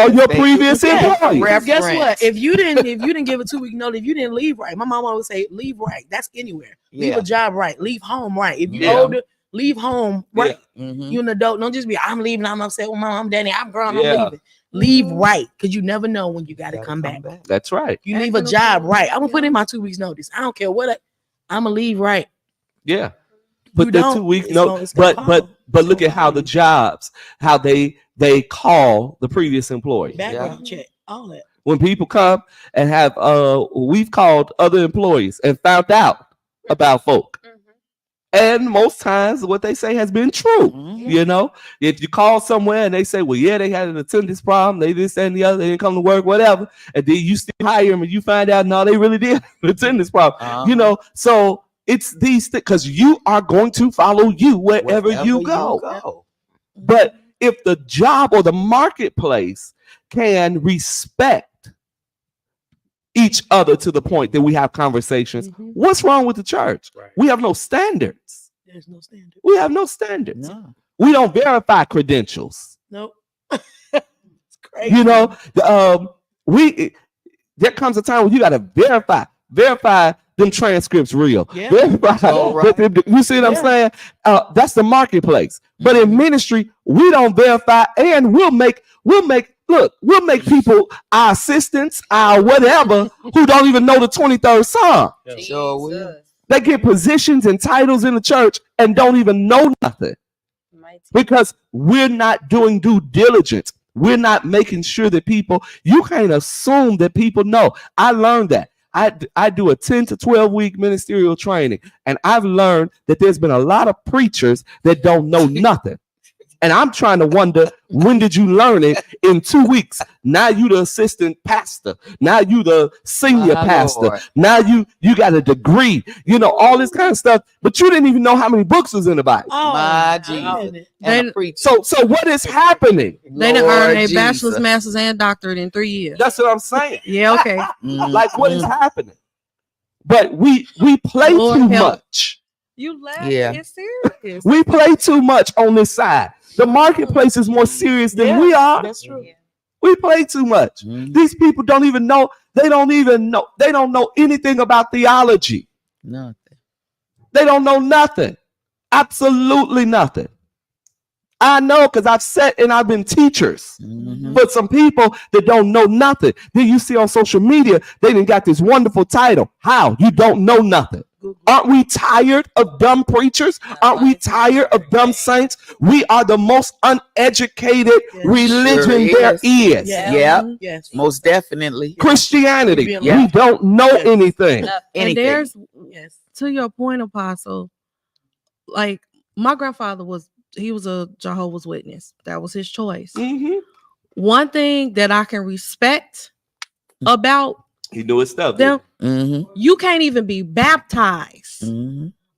your previous employee. Guess what? If you didn't give a 2-week notice, if you didn't leave right, my mom always say, leave right. That's anywhere. Leave a job right. Leave home right. If you older, leave home right. You an adult. Don't just be, I'm leaving. I'm upset with my mom, daddy. I'm grown. I'm leaving. Leave right, because you never know when you got to come back. That's right. You leave a job right. I'm gonna put in my 2 weeks notice. I don't care what. I'm gonna leave right. Yeah. Put the 2 week notice. But look at how the jobs, how they call the previous employee. Background check, all that. When people come and have we've called other employees and found out about folk. And most times what they say has been true. You know, if you call somewhere and they say, well, they had an attendance problem, they this and the other, they didn't come to work, whatever, and then you still hire them and you find out, no, they really did an attendance problem. You know, so it's these things, because you are going to follow you wherever you go. But if the job or the marketplace can respect each other to the point that we have conversations, what's wrong with the church? We have no standards. There's no standard. We have no standards. No. We don't verify credentials. Nope. It's crazy. You know, there comes a time when you got to verify them transcripts real. Verify. You see what I'm saying? That's the marketplace. But in ministry, we don't verify, and we'll make people our assistants, our whatever, who don't even know the 23rd Psalm. They get positions and titles in the church and don't even know nothing, because we're not doing due diligence. We're not making sure that you can't assume that people know. I learned that. I do a 10 to 12 week ministerial training, and I've learned that there's been a lot of preachers that don't know nothing. And I'm trying to wonder, when did you learn it? In 2 weeks. Now you the assistant pastor. Now you the senior pastor. Lord. Now you got a degree. You know, all this kind of stuff. But you didn't even know how many books was in the Bible. My Jesus. So what is happening? They done earned a bachelor's, master's, and doctorate in 3 years. That's what I'm saying. Okay. Like, what is happening? But we play too much. You laugh. It's serious. We play too much on this side. The marketplace is more serious than we are. That's true. We play too much. These people don't even know. They don't know anything about theology. Nothing. They don't know nothing. Absolutely nothing. I know, because I've sat and I've been teachers. But some people that don't know nothing. Then you see on social media, they done got this wonderful title. How? You don't know nothing. Aren't we tired of dumb preachers? Aren't we tired of dumb saints? We are the most uneducated religion there is. Yes, most definitely. Christianity. We don't know anything. And there's, to your point, Apostle, like my grandfather was a Jehovah's Witness. That was his choice. One thing that I can respect about he knew his stuff. Them, you can't even be baptized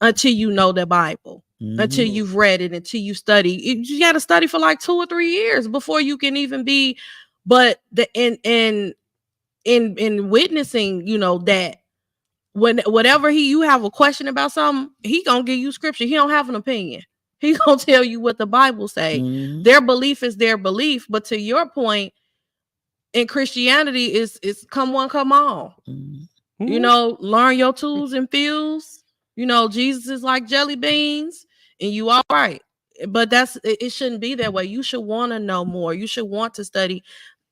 until you know the Bible, until you've read it, until you study. You got to study for like 2 or 3 years before you can even be. But in witnessing, you know, that whatever you have a question about something, he gonna give you scripture. He don't have an opinion. He gonna tell you what the Bible say. Their belief is their belief. But to your point, in Christianity, is come one, come all. You know, learn your twos and feels. You know, Jesus is like jelly beans, and you all right. But it shouldn't be that way. You should want to know more. You should want to study.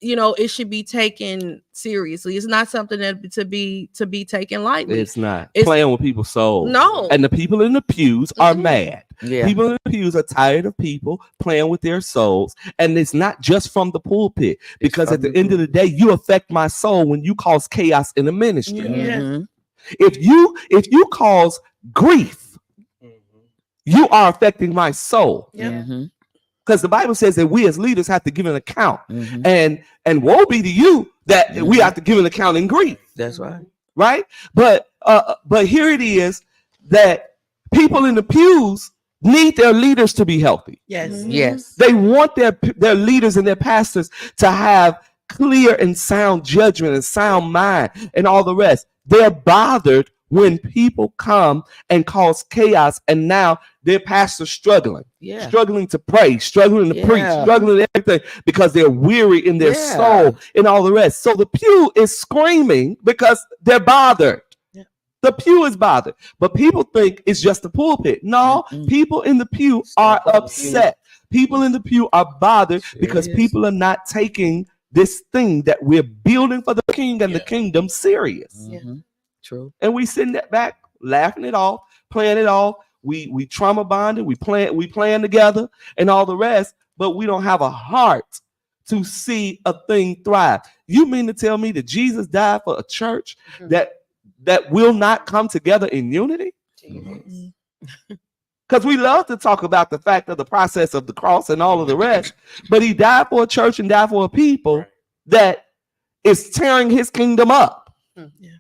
You know, it should be taken seriously. It's not something that to be taken lightly. It's not playing with people's souls. No. And the people in the pews are mad. People in the pews are tired of people playing with their souls. And it's not just from the pulpit, because at the end of the day, you affect my soul when you cause chaos in the ministry. If you cause grief, you are affecting my soul. Because the Bible says that we as leaders have to give an account. And woe be to you that we have to give an account in grief. That's right. Right? But here it is that people in the pews need their leaders to be healthy. Yes. They want their leaders and their pastors to have clear and sound judgment and sound mind and all the rest. They're bothered when people come and cause chaos, and now their pastor's struggling to pray, struggling to preach, struggling to everything, because they're weary in their soul and all the rest. So the pew is screaming because they're bothered. The pew is bothered, but people think it's just the pulpit. No, people in the pew are upset. People in the pew are bothered because people are not taking this thing that we're building for the king and the kingdom serious. True. And we sitting back, laughing it off, playing it off. We trauma bonded, we playing together and all the rest, but we don't have a heart to see a thing thrive. You mean to tell me that Jesus died for a church that will not come together in unity? Because we love to talk about the fact of the process of the cross and all of the rest, but he died for a church and died for a people that is tearing his kingdom up.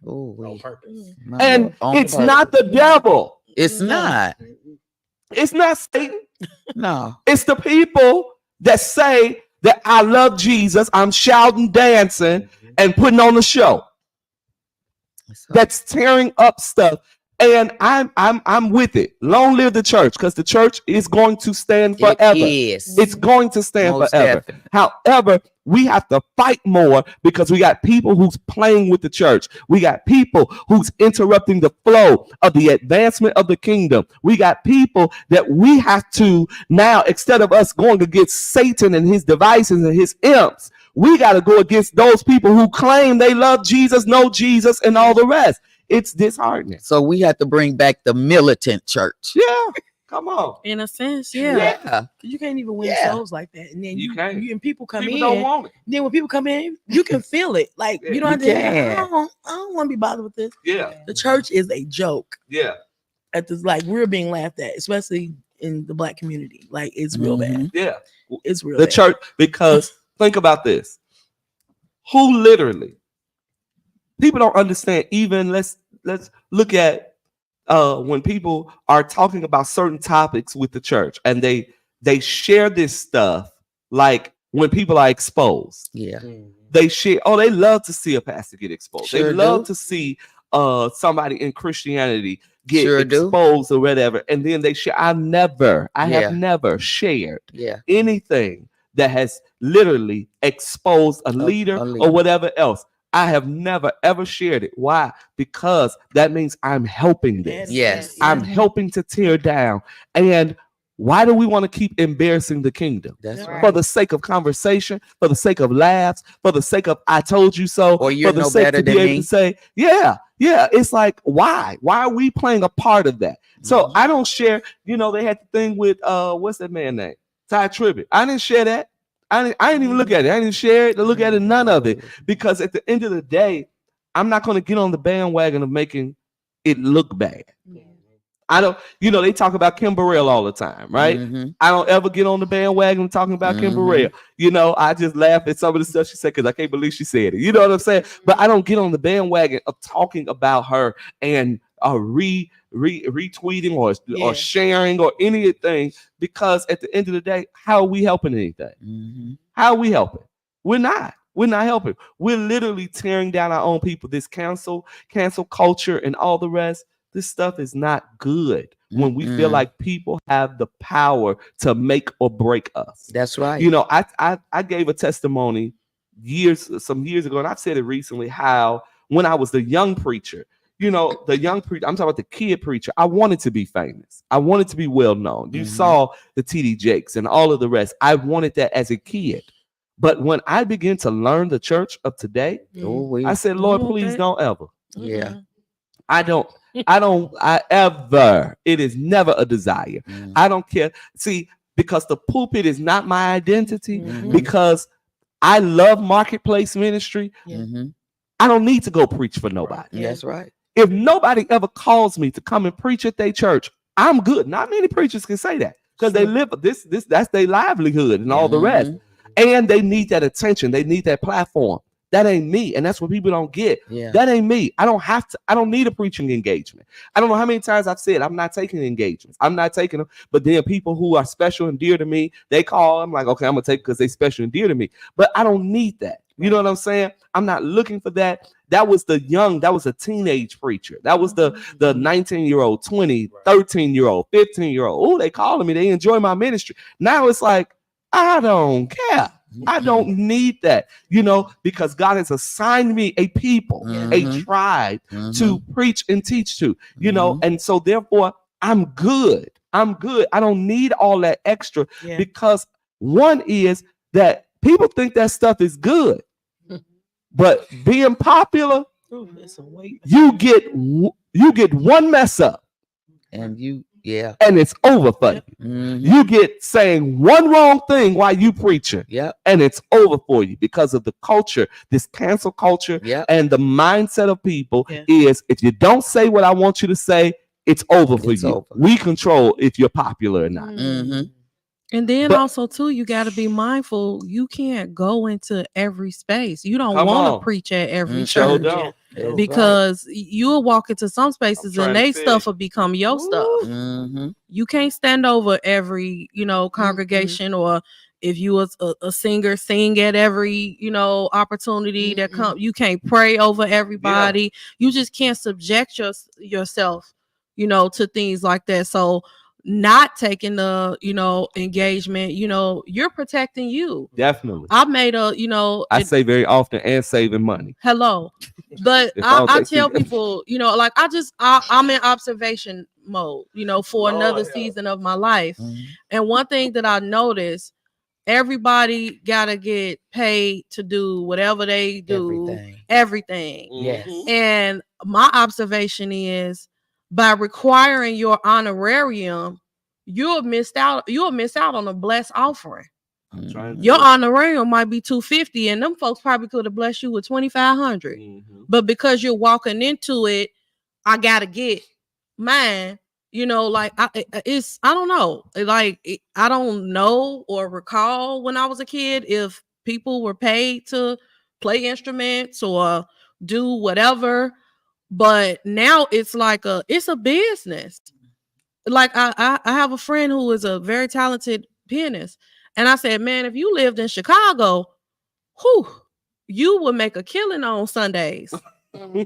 On purpose. And it's not the devil. It's not. It's not Satan. No. It's the people that say that I love Jesus. I'm shouting, dancing, and putting on a show. That's tearing up stuff. And I'm with it. Long live the church, because the church is going to stand forever. It's going to stand forever. Definitely. However, we have to fight more because we got people who's playing with the church. We got people who's interrupting the flow of the advancement of the kingdom. We got people that we have to now, instead of us going against Satan and his devices and his imps, we got to go against those people who claim they love Jesus, know Jesus, and all the rest. It's disheartening. So we have to bring back the militant church. Yeah, come on. In a sense, you can't even win souls like that, and then you and people come in. Don't want it. Then when people come in, you can feel it. Like you don't have to. I don't want to be bothered with this. Yeah, the church is a joke. Yeah, at this, like we're being laughed at, especially in the Black community. Like it's real bad. Yeah, it's real. The bad. church, because think about this. Who literally? People don't understand. Even let's look at when people are talking about certain topics with the church, and they share this stuff like when people are exposed. Yeah, they share. Oh, they love to see a pastor get exposed. Sure they love to see somebody in Christianity get exposed or whatever, and then they share. I have never shared anything that has literally exposed a leader or whatever else. I have never, ever shared it. Why? Because that means I'm helping this. Yes. I'm helping to tear down. And Why do we want to keep embarrassing the kingdom? That's right. For the sake of conversation, for the sake of laughs, for the sake of I told you so, or you're for the no sake better to be than able me. to say, yeah. It's like, why? Why are we playing a part of that? So I don't share. You know, they had the thing with what's that man name? Ty Tribbett. I didn't share that. I didn't even look at it. I didn't share it to look at it. None of it, because at the end of the day, I'm not going to get on the bandwagon of making it look bad. I don't, they talk about Kim Burrell all the time, right? I don't ever get on the bandwagon talking about Kim Burrell. I just laugh at some of the stuff she said because I can't believe she said it. You know what I'm saying? But I don't get on the bandwagon of talking about her and retweeting or sharing or anything, because at the end of the day, how are we helping anything? How are we helping? We're not helping. We're literally tearing down our own people. This cancel culture and all the rest. This stuff is not good when we feel like people have the power to make or break us. That's right. I gave a testimony some years ago, and I've said it recently, how when I was the young preacher, I'm talking about the kid preacher, I wanted to be famous. I wanted to be well known. You saw the TD Jakes and all of the rest. I wanted that as a kid. But when I began to learn the church of today, I said, Lord, please don't ever. Yeah. It is never a desire. I don't care. See, because the pulpit is not my identity, because I love marketplace ministry. I don't need to go preach for nobody. That's right. If nobody ever calls me to come and preach at their church, I'm good. Not many preachers can say that, because they live that's their livelihood and all the rest. And they need that attention. They need that platform. That ain't me. And that's what people don't get. That ain't me. I don't need a preaching engagement. I don't know how many times I've said I'm not taking engagements. I'm not taking them. But then people who are special and dear to me, they call. I'm like, okay, I'm going to take it because they special and dear to me. But I don't need that. You know what I'm saying? I'm not looking for that. That was a teenage preacher. That was the 19-year-old, 20, 13-year-old, 15-year-old. Oh, they calling me. They enjoy my ministry. Now it's like, I don't care. I don't need that, because God has assigned me a people, a tribe to preach and teach to, and so therefore I'm good. I don't need all that extra, because one is that people think that stuff is good, but being popular, you get one mess up and and it's over for you. You get saying one wrong thing while you preaching, and it's over for you, because of the culture, this cancel culture, and the mindset of people is, if you don't say what I want you to say, it's over for you. Over. We control if you're popular or not. And then also too, you got to be mindful. You can't go into every space. You don't want to preach at every church, because you'll walk into some spaces and they stuff will become your stuff. You can't stand over every, congregation, or if you was a singer, sing at every, opportunity that come. You can't pray over everybody. You just can't subject yourself, to things like that. So not taking the engagement, you're protecting you. Definitely. I made I say very often, and saving money. Hello. But I tell people, I'm in observation mode, for another season of my life. And one thing that I noticed, everybody gotta get paid to do whatever they do, everything. Yes. And my observation is, by requiring your honorarium, you'll miss out on a blessed offering. Your honorarium might be $250, and them folks probably could have blessed you with $2,500. But because you're walking into it, I gotta get mine. I don't know. I don't know or recall when I was a kid if people were paid to play instruments or do whatever. But now it's like it's a business. Like I have a friend who is a very talented pianist, and I said, man, if you lived in Chicago, you would make a killing on Sundays,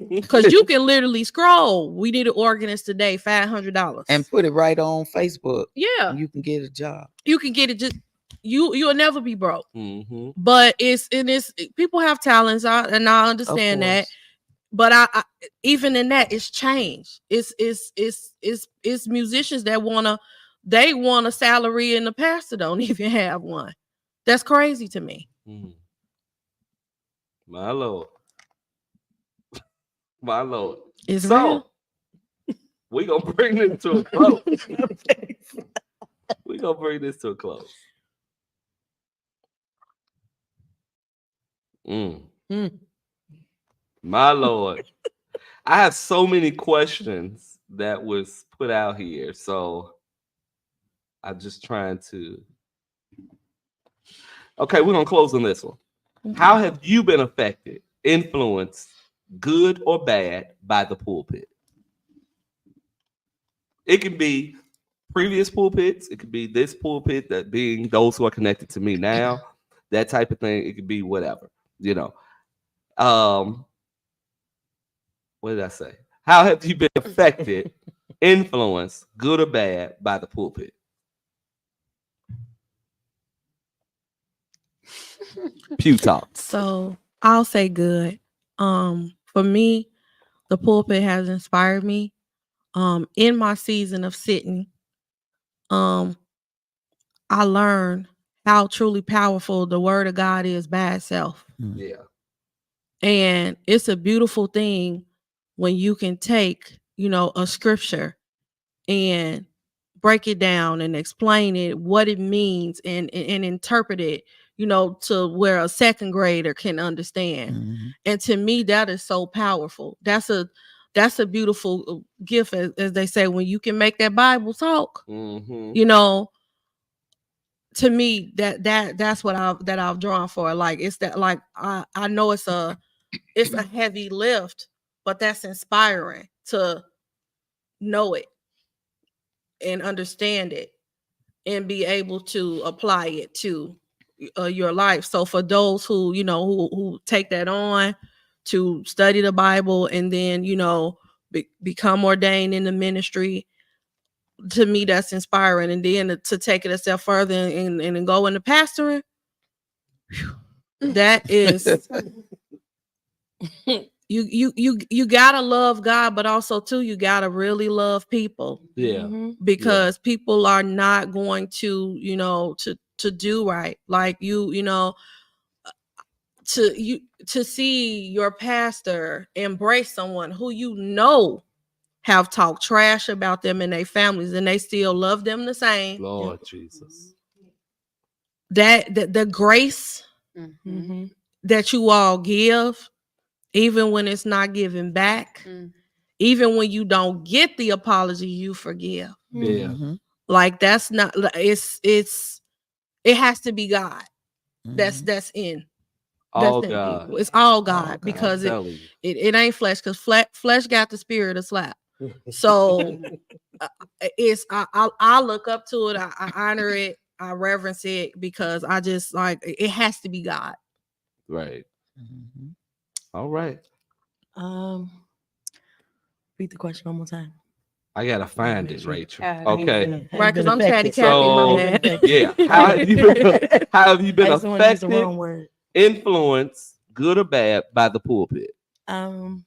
because you can literally scroll. We need an organist today, $500, and put it right on Facebook. Yeah, you can get a job. You can get it. Just you'll never be broke. But it's people have talents, and I understand that. But I even in that, it's changed. It's musicians that want to they want a salary and the pastor don't even have one. That's crazy to me. My Lord. My Lord. It's real. We're going to bring this to a close. We're going to bring this to a close. My Lord. I have so many questions that was put out here. So I'm just trying to. Okay, we're going to close on this one. How have you been affected, influenced, good or bad, by the pulpit? It can be previous pulpits. It could be this pulpit, that being those who are connected to me now, that type of thing. It could be whatever, you know. What did I say? How have you been affected, influenced, good or bad, by the pulpit? Pew Talk. So I'll say good. For me, the pulpit has inspired me. In my season of sitting, I learned how truly powerful the word of God is by itself. Yeah. And it's a beautiful thing when you can take, a scripture and break it down and explain it, what it means, and interpret it, to where a second grader can understand. And to me, that is so powerful. That's a beautiful gift, as they say, when you can make that Bible talk. To me, that's what I've drawn for. Like, it's that, like, I know it's a heavy lift, but that's inspiring to know it and understand it and be able to apply it to your life. So for those who who take that on to study the Bible and then become ordained in the ministry, to me that's inspiring. And then to take it a step further and go into pastoring, that is you gotta love God, but also too you gotta really love people. Because people are not going to to do right. Like to see your pastor embrace someone who have talked trash about them and their families, and they still love them the same. Lord Jesus. That the grace that you all give, even when it's not given back, even when you don't get the apology, you forgive. Like, that's not, it has to be God. That's in. All God. People. It's all God, because it ain't flesh, because flesh got the spirit of slap. So I look up to it. I honor it. I reverence it, because I just, like, it has to be God. Right. All right. Read the question one more time. I gotta find it, Rachel. Okay. Right, because I'm chatty Cathy. Yeah. How have you been affected, influenced, good or bad, by the pulpit? I've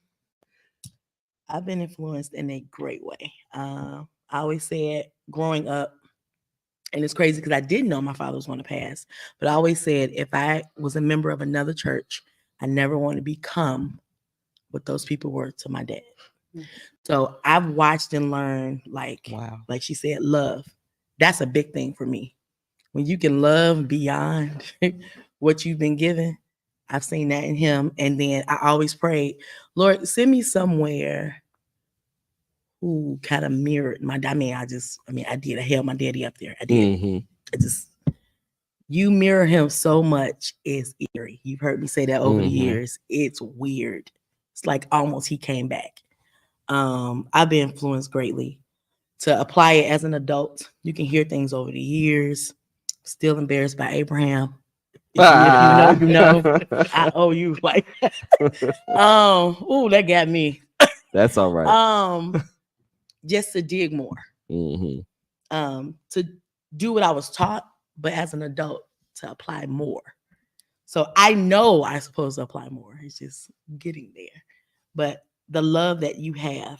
been influenced in a great way. I always said growing up, and it's crazy because I didn't know my father was going to pass, but I always said if I was a member of another church, I never want to become what those people were to my dad. So I've watched and learned, like she said, love. That's a big thing for me. When you can love beyond what you've been given, I've seen that in him. And then I always prayed, Lord, send me somewhere who kind of mirrored I did. I held my daddy up there. I did. You mirror him so much, it's eerie. You've heard me say that over the years. It's weird. It's like almost he came back. I've been influenced greatly to apply it as an adult. You can hear things over the years. Still embarrassed by Abraham. If you know, I owe you like. That got me. That's all right. Just to dig more. To do what I was taught, but as an adult to apply more. So I know I'm supposed to apply more. It's just getting there. But the love that you have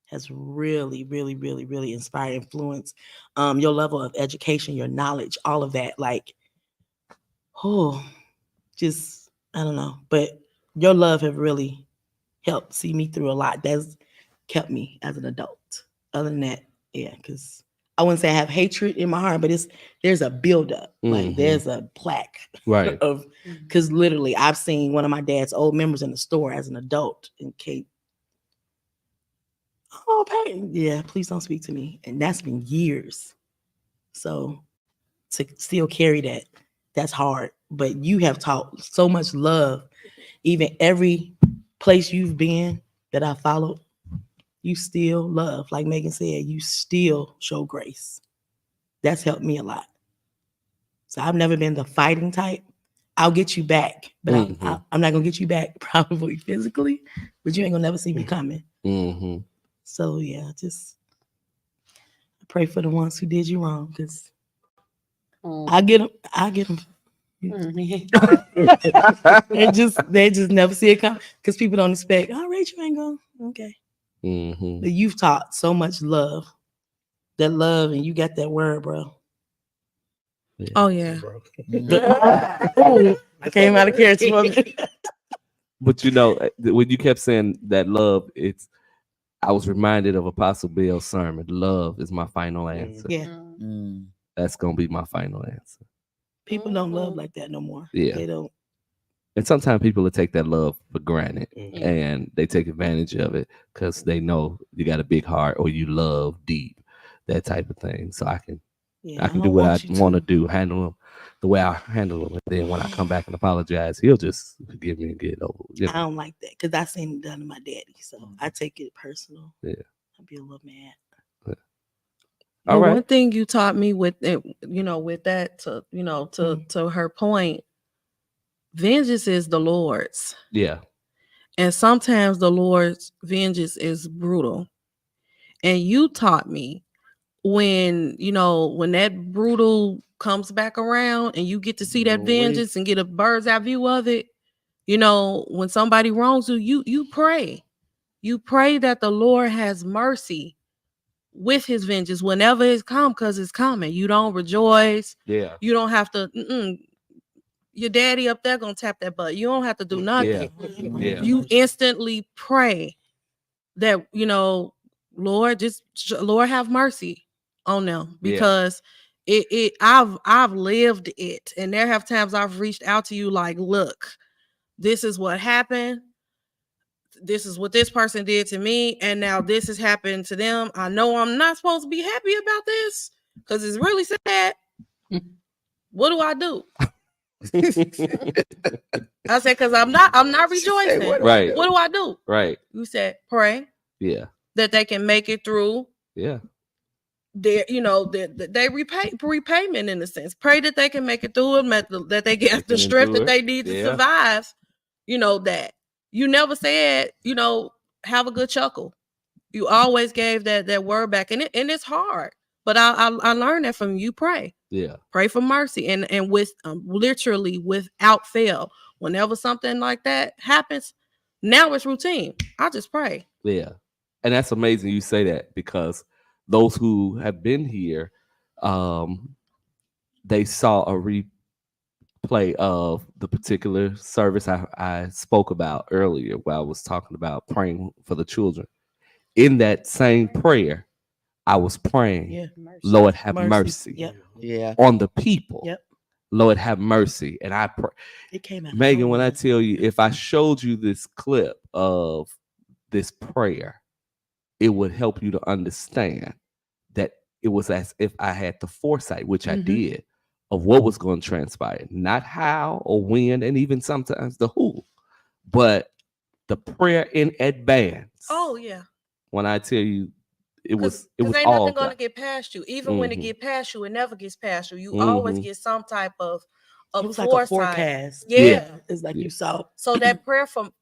has really, really, really, really inspired, influenced your level of education, your knowledge, all of that. Like, just, I don't know. But your love have really helped see me through a lot. That's kept me as an adult. Other than that, yeah, because I wouldn't say I have hatred in my heart, but there's a buildup. Like there's a plaque of, because literally I've seen one of my dad's old members in the store as an adult and Kate. Oh, Peyton, yeah, please don't speak to me. And that's been years. So to still carry that, that's hard. But you have taught so much love. Even every place you've been that I followed, you still love. Like Megan said, you still show grace. That's helped me a lot. So I've never been the fighting type. I'll get you back, but I'm not going to get you back probably physically, but you ain't going to never see me coming. So yeah, just pray for the ones who did you wrong, because I get them. they just never see it come, because people don't expect. Oh, Rachel ain't going. Okay. But you've taught so much love. That love, and you got that word, bro. Yeah. Oh yeah. I came out of character for me. But when you kept saying that love, I was reminded of Apostle Bill's sermon. Love is my final answer. Yeah. That's gonna be my final answer. People don't love like that no more. Yeah. They don't. And sometimes people will take that love for granted, and they take advantage of it because they know you got a big heart or you love deep, that type of thing. So I can do what I want to do, handle them the way I handle them. And then when I come back and apologize, he'll just forgive me and get it over. I don't like that, because I seen it done to my daddy. So I take it personal. Yeah. I'll be a little mad. All right. One thing you taught me with it, with that, to her point, vengeance is the Lord's. Yeah. And sometimes the Lord's vengeance is brutal. And you taught me when that brutal comes back around and you get to see that vengeance and get a bird's eye view of it, when somebody wrongs you, you pray. You pray that the Lord has mercy with his vengeance whenever it's come, because it's coming. You don't rejoice. Yeah. You don't have to. Your daddy up there gonna tap that butt. You don't have to do nothing. Yeah. You instantly pray that Lord, Lord have mercy on them, because I've lived it, and there have times I've reached out to you like, look, this is what happened. This is what this person did to me, and now this has happened to them. I know I'm not supposed to be happy about this because it's really sad. What do I do? I said, because I'm not rejoicing. Right. What do I do? Right. You said pray. Yeah. That they can make it through. Yeah. Their, they repayment in a sense. Pray that they can make it through it, that they get the strength that they need to survive. That. You never said, have a good chuckle. You always gave that word back, and it's hard. But I learned that from you. Pray. Yeah. Pray for mercy, and with literally without fail. Whenever something like that happens, now it's routine. I just pray. Yeah, and that's amazing you say that, because those who have been here, they saw a replay of the particular service I spoke about earlier, where I was talking about praying for the children. In that same prayer, I was praying, Lord, have mercy on the people. Yep. Lord, have mercy. And I pray. It came out. Megan, when I tell you, if I showed you this clip of this prayer, it would help you to understand that it was as if I had the foresight, which I did, of what was going to transpire. Not how or when, and even sometimes the who, but the prayer in advance. Oh, yeah. When I tell you, it was ain't all nothing going to get past you. Even when it get past you, it never gets past you. You always get some type of it was foresight. like a forecast. Yeah. It's like you saw. So that prayer for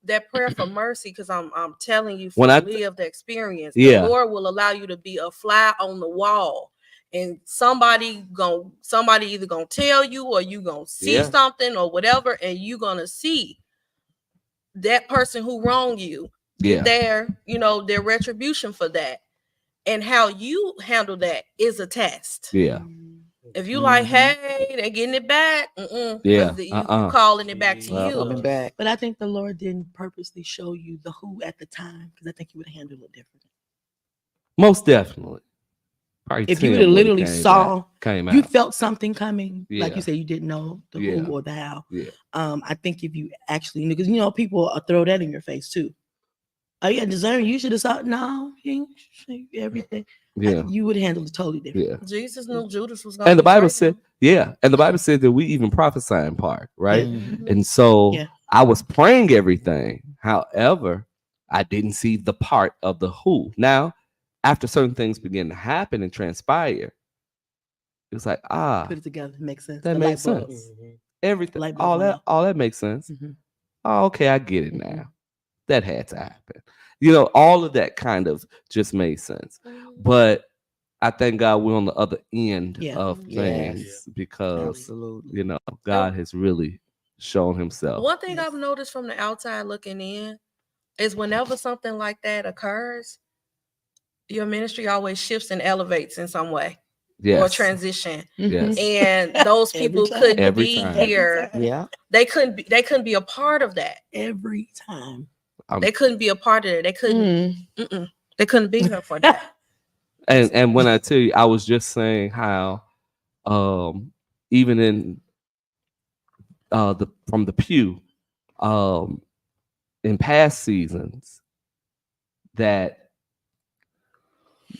mercy, because I'm telling you from lived experience, the Lord will allow you to be a fly on the wall. And somebody either gonna tell you, or you gonna see something or whatever, and you gonna see that person who wronged you their retribution for that. And how you handle that is a test. Yeah. If you like, hey, they're getting it back. You calling it back to you. Coming back. But I think the Lord didn't purposely show you the who at the time, because I think you would have handled it differently. Most definitely. Probably if you would have literally saw, you out. felt something coming, like you said, you didn't know the who or the how. I think if you actually knew, because people will throw that in your face too. Oh, yeah, discern. You should have saw. No, you ain't everything. You would handle it totally different. Jesus knew Judas was going. And the Bible said, and the Bible said that we even prophesy in part, right? And so I was praying everything. However, I didn't see the part of the who. Now, after certain things began to happen and transpire, it was like, put it together, makes sense. That makes sense. Everything, all that makes sense. Oh, okay, I get it now. That had to happen. All of that kind of just made sense. But I thank God we're on the other end of things because, God has really shown himself. One thing I've noticed from the outside looking in is whenever something like that occurs, your ministry always shifts and elevates in some way. Or transition. And those people couldn't be here. They couldn't be a part of that. Every time. They couldn't be a part of it. They couldn't. They couldn't be here for that. And when I tell you, I was just saying how, even in from the pew, in past seasons, that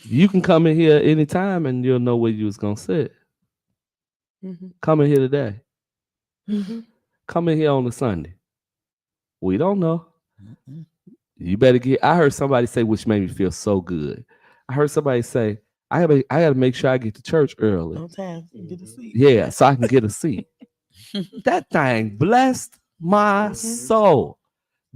you can come in here anytime and you'll know where you was gonna sit. Come in here today. Come in here on a Sunday. We don't know. You better I heard somebody say, which made me feel so good. I heard somebody say, I gotta make sure I get to church early. On time, get a seat. Yeah, so I can get a seat. That thing blessed my soul.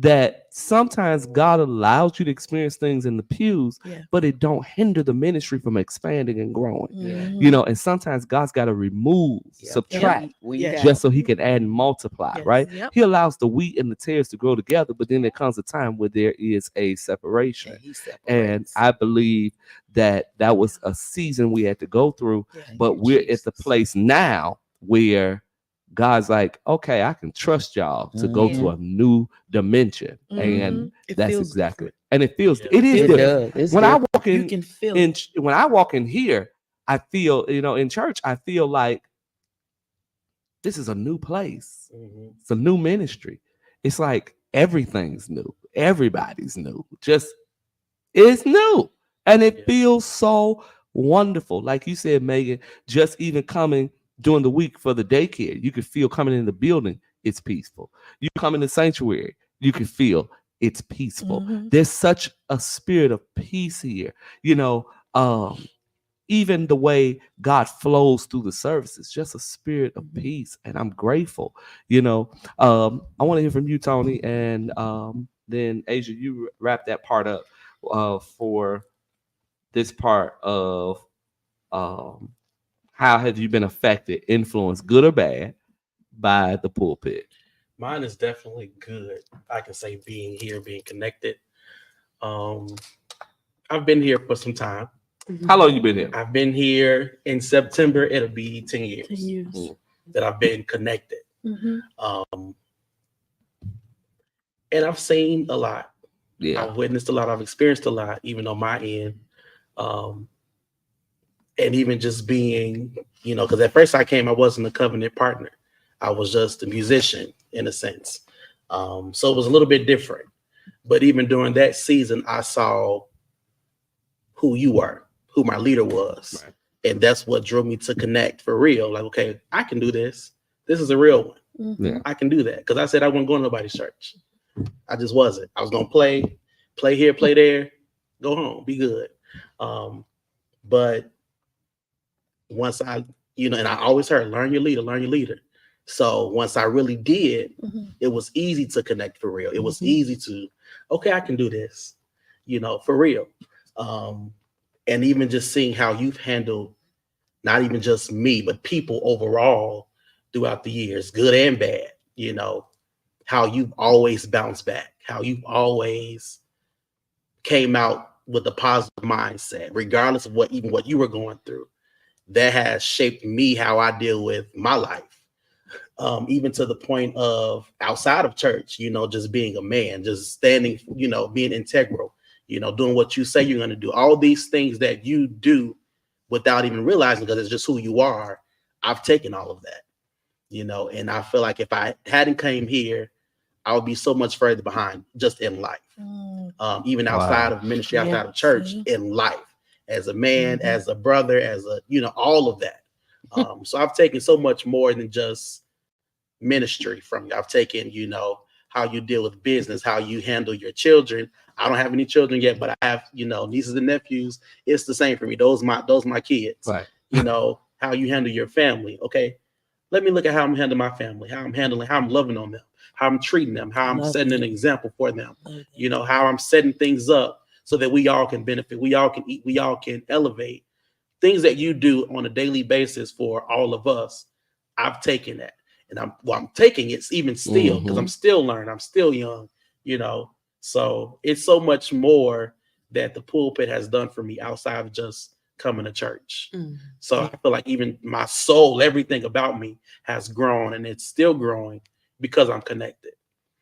That sometimes God allows you to experience things in the pews, but it don't hinder the ministry from expanding and growing. And sometimes God's got to remove, subtract, just so he can add and multiply, right? He allows the wheat and the tares to grow together, but then there comes a time where there is a separation. And I believe that was a season we had to go through, but we're at the place now where God's like, okay, I can trust y'all to go to a new dimension, and that's exactly it. And it feels it is good. When I walk in, you can feel when I walk in here, I feel in church, I feel like this is a new place. It's a new ministry. It's like everything's new, everybody's new. Just it's new, and it feels so wonderful. Like you said, Megan, just even coming during the week for the daycare, you could feel coming in the building, it's peaceful. You come in the sanctuary, you can feel it's peaceful. There's such a spirit of peace here. Even the way God flows through the services, just a spirit of peace. And I'm grateful. I want to hear from you, Tony. And then Asia, you wrap that part up for this part of how have you been affected, influenced, good or bad, by the pulpit? Mine is definitely good. I can say being here, being connected. I've been here for some time. How long you been here? I've been here in September. It'll be 10 years that I've been connected. And I've seen a lot. I've witnessed a lot. I've experienced a lot, even on my end. And even just being, because at first I came, I wasn't a covenant partner. I was just a musician in a sense. So it was a little bit different. But even during that season, I saw who you were, who my leader was. Right. And that's what drove me to connect for real. Like, okay, I can do this. This is a real one. I can do that. Because I said I wasn't going to nobody's church. I just wasn't. I was going to play here, play there, go home, be good. But once I, and I always heard, learn your leader. So once I really did, it was easy to connect for real. It was easy to, okay, I can do this, for real. And even just seeing how you've handled not even just me, but people overall throughout the years, good and bad, how you've always bounced back, how you've always came out with a positive mindset, regardless of what you were going through. That has shaped me how I deal with my life. Even to the point of outside of church, just being a man, just standing, being integral, doing what you say you're going to do. All these things that you do without even realizing, because it's just who you are. I've taken all of that, and I feel like if I hadn't came here, I would be so much further behind just in life. Even outside of ministry, outside of church, in life, as a man, as a brother, as a, all of that. So I've taken so much more than just ministry from you. I've taken, how you deal with business, how you handle your children. I don't have any children yet, but I have, nieces and nephews. It's the same for me. Those my kids. Right. How you handle your family. Okay. Let me look at how I'm handling my family, how I'm loving on them, how I'm treating them, how I'm setting an example for them, how I'm setting things up so that we all can benefit, we all can eat, we all can elevate. Things that you do on a daily basis for all of us. I've taken that. And I'm taking it even still, because I'm still learning. I'm still young, So it's so much more that the pulpit has done for me outside of just coming to church. So I feel like even my soul, everything about me has grown, and it's still growing because I'm connected.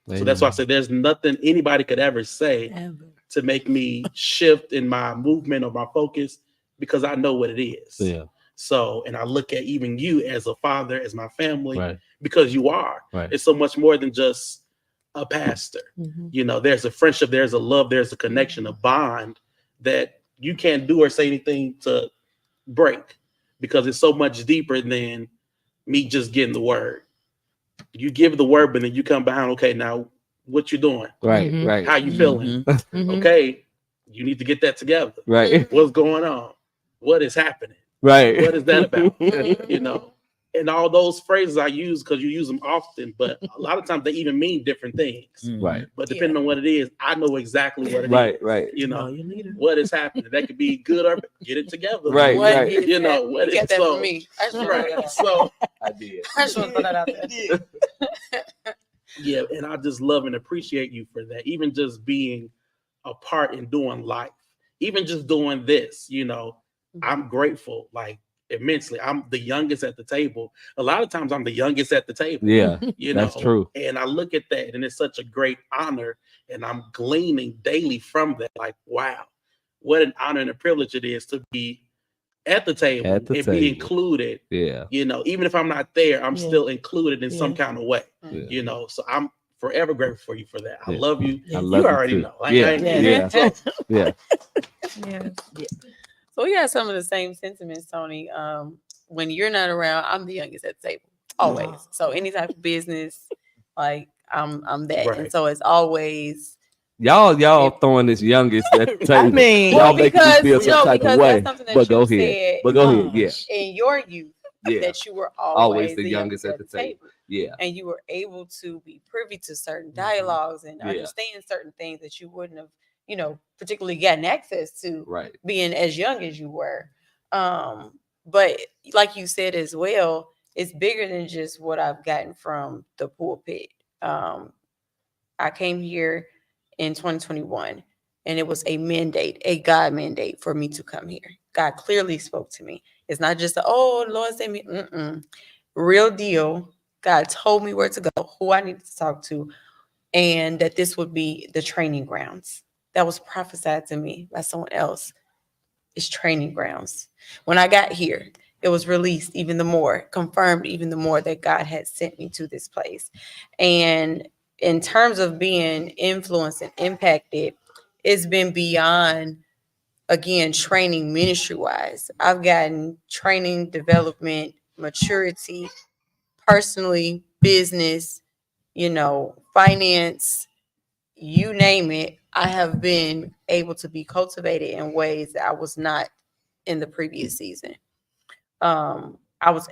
Amen. So that's why I say there's nothing anybody could ever say to make me shift in my movement or my focus, because I know what it is. Yeah. So, and I look at even you as a father, as my family, because you are. Right. It's so much more than just a pastor. There's a friendship, there's a love, there's a connection, a bond that you can't do or say anything to break, because it's so much deeper than me just getting the word. You give the word, but then you come behind, okay, now what you doing? Right. How you feeling? Okay, you need to get that together. Right. What's going on? What is happening? Right. What is that about? And all those phrases I use, because you use them often, but a lot of times they even mean different things. Right. But depending on what it is, I know exactly what it is. Right. What is happening. That could be good or get it together. Right. What what is that for me? So I did. I just want to put that out there. Yeah, and I just love and appreciate you for that. Even just being a part in doing life, even just doing this, I'm grateful, like immensely. I'm the youngest at the table. A lot of times I'm the youngest at the table. Yeah, that's true. And I look at that, and it's such a great honor, and I'm gleaning daily from that. Like, wow, what an honor and a privilege it is to be at the table and be included. Yeah. Even if I'm not there, I'm still included in some kind of way. Yeah. So I'm forever grateful for you for that. I love you. I love you already know. Like, yeah. So we got some of the same sentiments, Tony. When you're not around, I'm the youngest at the table, always. So any type of business, like I'm that. Right. And so it's always y'all throwing this youngest at the table. I mean, y'all making me feel some type of way. But go ahead. Yeah. In your youth, that you were always the youngest at the table. Yeah. And you were able to be privy to certain dialogues and understand certain things that you wouldn't have, particularly gotten access to being as young as you were. But like you said as well, it's bigger than just what I've gotten from the pulpit. I came here in 2021, and it was a mandate, a God mandate for me to come here. God clearly spoke to me. It's not just Lord sent me. Real deal. God told me where to go, who I needed to talk to, and that this would be the training grounds. That was prophesied to me by someone else. It's training grounds. When I got here, it was released even the more, confirmed even the more that God had sent me to this place. And in terms of being influenced and impacted, it's been beyond, again, training ministry-wise. I've gotten training, development, maturity, personally, business, finance, you name it. I have been able to be cultivated in ways that I was not in the previous season. I'm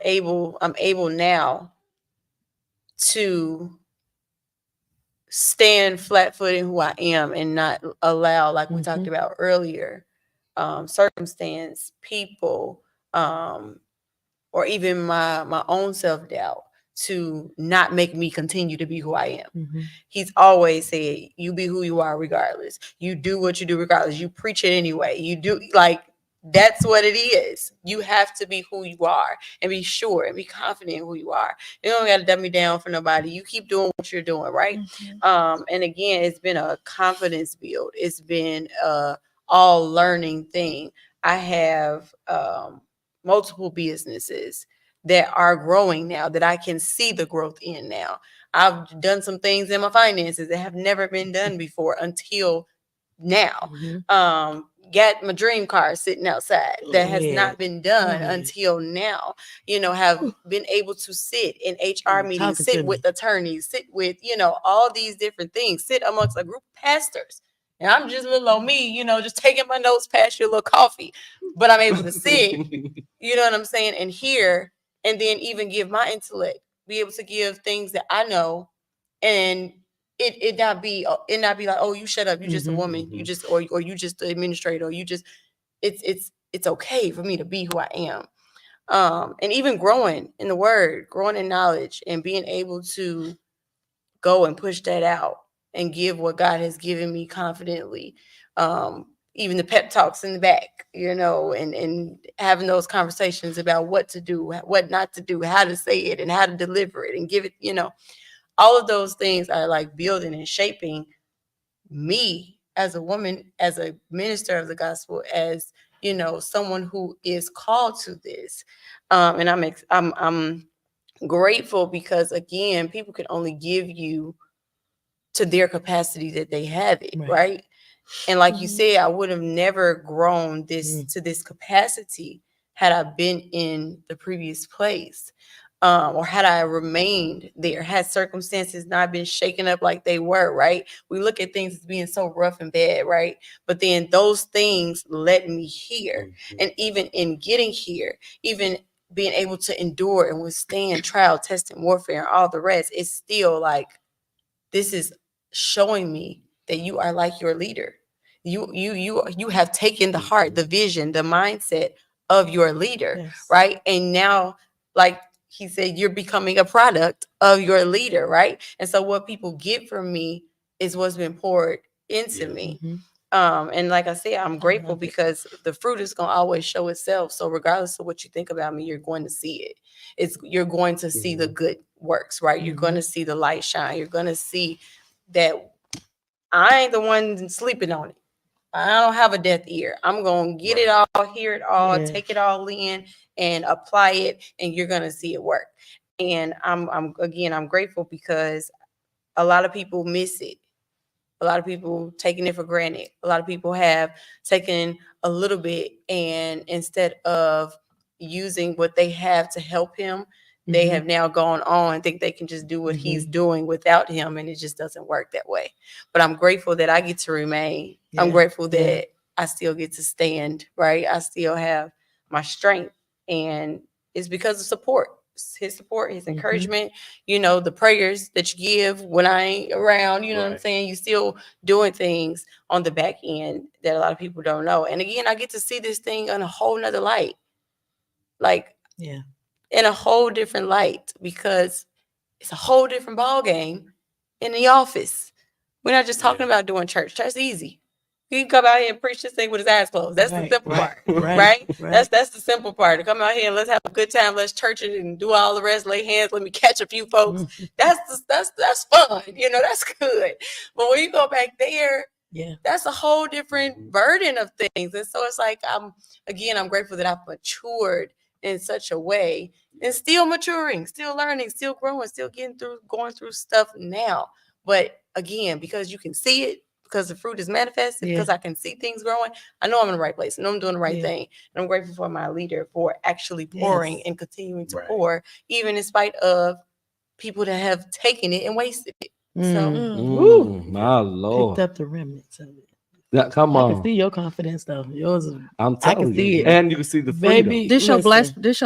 able now to stand flat-footed in who I am and not allow, like we talked about earlier, circumstance, people, or even my own self-doubt to not make me continue to be who I am. Mm-hmm. He's always said, you be who you are regardless. You do what you do regardless. You preach it anyway. You do, like, that's what it is. You have to be who you are and be sure and be confident in who you are. You don't got to dumb me down for nobody. You keep doing what you're doing, right? Mm-hmm. And again, it's been a confidence build. It's been a all learning thing. I have multiple businesses that are growing now, that I can see the growth in now. I've done some things in my finances that have never been done before until now. Mm-hmm. Got my dream car sitting outside that has not been done until now. You know, have been able to sit in HR meetings, sit with attorneys, sit with, you know, all these different things, sit amongst a group of pastors. And I'm just little old me, you know, just taking my notes, pass you a little coffee, but I'm able to sit, you know what I'm saying, and hear, and then even give my intellect, be able to give things that I know, and it not be like, oh, you shut up, you just a woman, you just or you just the administrator, or you just, it's okay for me to be who I am. And even growing in the word, growing in knowledge, and being able to go and push that out and give what God has given me confidently. Even the pep talks in the back, you know, and having those conversations about what to do, what not to do, how to say it, and how to deliver it and give it, you know, all of those things are like building and shaping me as a woman, as a minister of the gospel, as, you know, someone who is called to this. And I'm grateful because, again, people can only give you to their capacity that they have it, right? And like you said, I would have never grown this to this capacity had I been in the previous place, or had I remained there, had circumstances not been shaken up like they were, right? We look at things as being so rough and bad, right? But then those things led me here. And even in getting here, even being able to endure and withstand trial, testing, warfare, and all the rest, it's still like, this is showing me that you are like your leader. You have taken the heart, the vision, the mindset of your leader, right? And now, like he said, you're becoming a product of your leader, right? And so what people get from me is what's been poured into me. And like I said, I'm grateful because the fruit is going to always show itself. So regardless of what you think about me, you're going to see it. You're going to see the good works, right? You're going to see the light shine. You're going to see that I ain't the one sleeping on it. I don't have a deaf ear. I'm going to get it all, hear it all, take it all in and apply it, and you're going to see it work. And I'm grateful because a lot of people miss it. A lot of people taking it for granted. A lot of people have taken a little bit, and instead of using what they have to help him, they have now gone on and think they can just do what he's doing without him, and it just doesn't work that way. But I'm grateful that I get to remain. I'm grateful that I still get to stand, right? I still have my strength, and it's because of support. His support, his encouragement, you know, the prayers that you give when I ain't around, you know what I'm saying? You still doing things on the back end that a lot of people don't know. And again, I get to see this thing on a whole nother light. Like, in a whole different light, because it's a whole different ball game in the office. We're not just talking about doing church. Church is easy. He can come out here and preach this thing with his eyes closed. That's the simple part, right? That's the simple part. To come out here and let's have a good time, let's church it and do all the rest, lay hands, let me catch a few folks. That's fun, you know, that's good. But when you go back there, that's a whole different burden of things. And so it's like, I'm grateful that I've matured in such a way, and still maturing, still learning, still growing, still going through stuff now. But again, because you can see it, because the fruit is manifested, because I can see things growing, I know I'm in the right place. I know I'm doing the right thing. And I'm grateful for my leader for actually pouring and continuing to pour, even in spite of people that have taken it and wasted it. So, my Lord. Picked up the remnants of it. Yeah, come on. I can see your confidence, though. Yours is, I'm telling I can see it. And you can see the freedom. Baby, this your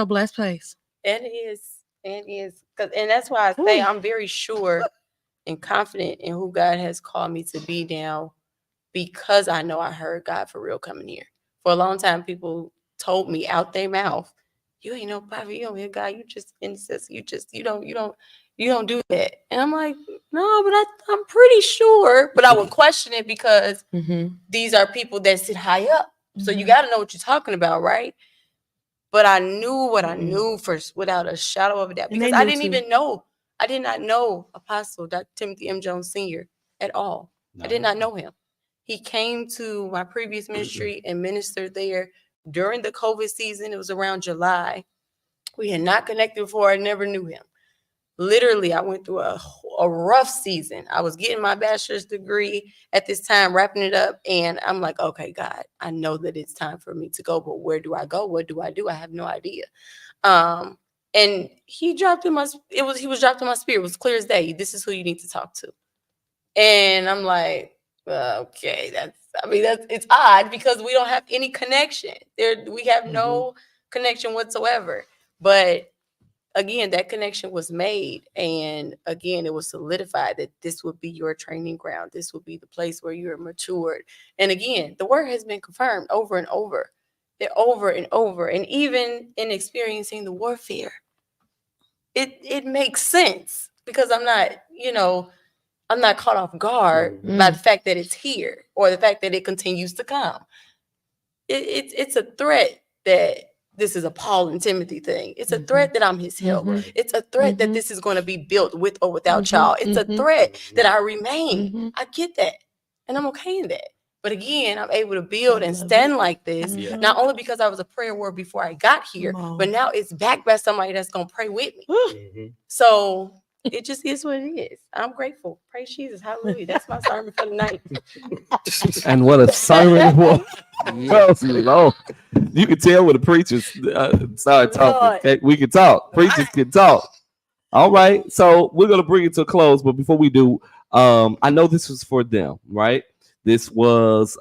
blessed place. And it is. And that's why I say I'm very sure and confident in who God has called me to be now, because I know I heard God for real coming here. For a long time, people told me out their mouth you ain't no prophet, you don't be a guy, you just incest, you don't do that. And I'm like, no, but I'm pretty sure. But I would question it because these are people that sit high up. So you got to know what you're talking about, right? But I knew what I knew first without a shadow of a doubt, because I didn't even know. I did not know Apostle Dr. Timothy M. Jones Sr. at all. No. I did not know him. He came to my previous ministry and ministered there during the COVID season. It was around July. We had not connected before. I never knew him. Literally, I went through a rough season. I was getting my bachelor's degree at this time, wrapping it up. And I'm like, okay, God, I know that it's time for me to go, but where do I go? What do? I have no idea. And he dropped in he was dropped in my spirit. It was clear as day. This is who you need to talk to. And I'm like, okay, it's odd because we don't have any connection there. We have no connection whatsoever. But again, that connection was made. And again, it was solidified that this would be your training ground. This would be the place where you're matured. And again, the word has been confirmed over and over. Over and over. And even in experiencing the warfare, it makes sense because I'm not caught off guard by the fact that it's here or the fact that it continues to come. It's a threat that this is a Paul and Timothy thing. It's a threat that I'm his help. It's a threat that this is going to be built with or without y'all. It's a threat that I remain. I get that. And I'm okay in that. But again, I'm able to build and stand like this, not only because I was a prayer warrior before I got here, but now it's backed by somebody that's going to pray with me. So it just is what it is. I'm grateful. Praise Jesus. Hallelujah. That's my sermon for the night. And what a sermon it was. Lord. You can tell when the preachers start talking. Okay? We can talk. Preachers can talk. All right. So we're going to bring it to a close. But before we do, I know this was for them, right? This was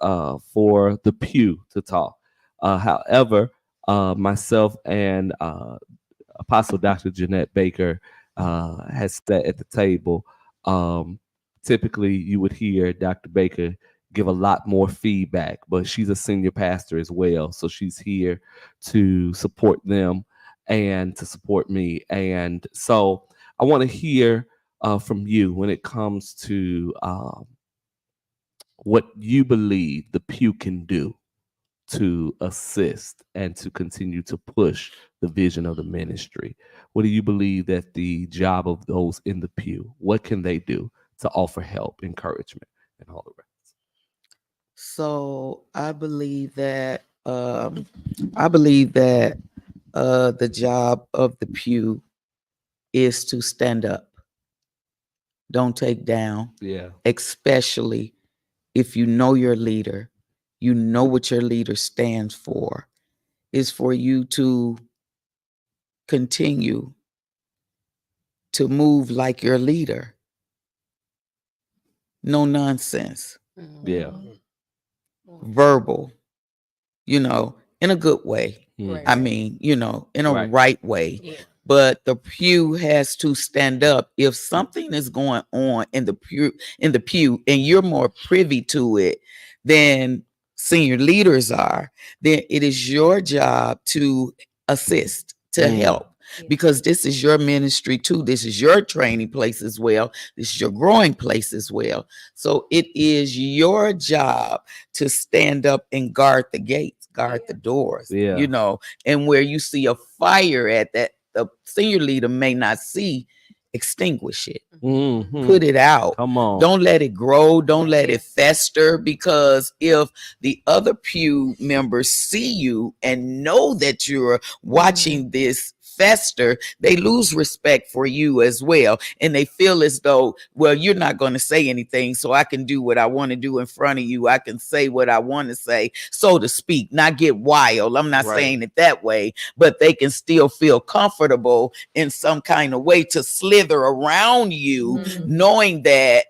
for the pew to talk. However, myself and Apostle Dr. Jeanette Baker has sat at the table. Typically, you would hear Dr. Baker give a lot more feedback, but she's a senior pastor as well. So she's here to support them and to support me. And so I want to hear from you when it comes to what you believe the pew can do to assist and to continue to push the vision of the ministry. What do you believe that the job of those in the pew, what can they do to offer help, encouragement, and all the rest? So I believe that the job of the pew is to stand up. Don't take down. Yeah. Especially if you know your leader, you know what your leader stands for, is for you to continue to move like your leader. No nonsense. Yeah. Verbal, in a good way. Right. I mean, in a right way. Yeah. But the pew has to stand up. If something is going on in the pew and you're more privy to it than senior leaders are, then it is your job to assist, to help. Because this is your ministry too. This is your training place as well. This is your growing place as well. So it is your job to stand up and guard the gates, guard the doors, and where you see a fire at that the senior leader may not see, extinguish it. Put it out. Come on. Don't let it grow. Don't let it fester, because if the other pew members see you and know that you're watching this fester, they lose respect for you as well. And they feel as though, well, you're not going to say anything, so I can do what I want to do in front of you. I can say what I want to say, so to speak, not get wild. I'm not saying it that way, but they can still feel comfortable in some kind of way to slither around you, knowing that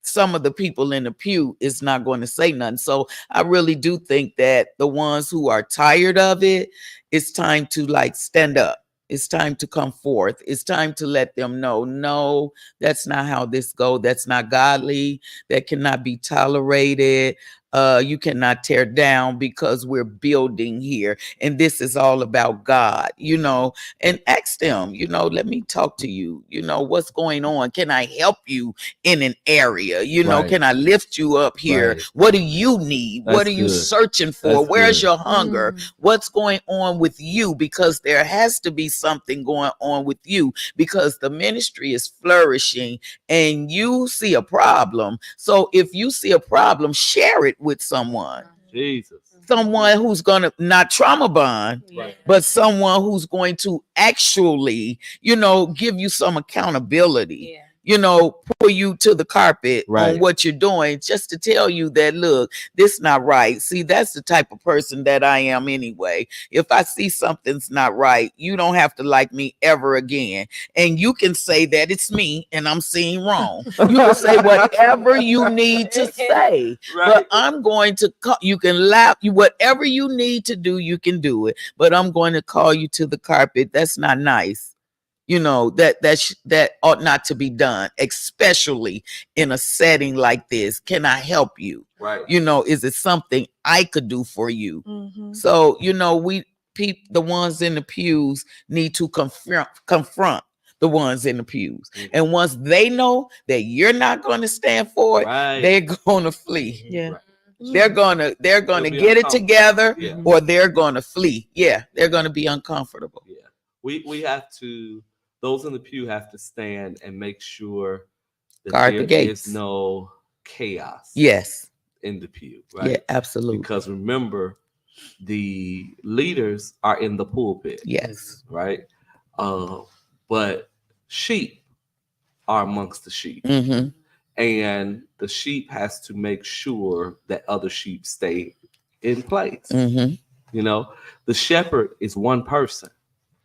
some of the people in the pew is not going to say nothing. So I really do think that the ones who are tired of it, it's time to stand up. It's time to come forth. It's time to let them know, no, that's not how this goes. That's not godly. That cannot be tolerated. You cannot tear down because we're building here. And this is all about God, and ask them, let me talk to you, what's going on? Can I help you in an area? Can I lift you up here? Right. What do you need? What are you searching for? Where's your hunger? What's going on with you? Because there has to be something going on with you, because the ministry is flourishing and you see a problem. So if you see a problem, share it with someone. Jesus. Someone who's going to not trauma bond, but someone who's going to actually, give you some accountability. Pull you to the carpet on what you're doing, just to tell you that, look, this not right. See, that's the type of person that I am anyway. If I see something's not right, you don't have to like me ever again. And you can say that it's me and I'm seeing wrong. You can say whatever you need to say, but I'm going to call, you can laugh, whatever you need to do, you can do it, but I'm going to call you to the carpet. That's not nice. That ought not to be done, especially in a setting like this. Can I help you? Right. Is it something I could do for you? Mm-hmm. So, the ones in the pews need to confront the ones in the pews. Mm-hmm. And once they know that you're not going to stand for it, they're going to flee. Yeah. Right. They're gonna get it together, or they're going to flee. Yeah. They're going to be uncomfortable. Yeah. We have to. Those in the pew have to stand and make sure that there is no chaos. Yes. In the pew, right? Yeah, absolutely. Because remember, the leaders are in the pulpit. Yes. Right? But sheep are amongst the sheep. Mm-hmm. And the sheep has to make sure that other sheep stay in place. Mm-hmm. The shepherd is one person,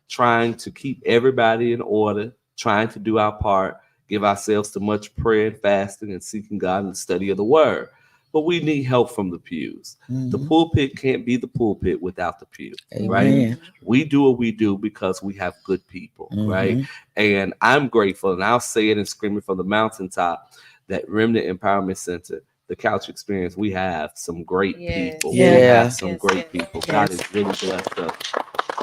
trying to keep everybody in order, trying to do our part, give ourselves to much prayer and fasting and seeking God and the study of the word. But we need help from the pews. Mm-hmm. The pulpit can't be the pulpit without the pew. Amen. Right? We do what we do because we have good people, right? And I'm grateful, and I'll say it and scream it from the mountaintop, that Remnant Empowerment Center, the Couch Experience, we have some great people. Yeah. We have some great people. God has really blessed us.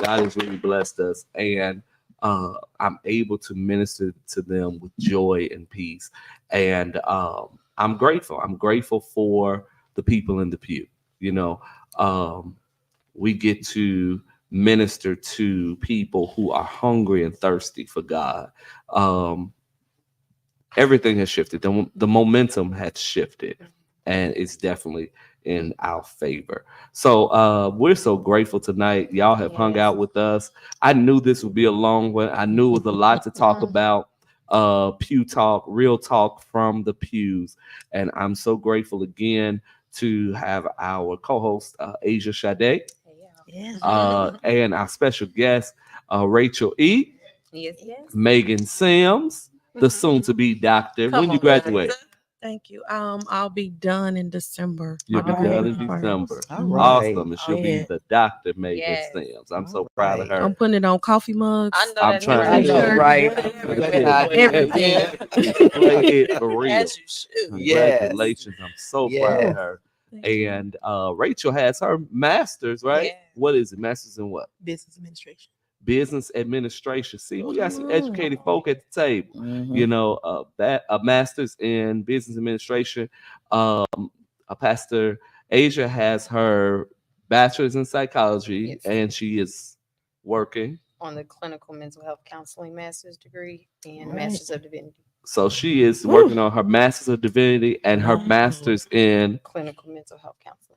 God has really blessed us, and I'm able to minister to them with joy and peace. And I'm grateful. I'm grateful for the people in the pew. We get to minister to people who are hungry and thirsty for God. Everything has shifted. The momentum has shifted, and it's definitely in our favor. So we're so grateful tonight. Y'all have hung out with us. I knew this would be a long one. I knew it was a lot to talk about. Pew talk, real talk from the pews. And I'm so grateful again to have our co-host Asia Sade, and our special guest Rachel E. Yes. Megan Sims, the soon-to-be doctor. When you graduate? Thank you. I'll be done in December. You'll be done in December. Right. Awesome. And she'll be the Doctor Megan Sims. I'm so proud of her. I'm putting it on coffee mugs. I'm trying to right. For real. Congratulations. I'm so proud of her. And Rachel has her master's, right? Yeah. What is it? Master's in what? Business administration. Business administration. See, we got some educated folk at the table. That a master's in business administration. A Pastor Asia has her bachelor's in psychology, and she is working on the clinical mental health counseling master's degree and master's of divinity. So she is working on her master's of divinity and her master's in clinical mental health counseling.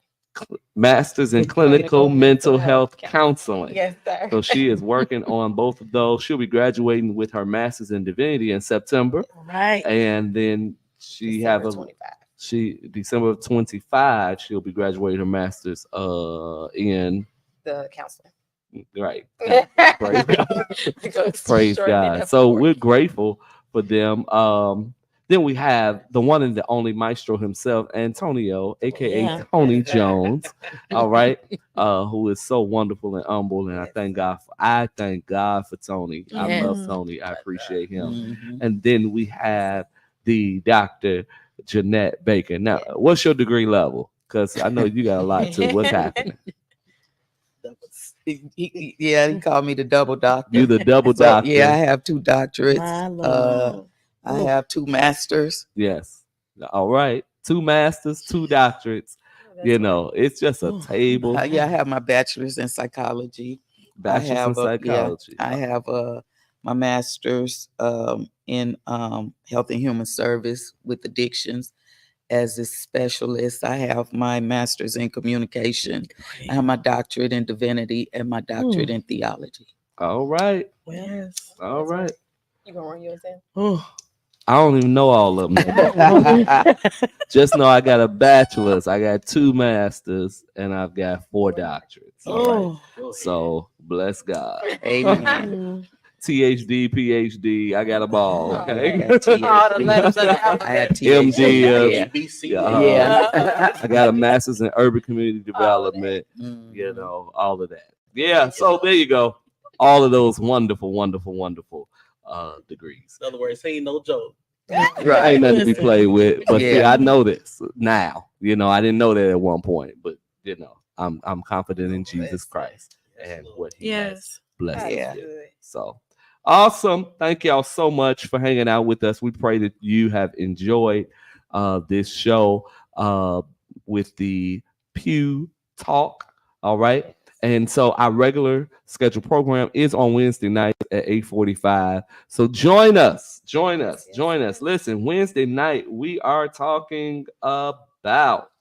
Master's in clinical mental health counseling. Yes, sir. So she is working on both of those. She'll be graduating with her master's in divinity in September. Right. And then December of 25, she'll be graduating her master's in the counseling. Right. Praise God. Praise God. So we're grateful for them. Then we have the one and the only maestro himself, Antonio, aka Tony Jones. All right, who is so wonderful and humble, and I thank God for Tony. I love Tony. I appreciate him. And then we have the Dr. Jeanette Baker. Now, what's your degree level? Because I know you got a lot too. What's happening? He called me the double doctor. You the double doctor. Yeah, I have 2 doctorates. I have 2 masters. Yes. All right. 2 masters, 2 doctorates. You know, it's just a table. I have my bachelor's in psychology. I have my master's in health and human service with addictions as a specialist. I have my master's in communication. I have my doctorate in divinity and my doctorate in theology. All right. Yes. All right. You gonna run yours in? I don't even know all of them. Just know I got a bachelor's, I got 2 masters, and I've got 4 doctorates. Right. So bless God. Amen. THD, PhD, I got them all. Okay. I had MD. Yeah. I got a master's in urban community development. You know, all of that. Yeah. So there you go. All of those wonderful degrees. In other words, he ain't no joke. Right, ain't nothing to be played with. But see, I know this now. You know, I didn't know that at one point, but you know, I'm confident in Jesus Christ and what He has blessed us with. So awesome! Thank y'all so much for hanging out with us. We pray that you have enjoyed this show with the Pew Talk. All right. And so our regular scheduled program is on Wednesday night at 8:45. So join us. Listen, Wednesday night, we are talking about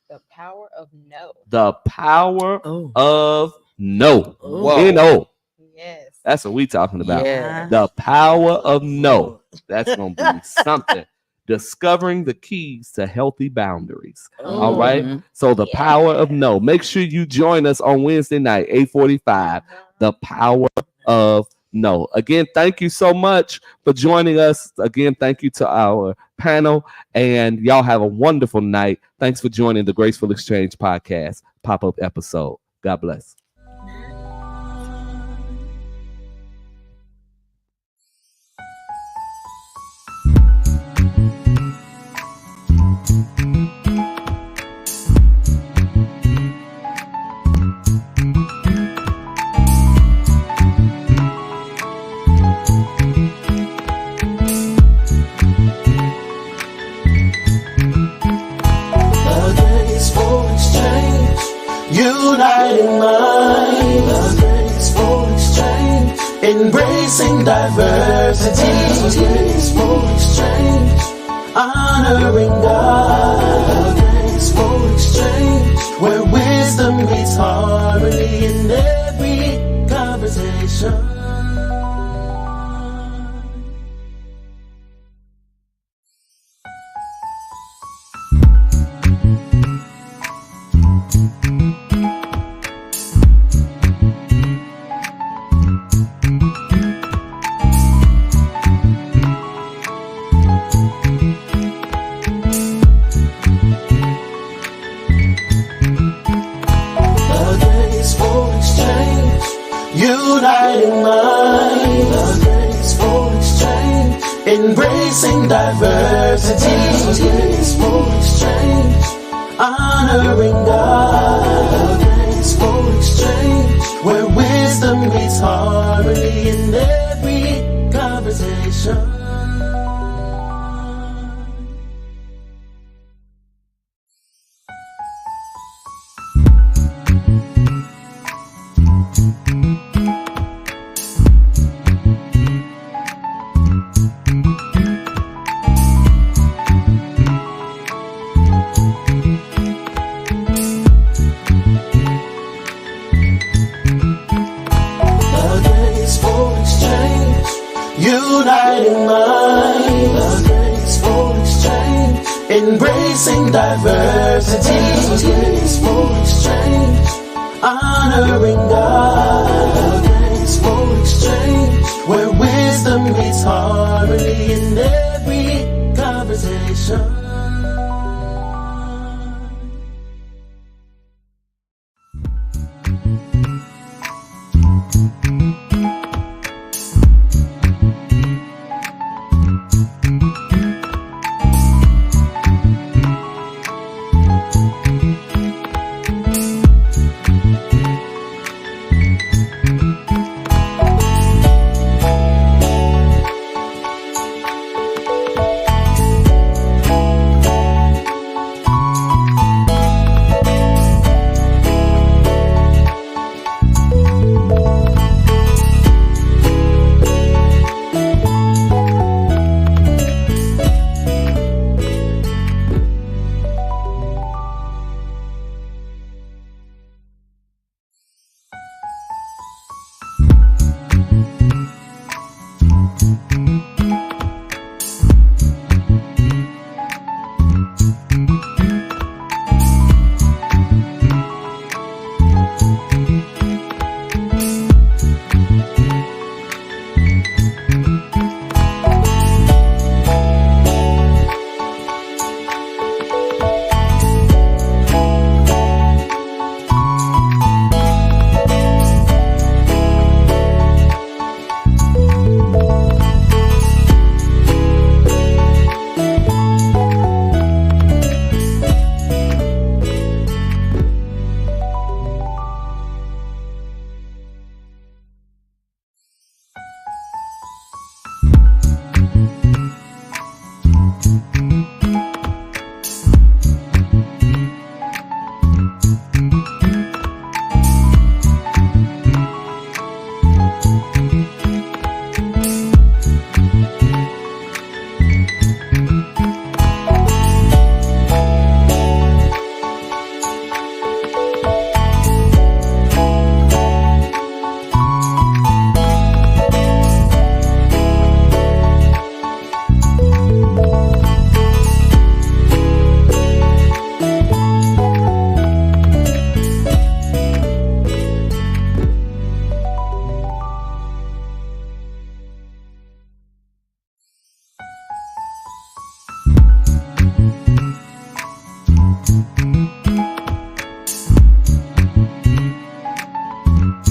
the power of no. The power of no. Whoa. N-O. Yes. That's what we talking about. Yeah. The power of no. That's going to be something. Discovering the keys to healthy boundaries. All right. So the power of no. Make sure you join us on Wednesday night, 8:45. The power of no. Again, thank you so much for joining us. Again, thank you to our panel. And y'all have a wonderful night. Thanks for joining the Graceful Exchange Podcast pop-up episode. God bless. Uniting mind, a graceful exchange, embracing diversity. Graceful exchange, honoring God. A graceful exchange, where wisdom meets harmony in every conversation. Uniting mind, a graceful exchange, embracing diversity. Graceful exchange, honoring God. A graceful exchange, where wisdom meets harmony in every conversation. Uniting mind, a graceful exchange, embracing diversity. Graceful exchange, honoring God. A graceful exchange, where wisdom meets harmony in every conversation.